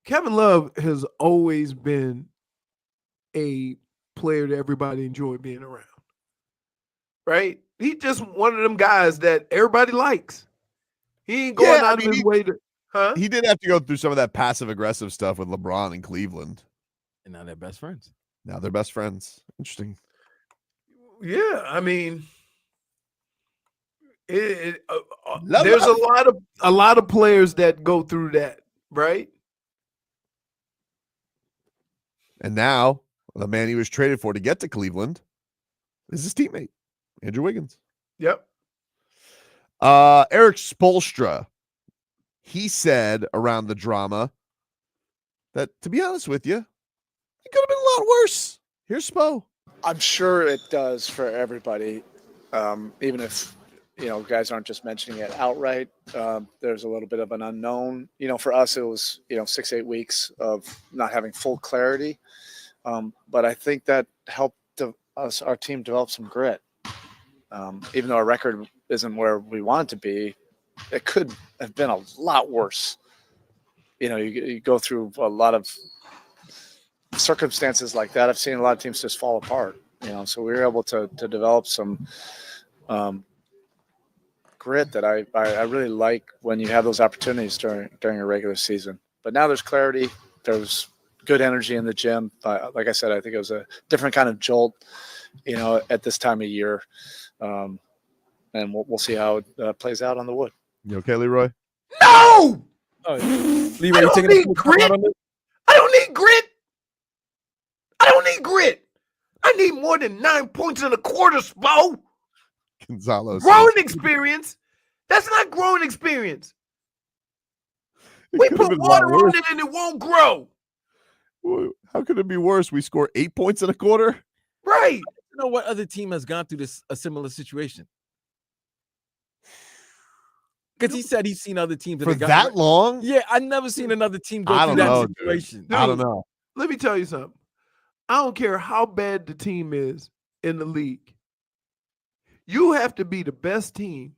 Kevin Love has always been a player that everybody enjoyed being around. Right? He's just one of them guys that everybody likes. He ain't going out of his way to, huh? He did have to go through some of that passive aggressive stuff with LeBron in Cleveland. And now they're best friends. Now they're best friends. Interesting. Yeah, I mean, there's a lot of players that go through that, right? And now the man he was traded for to get to Cleveland is his teammate, Andrew Wiggins. Yep. Eric Spoelstra, he said around the drama that, to be honest with you, it could have been a lot worse. Here's Spo. I'm sure it does for everybody, even if, you know, guys aren't just mentioning it outright. There's a little bit of an unknown. You know, for us, it was, 6-8 weeks of not having full clarity. But I think that helped our team develop some grit. Even though our record isn't where we want it to be, it could have been a lot worse. You know, you go through a lot of circumstances like that. I've seen a lot of teams just fall apart, so we were able to develop some grit that I really like when you have those opportunities during a regular season. But now there's clarity. There's good energy in the gym. Like I said, I think it was a different kind of jolt, at this time of year. And we'll see how it plays out on the wood. You okay, Leroy? No! Leroy, I don't need grit. I don't need grit. I don't need grit. I need more than 9 points in a quarter, Spo. Gonzalo. Growing experience. That's not growing experience. We put water on it and it won't grow. How could it be worse? We score 8 points in a quarter? Right. You know what other team has gone through a similar situation? Because he said he's seen other teams For that long? Yeah, I've never seen another team go through that situation. I don't know. Let me tell you something. I don't care how bad the team is in the league. You have to be the best team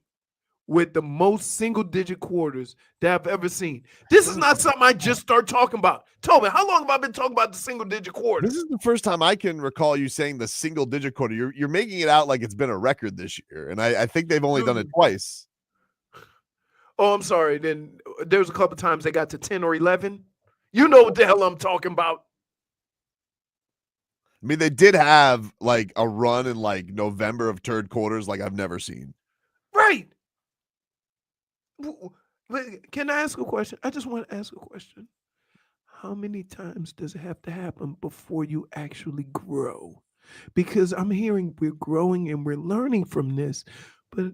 with the most single-digit quarters that I've ever seen. This is not something I just start talking about. Tobin, how long have I been talking about the single-digit quarters? This is the first time I can recall you saying the single-digit quarter. You're making it out like it's been a record this year, and I think they've only done it twice. Oh, I'm sorry. Then there was a couple times they got to 10 or 11. You know what the hell I'm talking about. I mean, they did have like a run in like November of third quarters like I've never seen. Right. Can I ask a question? I just want to ask a question. How many times does it have to happen before you actually grow? Because I'm hearing we're growing and we're learning from this, but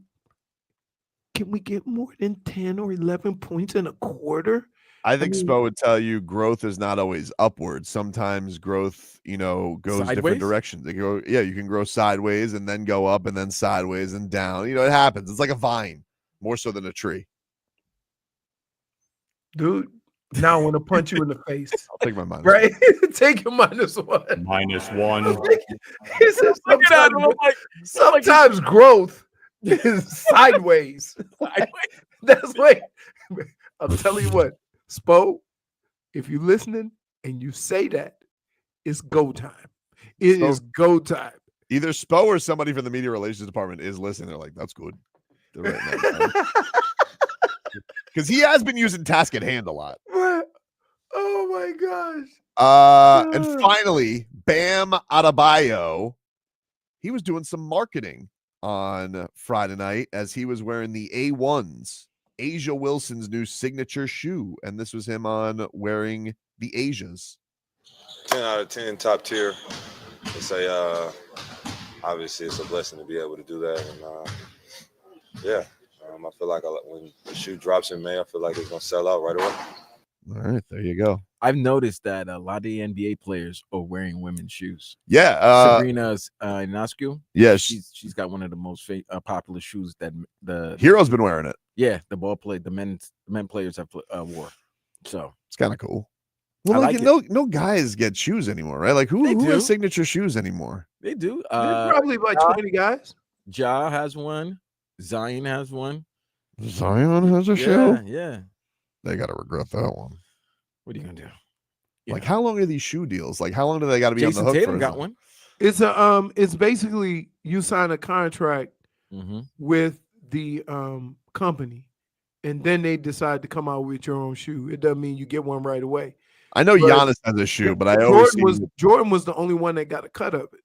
can we get more than 10 or 11 points in a quarter? I think Spo would tell you growth is not always upward. Sometimes growth, goes sideways? different directions. You can grow sideways and then go up and then sideways and down. It happens. It's like a vine, more so than a tree. Dude, now I want to punch you in the face. I'll take my minus. Right? Take your -1. -1. He said sometimes growth is sideways. That's like, I'm telling you what, Spo, if you're listening and you say that, it's go time. It is go time. Either Spo or somebody from the media relations department is listening. They're like, that's good. They're right now. Because he has been using task at hand a lot. Oh my gosh. And finally, Bam Adebayo. He was doing some marketing on Friday night as he was wearing the A1s, Asia Wilson's new signature shoe. And this was him on wearing the Asias. 10 out of 10, top tier. Obviously it's a blessing to be able to do that. And I feel like when the shoe drops in May, I feel like it's going to sell out right away. All right, there you go. I've noticed that a lot of the NBA players are wearing women's shoes. Yeah, Sabrina Ionescu. Yeah, she's got one of the most popular shoes that the Hero's been wearing it. Yeah, the men players have wore. So it's kind of cool. Well, no guys get shoes anymore, right? Like who has signature shoes anymore? They do. There's probably like 20 guys. Ja has one. Zion has one. Zion has a shoe? Yeah. They got to regret that one. What are you going to do? Like, how long are these shoe deals? Like, how long do they got to be Jason on the hook Tatum for? got one. It's basically you sign a contract Mm-hmm. with the company, and then they decide to come out with your own shoe. It doesn't mean you get one right away. I know Giannis has a shoe, but I always Jordan was the only one that got a cut of it.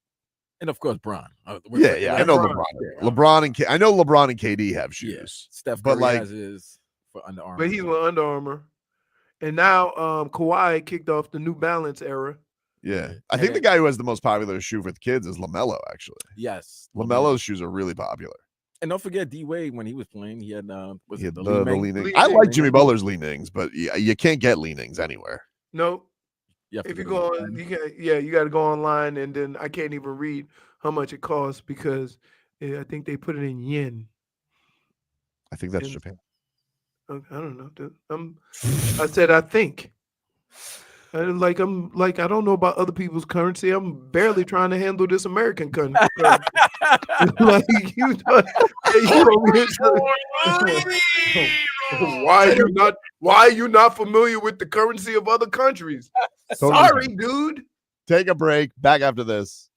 And of course, Bron. I know LeBron and I know LeBron and KD have shoes. Yeah. Steph but Curry has his for Under Armour. But he's with Under Armour. And now Kawhi kicked off the New Balance era. Yeah. I think the guy who has the most popular shoe for the kids is LaMelo, actually. Yes. LaMelo's shoes are really popular. And don't forget D-Wade, when he was playing, he had the leaning. I like Jimmy Butler's leanings, but you can't get leanings anywhere. No. You if you go on, you got to go online, and then I can't even read how much it costs because I think they put it in yen. I think that's Japan. I don't know, dude. I said I think. I'm like I don't know about other people's currency. I'm barely trying to handle this American currency. Like why are you not familiar with the currency of other countries? Sorry, dude. Take a break. Back after this.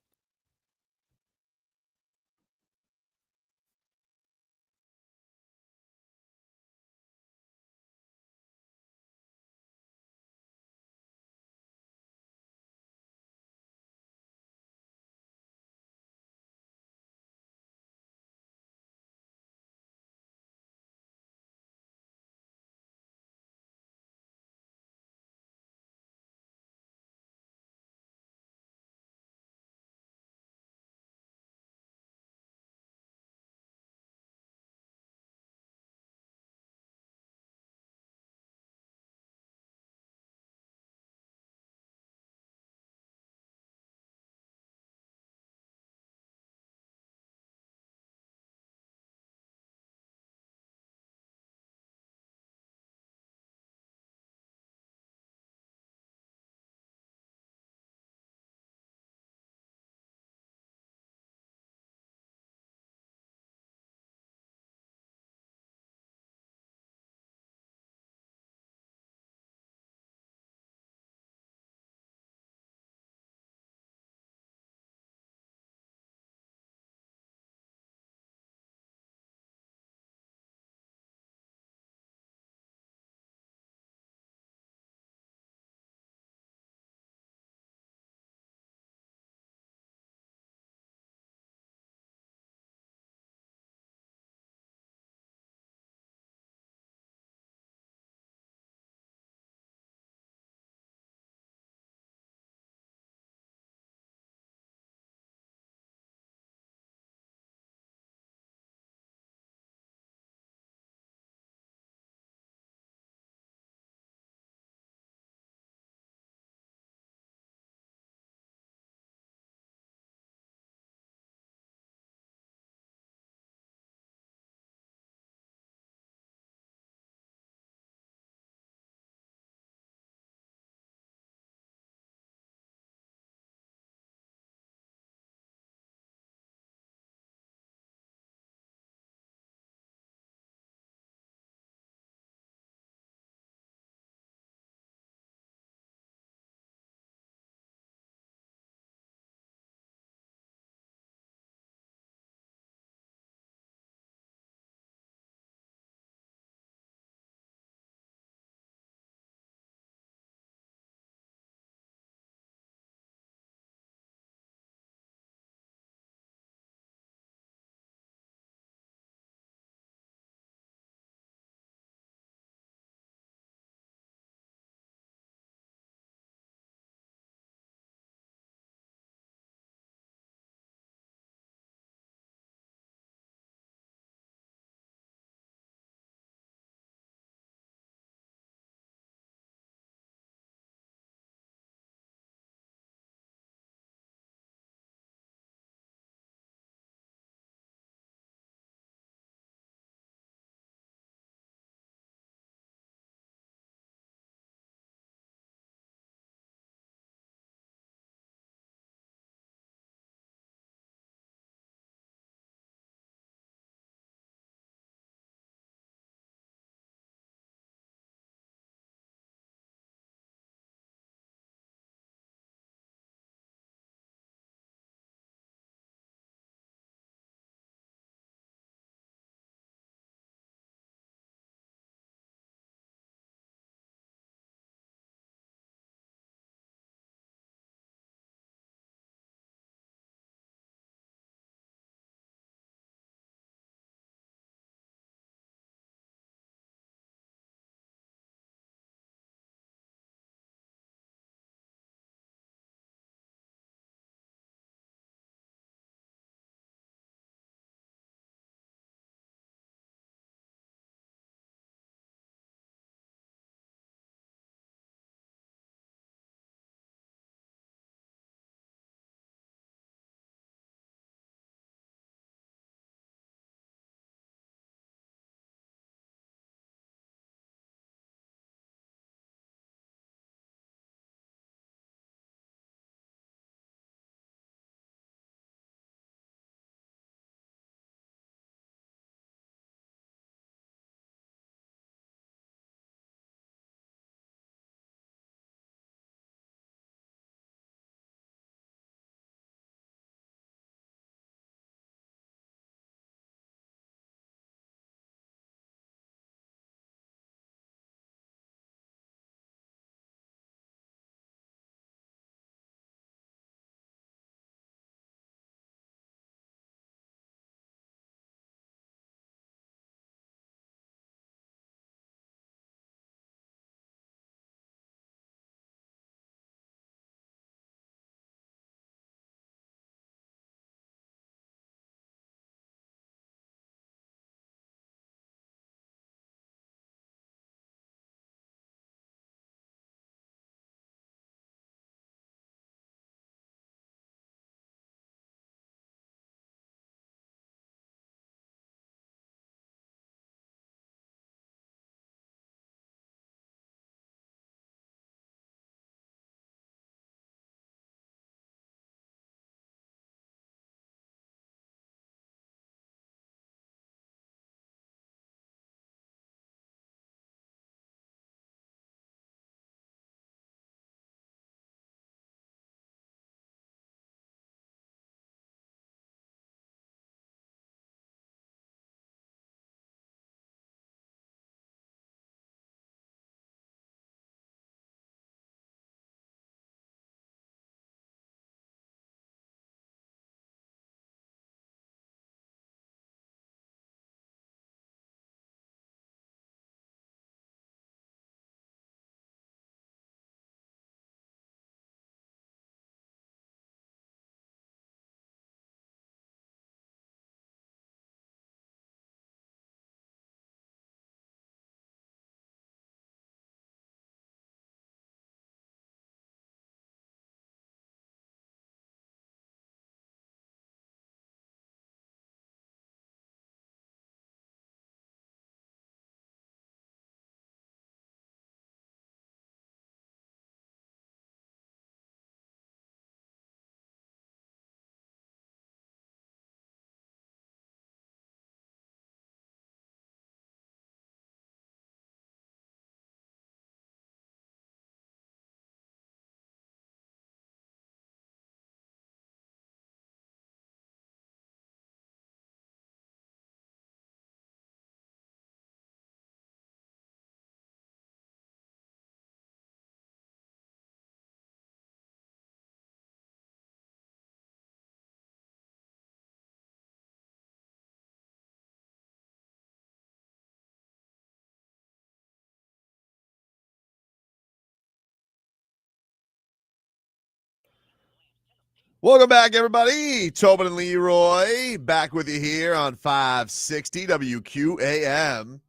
Welcome back, everybody. Tobin and Leroy back with you here on 560 WQAM.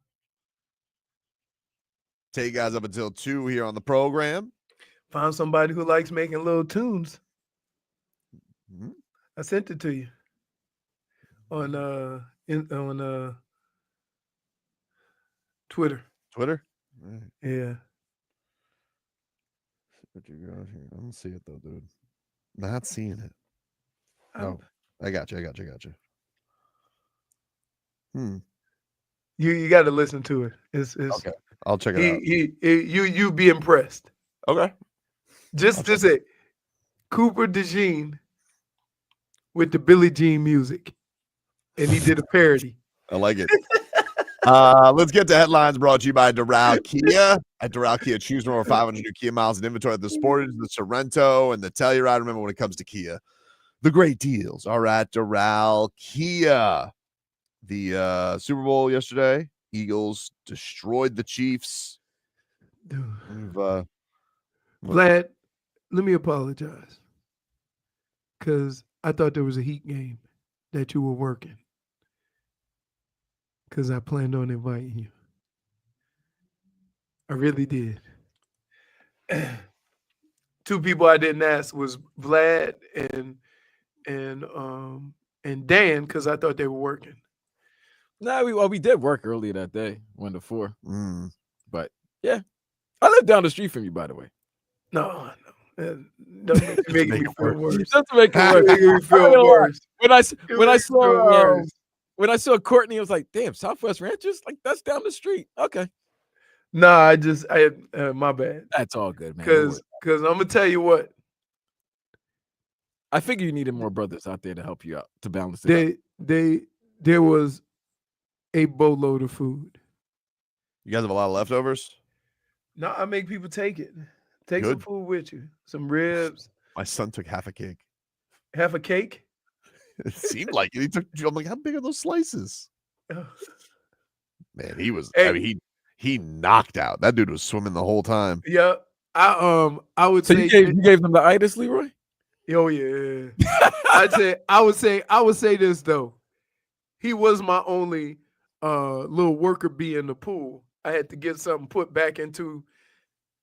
Take you guys up until 2 here on the program. Found somebody who likes making little tunes. Mm-hmm. I sent it to you on Twitter. Twitter? Right. Yeah. What you got here? I don't see it though, dude. Not seeing it. Oh, I got you. You got to listen to it. It's okay. I'll check it out. You be impressed. Okay. Just say Cooper DeJean with the Billie Jean music, and he did a parody. I like it. Let's get to headlines brought to you by Doral Kia. At Doral Kia, choose from over 500 new Kia miles in inventory at the Sportage, the Sorrento, and the Telluride. Remember, when it comes to Kia, the great deals are at Doral Kia. The Super Bowl yesterday, Eagles destroyed the Chiefs. Vlad, let me apologize because I thought there was a Heat game that you were working because I planned on inviting you. I really did. 2 people I didn't ask was Vlad and Dan because I thought they were working. No, we did work earlier that day, 1 to 4. But yeah, I live down the street from you, by the way. No. Don't make me feel worse. Just to make it worse. When I saw Courtney, I was like, "Damn, Southwest Ranchers, like that's down the street." Okay. No, my bad. That's all good, man. Because I'm gonna tell you what. I figure you needed more brothers out there to help you out to balance it. There was a boatload of food. You guys have a lot of leftovers? No, I make people take it. Take some food with you. Some ribs. My son took half a cake. Half a cake? It seemed like it. I'm like, how big are those slices? Man, he was. Hey. I mean, he knocked out. That dude was swimming the whole time. Yeah, I would So say you gave them the itis, Leroy? Oh yeah. I would say this though. He was my only little worker bee in the pool. I had to get something put back into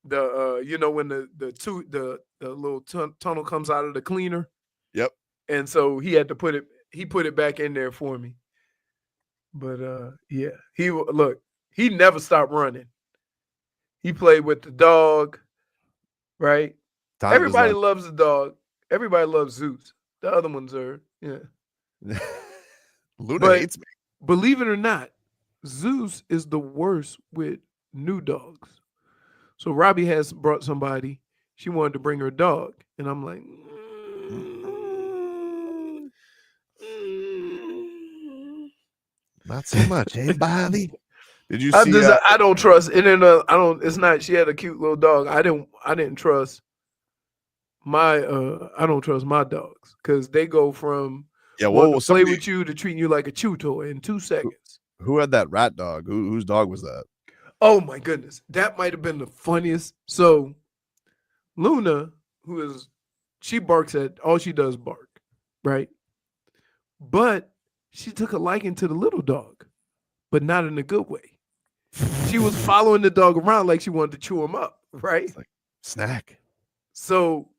the when the little tunnel comes out of the cleaner. Yep. And so he had to put it back in there for me. But yeah, he never stopped running. He played with the dog, right? Everybody loves the dog. Everybody loves Zeus. The other ones are, yeah. Luna hates me. Believe it or not, Zeus is the worst with new dogs. So Robbie has brought somebody. She wanted to bring her dog. And I'm like, not so much, hey, Bobby. Did you see? I don't trust. And then I don't. It's not. She had a cute little dog. I didn't trust my. I don't trust my dogs because they go from play with you to treating you like a chew toy in 2 seconds. Who had that rat dog? Whose dog was that? Oh my goodness, that might have been the funniest. So, Luna, she barks at all she does bark, right? But she took a liking to the little dog, but not in a good way. She was following the dog around like she wanted to chew him up, right? It's like snack. So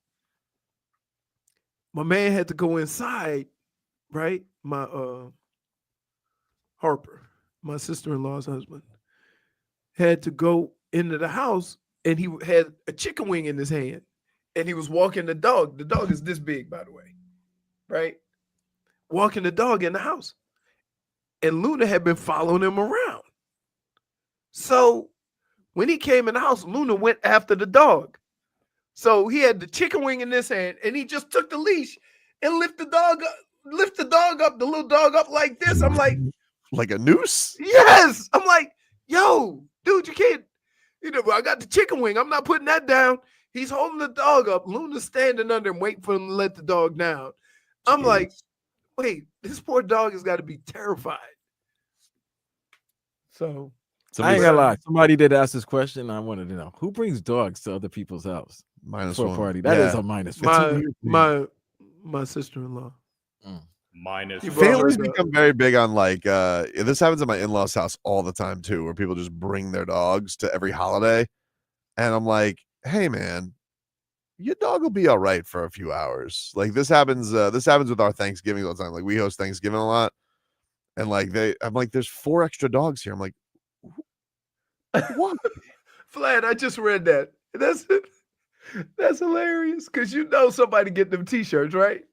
my man had to go inside, right? My Harper, my sister-in-law's husband, had to go into the house and he had a chicken wing in his hand and he was walking the dog. The dog is this big, by the way, right? Walking the dog in the house. And Luna had been following him around. So when he came in the house, Luna went after the dog. So he had the chicken wing in his hand and he just took the leash and lift the dog up, the little dog up like this. I'm like, like a noose? Yes. I'm like, yo, dude, you can't, I got the chicken wing. I'm not putting that down. He's holding the dog up. Luna's standing under him, waiting for him to let the dog down. I'm like, wait, this poor dog has got to be terrified. So I ain't gonna lie. Somebody did ask this question. I wanted to know who brings dogs to other people's house -1 for a party. That is a -1. my sister-in-law. Minus He brought her Families dog. become very big on like this happens at my in-laws house all the time too, where people just bring their dogs to every holiday. And I'm like, hey man, your dog will be all right for a few hours. Like this happens with our Thanksgiving all the time. Like we host Thanksgiving a lot. And like I'm like, there's 4 extra dogs here. I'm like, what? Vlad, I just read that. That's hilarious because you know somebody get them T-shirts, right?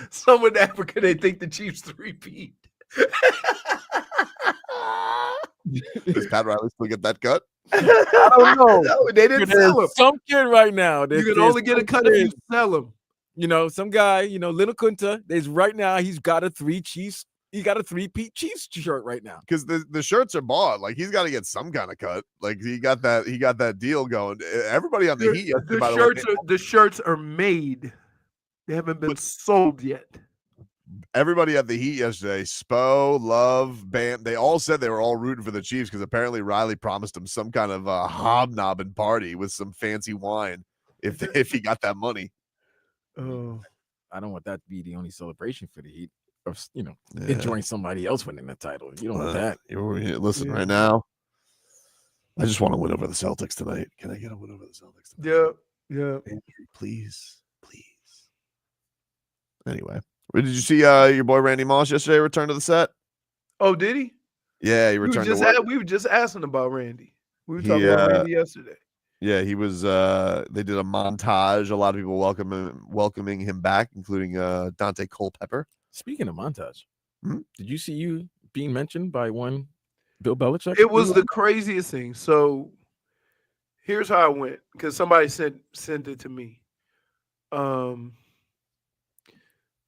Somewhere in Africa, they think the Chiefs 3-peat. Does Pat Riley still get that cut? I don't know. No, they didn't There's sell him. some kid right now. You can only get a cut if you sell him. You know, some guy, you know, Little Kunta, there's right now, he's got a 3-peat Chiefs shirt right now. Because the shirts are bought. Like he's got to get some kind of cut. Like he got that deal going. Everybody on the Heat yesterday, by the way, The shirts are made. They haven't been sold yet. everybody at the Heat yesterday, Spo, Love, Bam, they all said they were all rooting for the Chiefs because apparently Riley promised them some kind of hobnobbing party with some fancy wine if he got that money. Oh, I don't want that to be the only celebration for the Heat of, you know, enjoying somebody else winning the title. You don't want that. Listen, right now, I just want to win over the Celtics tonight. Can I get a win over the Celtics tonight? Yeah. Andrew, please. Anyway, did you see your boy Randy Moss yesterday return to the set? Oh, did he? Yeah, he returned to work. We were just asking about Randy. We were talking about Randy yesterday. Yeah, he was. They did a montage. A lot of people welcoming him back, including Dante Culpepper. Speaking of montage, did you see you being mentioned by one Bill Belichick? It was the craziest thing. So here's how it went because somebody sent it to me.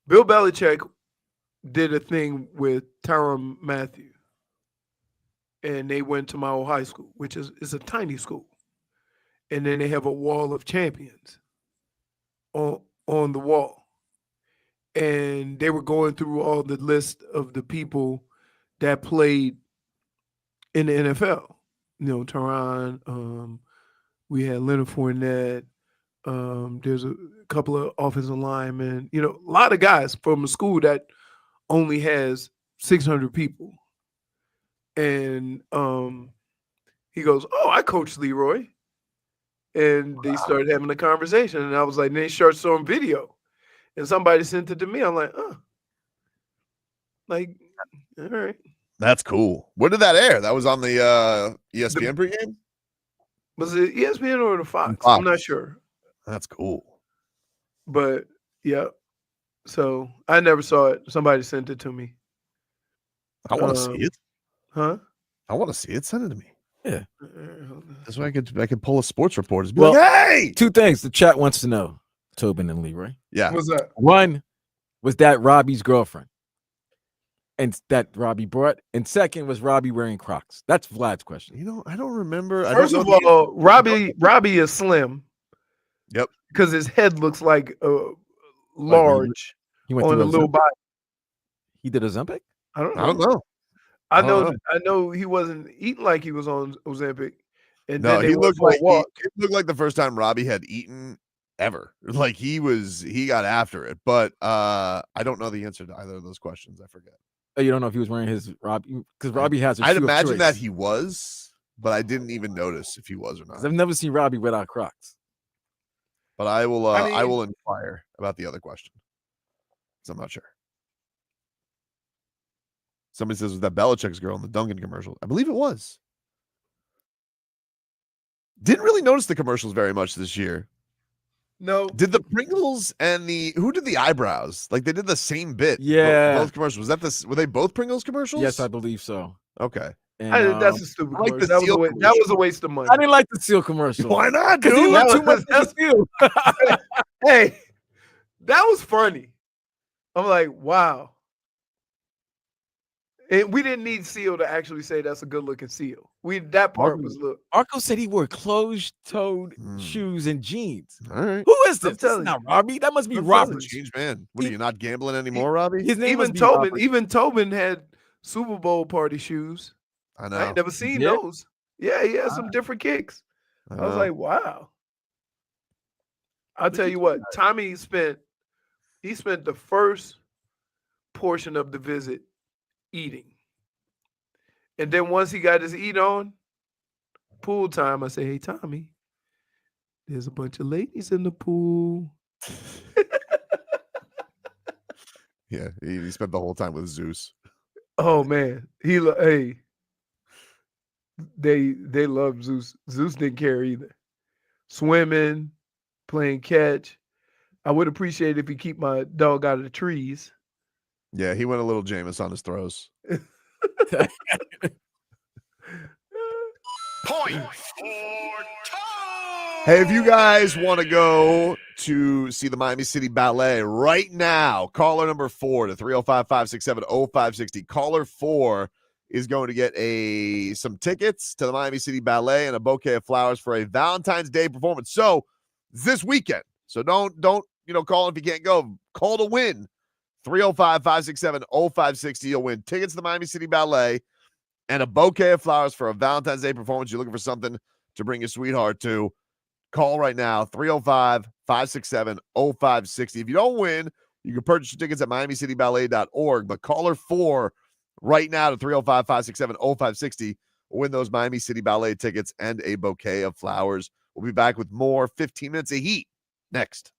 Bill Belichick did a thing with Tyrann Mathieu, and they went to my old high school, which is a tiny school. And then they have a wall of champions on the wall. And they were going through all the list of the people that played in the NFL. You know, Tyrann, we had Leonard Fournette, there's a couple of offensive linemen, you know, a lot of guys from a school that only has 600 people. And he goes, "Oh, I coached Leroy." And they started having a conversation. And I was like, and they started showing video. And somebody sent it to me. I'm like, oh. Like, all right. That's cool. Where did that air? That was on the ESPN pregame? Was it ESPN or the Fox? I'm not sure. That's cool. But yeah. So I never saw it. Somebody sent it to me. I want to see it. Huh? I want to see it. Send it to me. Yeah. That's why I could pull a sports report. Well, Like, hey! 2 things the chat wants to know, Tobin and Leroy. Yeah. What's that? One, was that Robbie's girlfriend? And that Robbie brought. And second, was Robbie wearing Crocs? That's Vlad's question. You know, I don't remember. First of all, Robbie is slim. Yep. Because his head looks like large He went on through a little Ozempic? body. He did Ozempic? I don't I don't know. I don't know. know. I know he wasn't eating like he was on Ozempic. And No, then they he went looked for a like walk. it looked like the first time Robbie had eaten ever. Like he got after it. But I don't know the answer to either of those questions. I forget. Oh, you don't know if he was wearing his Robbie because Robbie has. I'd imagine that he was, but I didn't even notice if he was or not. I've never seen Robbie without Crocs. But I will inquire about the other question. So I'm not sure. Somebody says, was that Belichick's girl in the Dunkin' commercial? I believe it was. Didn't really notice the commercials very much this year. No. Did the Pringles and who did the eyebrows? Like they did the same bit. Yeah. Both commercials. Were they both Pringles commercials? Yes, I believe so. Okay. And, That's a stupid I like commercial. the That seal was a waste of money. I didn't like the seal commercial. Why not, Because he dude? looked too much like seal. Hey, that was funny. I'm like, wow. And we didn't need Seal to actually say that's a good looking seal. That part was look. Arco said he wore closed-toed shoes and jeans. All right. Who is this? This is telling not Robbie. That must be That's Robert. a changed man. What are you not gambling anymore, Robbie? His name must Even be Tobin, Robert. even Tobin had Super Bowl party shoes. I know. I ain't never seen Yeah? those. Yeah, he had some different kicks. I was like, wow. I'll tell you what, Tommy spent the first portion of the visit eating. And then once he got his eat on, pool time, I say, hey, Tommy, there's a bunch of ladies in the pool. Yeah, he spent the whole time with Zeus. Oh man, they love Zeus. Zeus didn't care either. Swimming, playing catch. I would appreciate if he keep my dog out of the trees. Yeah, he went a little Jameis on his throws. Point. Hey, if you guys want to go to see the Miami City Ballet right now, caller number 4 to 305-567-0560. Caller 4 is going to get some tickets to the Miami City Ballet and a bouquet of flowers for a Valentine's Day performance. So this weekend. So don't call if you can't go. Call to win. 305-567-0560. You'll win tickets to the Miami City Ballet and a bouquet of flowers for a Valentine's Day performance. You're looking for something to bring your sweetheart to. Call right now, 305-567-0560. If you don't win, you can purchase your tickets at miamicityballet.org. But caller 4 right now to 305-567-0560 will win those Miami City Ballet tickets and a bouquet of flowers. We'll be back with more 15 Minutes of Heat next.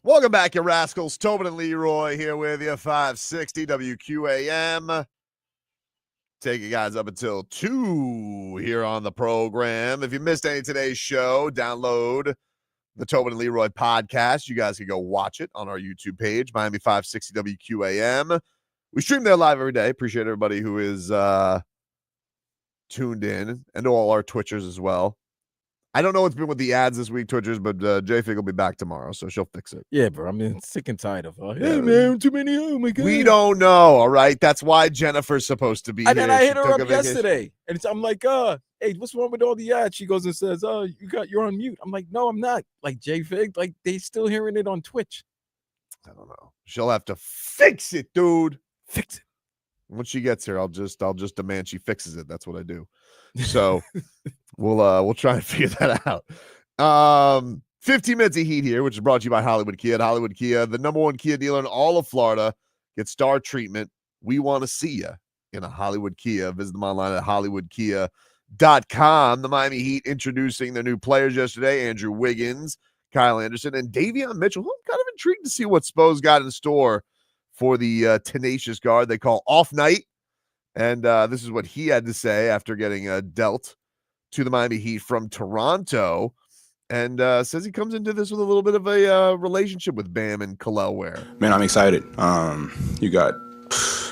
Welcome back, you rascals. Tobin and Leroy here with you, 560 WQAM. Take you guys up until 2 here on the program. If you missed any of today's show, download the Tobin and Leroy podcast. You guys can go watch it on our YouTube page, Miami 560 WQAM. We stream there live every day. Appreciate everybody who is tuned in, and to all our Twitchers as well. I don't know what's been with the ads this week, Twitchers, but J-Fig will be back tomorrow, so she'll fix it. Yeah, bro. I'm sick and tired of hey, man, too many. Oh, my God. We don't know, all right? That's why Jennifer's supposed to be And here. then I She hit her took up a vacation. yesterday, and I'm like, hey, what's wrong with all the ads? She goes and says, you're on mute. I'm like, no, I'm not. Like, J-Fig, like, they still hearing it on Twitch. I don't know. She'll have to fix it, dude. Fix it. When she gets here, I'll just demand she fixes it. That's what I do. So we'll try and figure that out. 15 minutes of heat here, which is brought to you by Hollywood Kia. At Hollywood Kia, the #1 Kia dealer in all of Florida. Get star treatment. We want to see you in a Hollywood Kia. Visit them online at hollywoodkia.com. The Miami Heat introducing their new players yesterday, Andrew Wiggins, Kyle Anderson, and Davion Mitchell. I'm kind of intrigued to see what Spo's got in store for the tenacious guard they call Off Night. And this is what he had to say after getting dealt to the Miami Heat from Toronto. And says he comes into this with a little bit of a relationship with Bam and Khalil Ware. Man, I'm excited. You got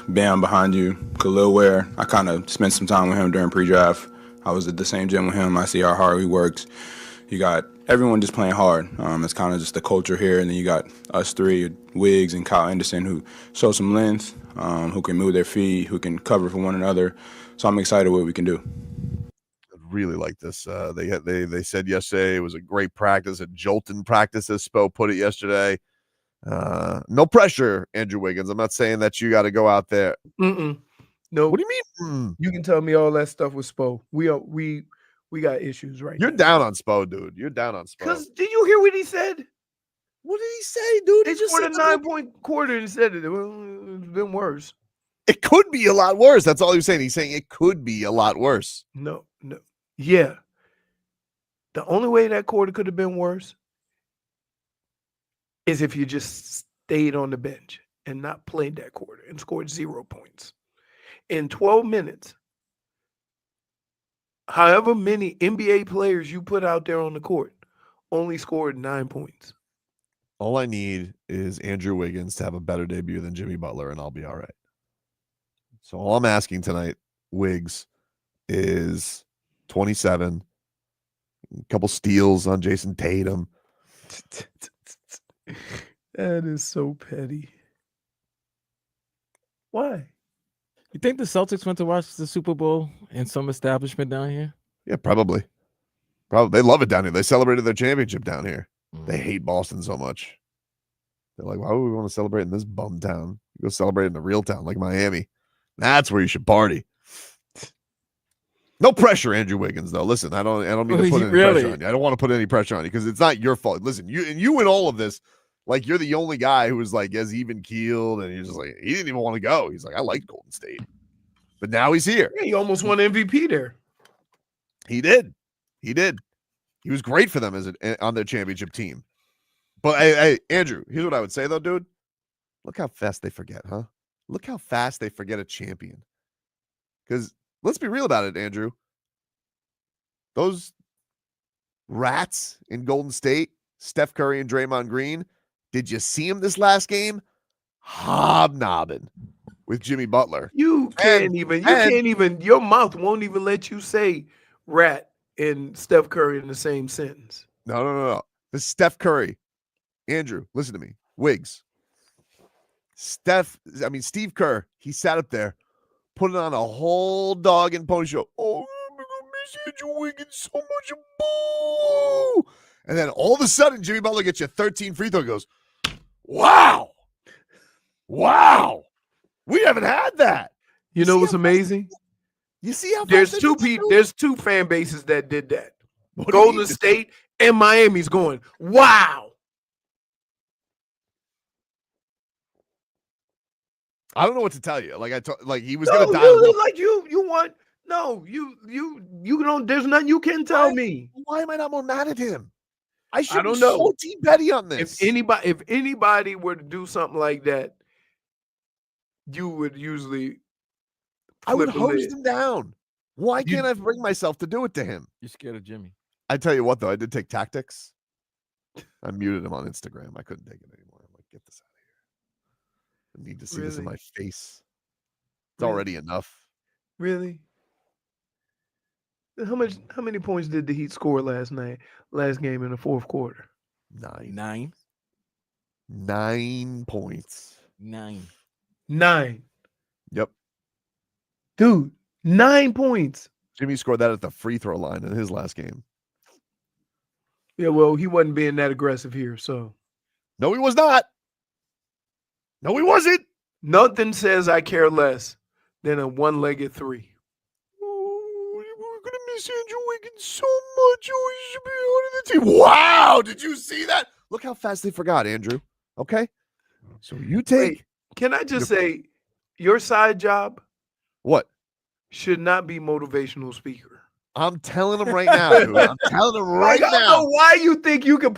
Bam behind you, Khalil Ware. I kind of spent some time with him during pre-draft. I was at the same gym with him. I see how hard he works. You got everyone just playing hard. It's kind of just the culture here. And then you got us three, Wiggs and Kyle Anderson, who show some length, who can move their feet, who can cover for one another. So I'm excited what we can do. Really like this. They said yesterday it was a great practice, a jolting practice, as Spo put it yesterday. No pressure, Andrew Wiggins. I'm not saying that you got to go out there. No. What do you mean? You can tell me all that stuff with Spo. We got issues right You're now. down on Spo, dude. You're down on Spo. Because did you hear what he said? What did he say, dude? They just scored a 9-point quarter and said it's been worse. It could be a lot worse. That's all he was saying. He's saying it could be a lot worse. No. Yeah. The only way that quarter could have been worse is if you just stayed on the bench and not played that quarter and scored 0 points. In 12 minutes, however many NBA players you put out there on the court only scored 9 points. All I need is Andrew Wiggins to have a better debut than Jimmy Butler, and I'll be all right. So all I'm asking tonight, Wiggs, is 27, a couple steals on Jason Tatum. That is so petty. Why? You think the Celtics went to watch the Super Bowl in some establishment down here? Yeah, probably. They love it down here. They celebrated their championship down here. They hate Boston so much. They're like, why would we want to celebrate in this bum town? You go celebrate in a real town like Miami. That's where you should party. No pressure, Andrew Wiggins, though. Listen, I don't mean to put any pressure on you. I don't want to put any pressure on you because it's not your fault. Listen, you in all of this, like you're the only guy who was like as even keeled, and he's just like he didn't even want to go. He's like, I liked Golden State, but now he's here. Yeah, he almost won MVP there. He did. He was great for them on their championship team. But hey, Andrew, here's what I would say though, dude. Look how fast they forget, huh? Look how fast they forget a champion. Because let's be real about it, Andrew. Those rats in Golden State, Steph Curry and Draymond Green, did you see him this last game? Hobnobbing with Jimmy Butler. You can't even, your mouth won't even let you say rat and Steph Curry in the same sentence. No. This is Steph Curry. Andrew, listen to me. Wiggs. Steve Kerr, he sat up there, putting on a whole dog and pony show. Oh, I'm going to miss Andrew Wiggins so much. Boo! And then all of a sudden, Jimmy Butler gets you 13 free throw, goes, wow. We haven't had that. You know what's amazing? You see how there's two fan bases that did that. Golden State and Miami's going, wow. I don't know what to tell you. Like he was gonna die. Like you want you don't. There's nothing you can tell me. Why am I not more mad at him? I should don't be know. so team petty on this. If anybody were to do something like that, you would usually I would flip a hose lid. them down. Why can't I bring myself to do it to him? You're scared of Jimmy. I tell you what, though, I did take tactics. I muted him on Instagram. I couldn't take it anymore. I'm like, get this out of here. I need to see this in Really? my face. It's Really? already enough. Really? How many points did the Heat score last game in the fourth quarter? 9. 9 points. 9. 9. Yep. Dude, 9 points. Jimmy scored that at the free throw line in his last game. Yeah, well, he wasn't being that aggressive here, so. No, he was not. No, he wasn't. Nothing says I care less than a one-legged three. We're going to miss Andrew Wiggins so much. Oh, he should be on the team. Wow. Did you see that? Look how fast they forgot, Andrew. Okay. So you take. Wait, can I just say, your side job What? should not be motivational speaker. I'm telling him right now, dude. I'm telling him right I don't now. know why you think you can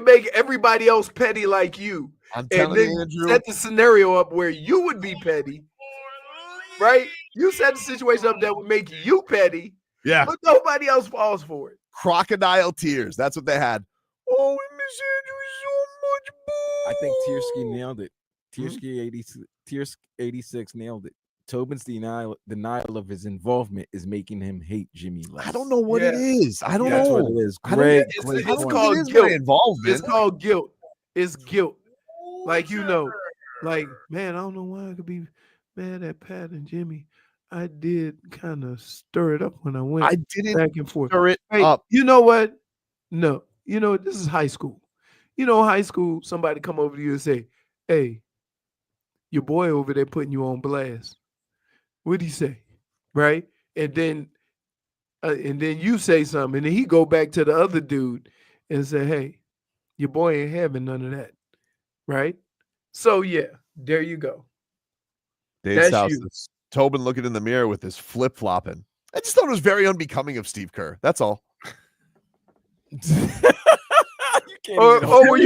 make everybody else petty like you. I'm And telling then you, Andrew. set the scenario up where you would be petty. Right? You set the situation up that would make you petty. Yeah. But nobody else falls for it. Crocodile tears. That's what they had. Oh, we miss Andrew so much. I think Tiersky nailed it. Tiersky 86 nailed it. Tobin's denial of his involvement is making him hate Jimmy less. I don't know what it is. I don't know. That's what it is. I don't Great, get- great It's point. called It is my guilt. involvement. It's called guilt. It's guilt. Like, like, man, I don't know why I could be mad at Pat and Jimmy. I did kind of stir it up when I went I didn't back and forth. stir it Hey, up. you know what? No. You know, this is high school. High school, somebody come over to you and say, hey, your boy over there putting you on blast. What'd he say? Right? And then you say something, and then he go back to the other dude and say, hey, your boy ain't having none of that. Right? So yeah, there you go. Dave That's South you. says, Tobin looking in the mirror with his flip flopping. I just thought it was very unbecoming of Steve Kerr. That's all. Or were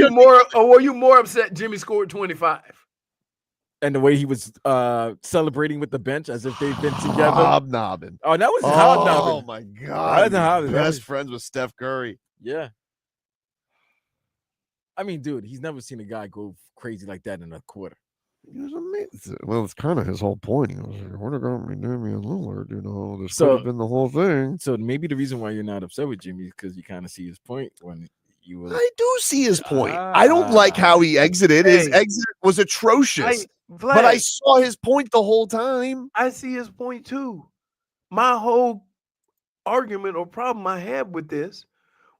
you more upset Jimmy scored 25? And the way he was celebrating with the bench as if they've been together. Hobnobbing. Oh, that was Oh hobnobbing. my That God. wasn't hobnobbing. That Best was- friends with Steph Curry. Yeah. I mean, dude, he's never seen a guy go crazy like that in a quarter. Well, it's kind of his whole point. He was like, what about me, Damian Lillard? This So- could have been the whole thing. So maybe the reason why you're not upset with Jimmy is because you kind of see his point when you were. I do see his point. I don't like how he exited. His Hey. exit was atrocious. But I saw his point the whole time. I see his point too. My whole argument or problem I had with this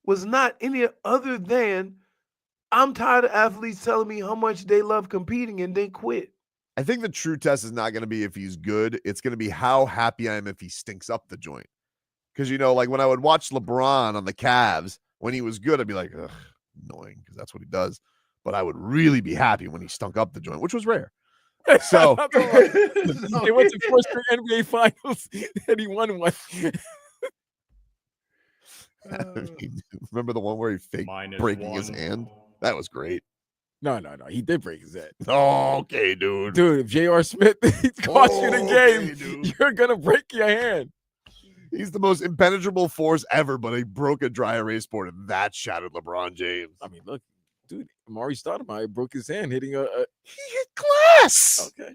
was not any other than I'm tired of athletes telling me how much they love competing and then quit. I think the true test is not going to be if he's good. It's going to be how happy I am if he stinks up the joint. Because, like when I would watch LeBron on the Cavs, when he was good, I'd be like, ugh, annoying, because that's what he does. But I would really be happy when he stunk up the joint, which was rare. So They went to first straight NBA finals and he won one. remember the one where he faked breaking his hand? That was great. No. He did break his head. Oh, okay, dude. Dude, if J.R. Smith cost you the Okay, game, dude. you're going to break your hand. He's the most impenetrable force ever, but he broke a dry erase board, and that shattered LeBron James. I mean, look, dude, Amari Stoudemire broke his hand hitting a He hit glass. Okay.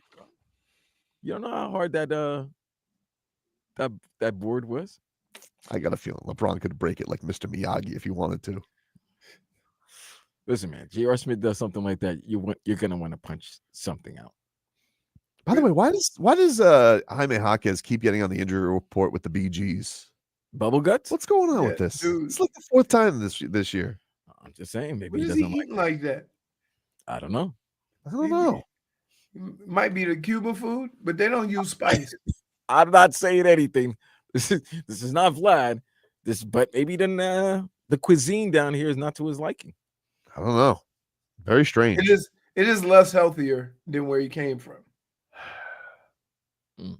You don't know how hard that board was? I got a feeling LeBron could break it like Mr. Miyagi if he wanted to. Listen, man, J.R. Smith does something like that, you're gonna want to punch something out. By the way, why does Jaime Jaquez keep getting on the injury report with the BGs? Bubble guts? What's going on with this? dude. It's like the fourth time this year. I'm just saying, maybe What he is he doesn't like eating like that? I don't know. I don't know. Might be the Cuban food, but they don't use spice. I'm not saying anything. This is not Vlad. But maybe then the cuisine down here is not to his liking. I don't know. Very strange. It is less healthier than where he came from.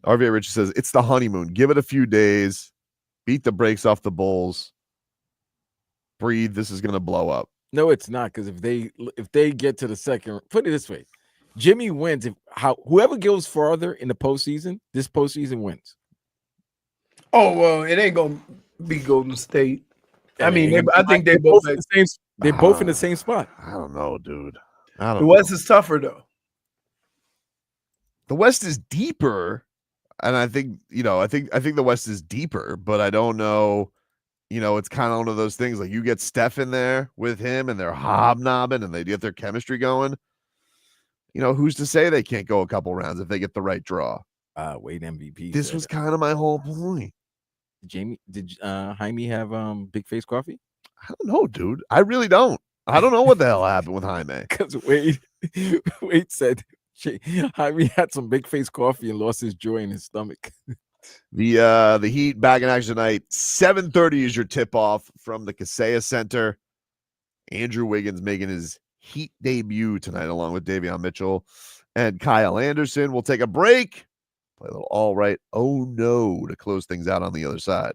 RVA Richard says it's the honeymoon. Give it a few days. Beat the brakes off the Bulls. breathe. This is going to blow up. No, it's not, because if they get to the second, put it this way, Jimmy wins. Whoever goes farther in the postseason, this postseason wins. Oh well, it ain't gonna be Golden State. I mean, I think they're both in the same. They're both in the same spot. I don't know, dude. I don't The know. West is tougher though. The West is deeper, and I think the West is deeper, but I don't know. It's kind of one of those things, like you get Steph in there with him and they're hobnobbing and they get their chemistry going. Who's to say they can't go a couple rounds if they get the right draw? Wade MVP. This was kind of my whole point. Did Jaime have big face coffee? I don't know, dude. I really don't. I don't know what the hell happened with Jaime. Because Wade said Jaime had some big face coffee and lost his joy in his stomach. The Heat back in action tonight. 7:30 is your tip off from the Kaseya Center. Andrew Wiggins making his Heat debut tonight, along with Davion Mitchell and Kyle Anderson. We'll take a break. Play a little All Right, Oh No to close things out on the other side.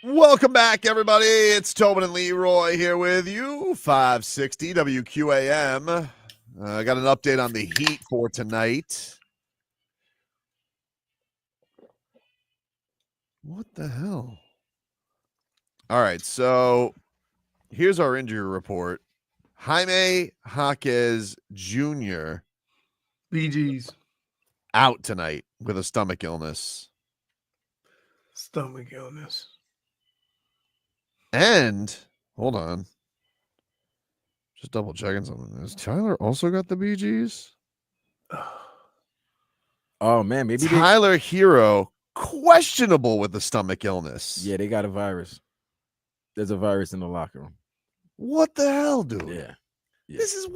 Welcome back, everybody. It's Tobin and Leroy here with you. 560 WQAM. I got an update on the Heat for tonight. What the hell? All right, so here's our injury report. Jaime Jaquez Jr. BG's out tonight with a stomach illness. Stomach illness. And hold on. Just double checking something. Has Tyler also got the BGs? Oh man, maybe Tyler Hero questionable with the stomach illness. Yeah, they got a virus. There's a virus in the locker room. What the hell, dude? Yeah. This is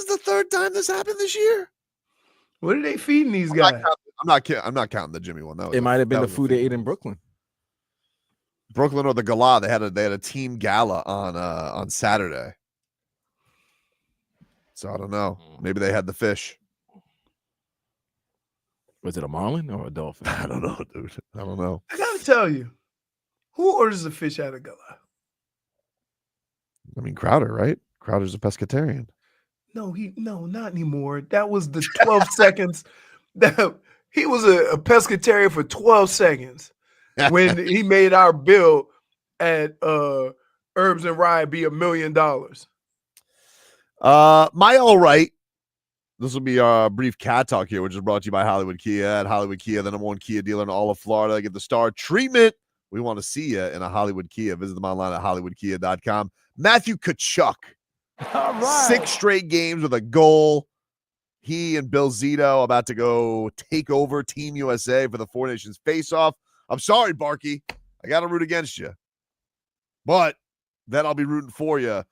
the third time this happened this year. What are they feeding these guys? I'm not counting the Jimmy one. It might have been the food they ate in Brooklyn. Brooklyn or the gala. They had a team gala on Saturday. So I don't know. Maybe they had the fish. Was it a marlin or a dolphin? I don't know, dude. I don't know. I gotta tell you, who orders the fish out of gala? I mean, Crowder, right? Crowder's a pescatarian. No, not anymore. That was the 12 seconds. That he was a pescatarian for 12 seconds when he made our bill at Herbs and Rye be $1 million. My all right. This will be a brief cat talk here, which is brought to you by Hollywood Kia. At Hollywood Kia, the #1 Kia dealer in all of Florida. Get the star treatment. We want to see you in a Hollywood Kia. Visit them online at hollywoodkia.com. Matthew Tkachuk. All right. 6 straight games with a goal. He and Bill Zito about to go take over Team USA for the Four Nations face-off. I'm sorry, Barkey. I got to root against you. But then I'll be rooting for you,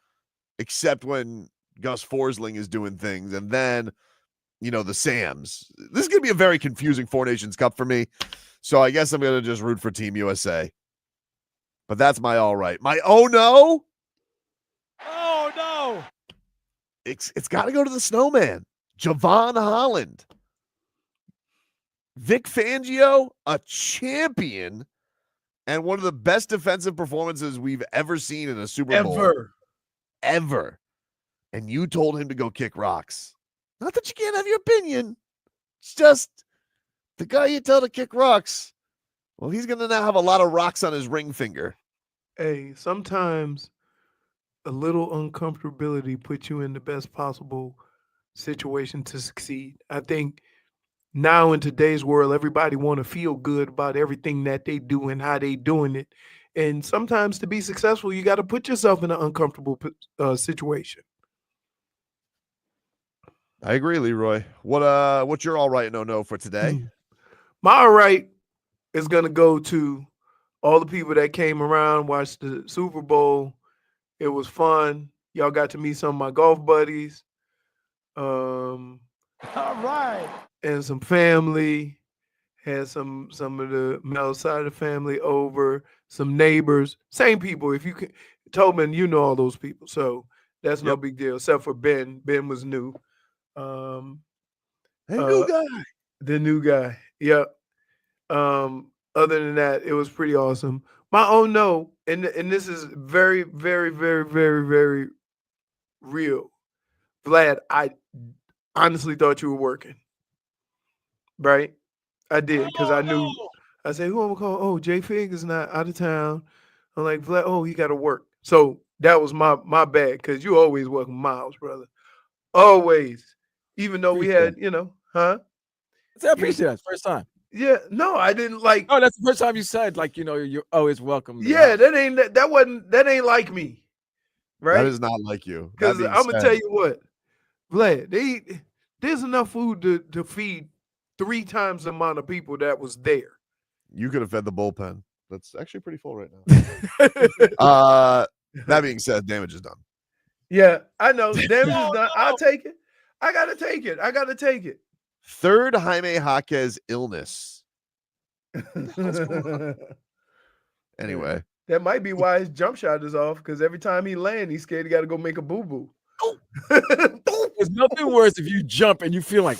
except when Gus Forsling is doing things. And then, the Sams. This is going to be a very confusing Four Nations Cup for me. So I guess I'm going to just root for Team USA. But that's my all right. My oh no. Oh, no. It's got to go to the snowman. Javon Holland. Vic Fangio, a champion, and one of the best defensive performances we've ever seen in a Super Bowl. Ever. And you told him to go kick rocks. Not that you can't have your opinion. It's just the guy you tell to kick rocks. Well, he's going to now have a lot of rocks on his ring finger. Hey, sometimes a little uncomfortability puts you in the best possible situation to succeed. I think now in today's world, everybody want to feel good about everything that they do and how they doing it. And sometimes to be successful, you got to put yourself in an uncomfortable situation. I agree, Leroy. What's your all right no for today? My all right is going to go to all the people that came around, watched the Super Bowl. It was fun. Y'all got to meet some of my golf buddies. All right. And some family. Had some of the male side of the family over, some neighbors, same people. If you can, Tobin, you know all those people. So that's no big deal, except for Ben. Ben was new. New guy. The new guy. Yep. Other than that, it was pretty awesome. My oh no, and this is very, very, very, very, very real. Vlad, I honestly thought you were working. Right? I did, because I knew. I said, who am I call? Oh, Jay Fig is not out of town. I'm like, Vlad, oh, he got to work. So that was my bad, because you always welcome Miles, brother. Always. Even though we had, huh? I appreciate that. First time. Yeah, no, I didn't like. Oh, that's the first time you said, you're always welcome. Yeah, that ain't like me, right? That is not like you. Because I'm gonna tell you what, Vlad, there's enough food to feed 3 times the amount of people that was there. You could have fed the bullpen. That's actually pretty full right now. That being said, damage is done. Yeah, I know. Damage is done. I'll take it. I gotta take it. Third Jaime Jaquez illness. Anyway. That might be why his jump shot is off, because every time he land, he's scared he got to go make a boo-boo. There's nothing worse if you jump and you feel like,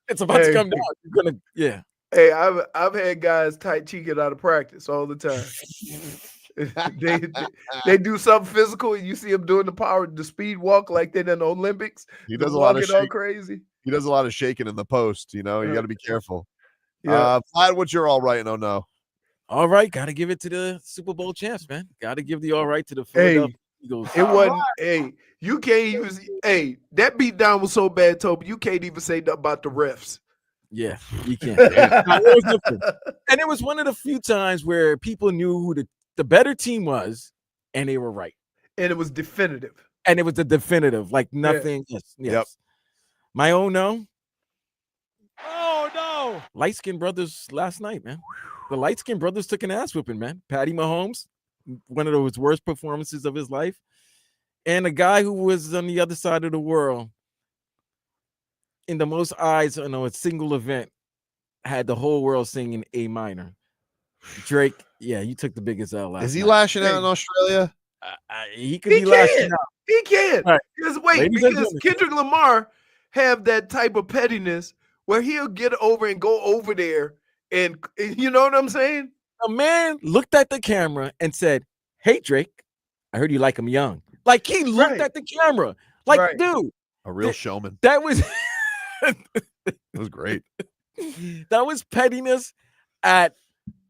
it's about to come down. You're gonna, Hey, I've had guys tight cheeking out of practice all the time. they do something physical, and you see them doing the speed walk like they're in the Olympics. He They're does a lot of walking all shake. crazy. He does a lot of shaking in the post. You know, you got to be careful. Yeah. Vlad, what's your all right? Oh no. All right, got to give it to the Super Bowl champs, man. Got to give the all right to the Hey, Philadelphia Eagles. it wasn't. Hey, you can't even. Hey, that beat down was so bad, Toby. You can't even say nothing about the refs. Yeah, you can't. And it was one of the few times where people knew who the better team was, and they were right. And it was definitive. And it was the definitive, like nothing. Yeah. Yes. Yep. My own no. Oh no! Light skinned brothers last night, man. The light skinned brothers took an ass whipping, man. Patty Mahomes, one of those worst performances of his life, and a guy who was on the other side of the world in the most eyes on a single event had the whole world singing A minor. Drake, yeah, you took the biggest L last Is he night. lashing out in Australia? He could be lashing out. He can. All right. Because wait, Ladies and because gentlemen. Kendrick Lamar have that type of pettiness where he'll get over and go over there, and you know what I'm saying? A man looked at the camera and said, "Hey Drake, I heard you like him young." Like he looked at the camera, like dude, A real showman. that was It was great. that was pettiness at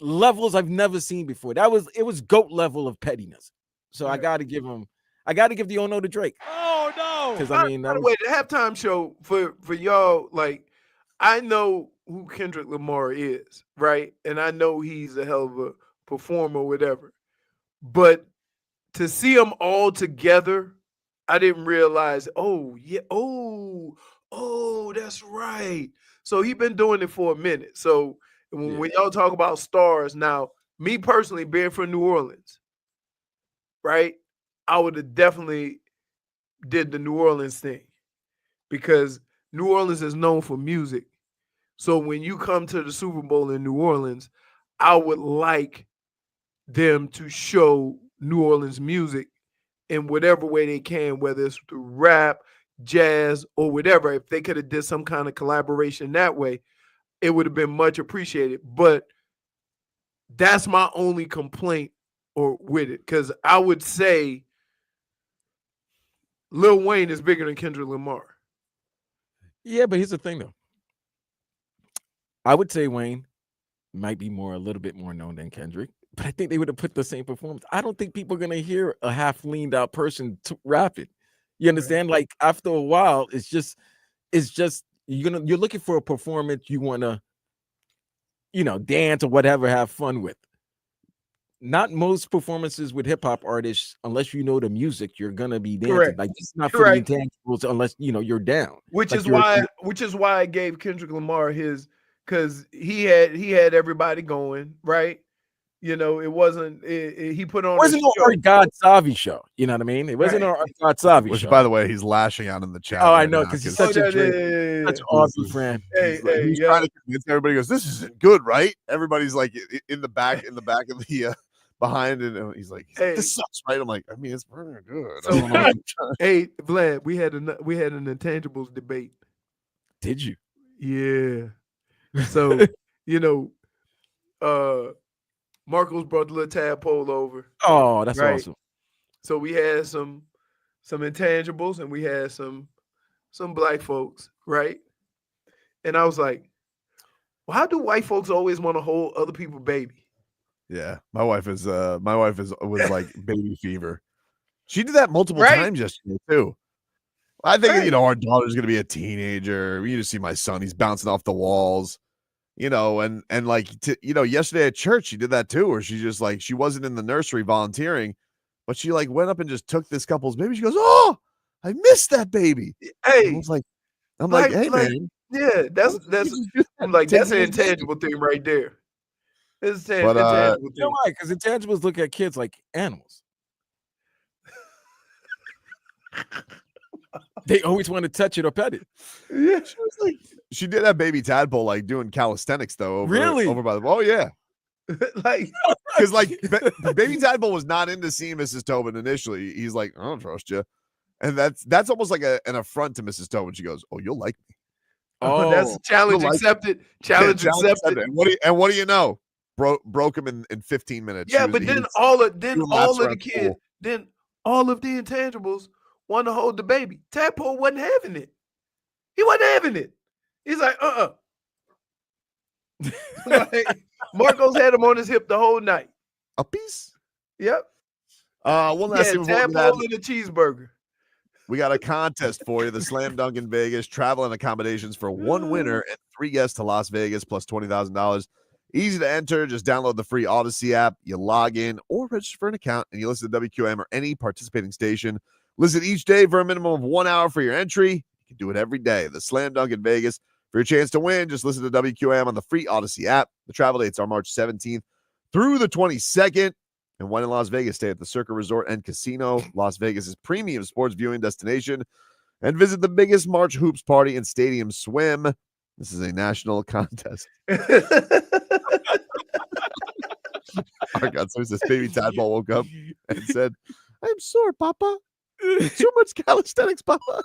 levels I've never seen before. It was GOAT level of pettiness. So I got to give the oh no to Drake. Oh no, because I mean, by the way, the halftime show for y'all, like, I know who Kendrick Lamar is, right? And I know he's a hell of a performer, whatever. But to see them all together, I didn't realize, oh, yeah, oh, that's right. So he's been doing it for a minute. So when y'all talk about stars, now, me personally, being from New Orleans, right? I would have definitely did the New Orleans thing because New Orleans is known for music. So when you come to the Super Bowl in New Orleans, I would like them to show New Orleans music in whatever way they can, whether it's through rap, jazz, or whatever. If they could have did some kind of collaboration that way, it would have been much appreciated. But that's my only complaint with it, because I would say Lil Wayne is bigger than Kendrick Lamar. Yeah, but here's the thing though. I would say Wayne might be a little bit more known than Kendrick, but I think they would have put the same performance. I don't think people are gonna hear a half leaned out person rap it. You understand? Like after a while, it's just you're looking for a performance you want to, dance or whatever, have fun with. Not most performances with hip hop artists, unless you know the music, you're gonna be dancing. Correct. Like it's not for the intangibles unless you're down. Which Like, is why I gave Kendrick Lamar his, because he had everybody going, right? It wasn't. He put on. It wasn't no Art God Savi show. You know what I mean? It wasn't no Art God Savi Which, show. by the way, he's lashing out in the chat. Oh, I right know, now because he's such a Drake, such an Aubrey fan. He's trying to convince everybody. Goes, this isn't good, right? Everybody's like in the back of the behind, and he's like, this sucks, right? I'm like, I mean, it's pretty good. So, hey, Vlad, we had an intangibles debate. Did you? Yeah. So Marcos brought the little tadpole over. Oh, that's awesome. So we had some intangibles, and we had some black folks, right? And I was like, well, how do white folks always want to hold other people's baby? Yeah, my wife was like baby fever. She did that multiple times yesterday too. I think our daughter's gonna be a teenager. You just see my son; he's bouncing off the walls, and like yesterday at church she did that too, where she just like she wasn't in the nursery volunteering, but she like went up and just took this couple's baby. She goes, "Oh, I missed that baby." Hey, I was like, hey man, yeah, that's I'm like, that's an intangible thing right there. It's an intangible thing. You know why? Because intangibles look at kids like animals. They always want to touch it or pet it. Yeah, she was like, she did that baby tadpole like doing calisthenics though. Over by the yeah. Like, because like baby tadpole was not into seeing Mrs. Tobin initially. He's like, I don't trust you, and that's almost like an affront to Mrs. Tobin. She goes, "Oh, you'll like me." Oh, that's a challenge accepted. Challenge accepted. And what do you know? Broke him in 15 minutes. Yeah, but then all of the kids, school. then all of the intangibles want to hold the baby. Tadpole wasn't having it. He wasn't having it. He's like, like, Marcos had him on his hip the whole night. A piece. Yep. One last thing before we Tadpole and a cheeseburger. We got a contest for you. The Slam Dunk in Vegas. Travel and accommodations for one winner and 3 guests to Las Vegas plus $20,000. Easy to enter. Just download the free Odyssey app. You log in or register for an account, and you listen to WQAM or any participating station. Listen each day for a minimum of 1 hour for your entry. You can do it every day. The Slam Dunk in Vegas. For your chance to win, just listen to WQAM on the free Odyssey app. The travel dates are March 17th through the 22nd. And when in Las Vegas, stay at the Circa Resort and Casino, Las Vegas' premium sports viewing destination, and visit the biggest March hoops party and stadium swim. This is a national contest. Oh, God, so this baby tadpole woke up and said, "I'm sore, Papa. Too much calisthenics, Papa."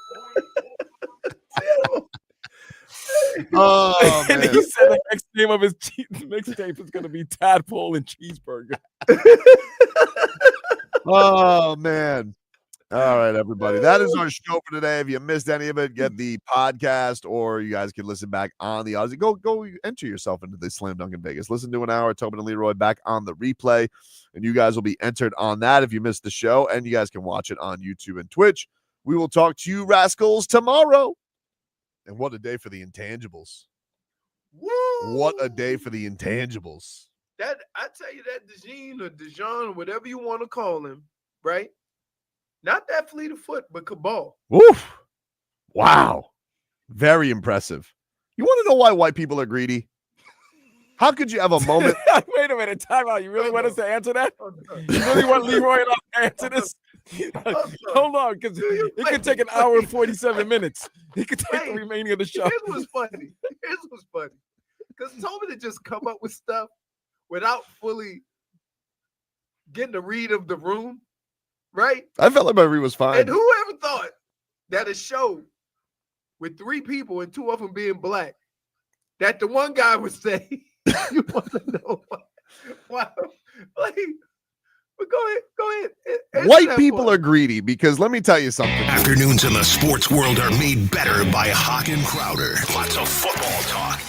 Oh, and man. he said the next name of his mixtape is going to be Tadpole and Cheeseburger. Oh, man. All right, everybody. That is our show for today. If you missed any of it, get the podcast, or you guys can listen back on the Odyssey. Go enter yourself into the Slam Dunk in Vegas. Listen to an hour of Tobin and Leroy back on the replay, and you guys will be entered on that if you missed the show, and you guys can watch it on YouTube and Twitch. We will talk to you rascals tomorrow. And what a day for the intangibles. Woo! What a day for the intangibles. That I tell you, that DeJean or Dijon or whatever you want to call him, right? Not that fleet of foot, but Cabal. Woof. Wow. Very impressive. You want to know why white people are greedy? How could you have a moment? Wait a minute, time out. You really want us to answer that? You really want Leroy and I to answer this? Hold on, because it could take an hour and 47 minutes. It could take the remaining of the show. Here's what's funny. Because Tobin had just come up with stuff without fully getting a read of the room, right? I felt like my read was fine. And whoever thought that a show with 3 people and 2 of them being black, that the one guy would say, you want to know why? Like, but go ahead. White people are greedy because let me tell you something. Afternoons in the sports world are made better by Hawk and Crowder. Lots of football talk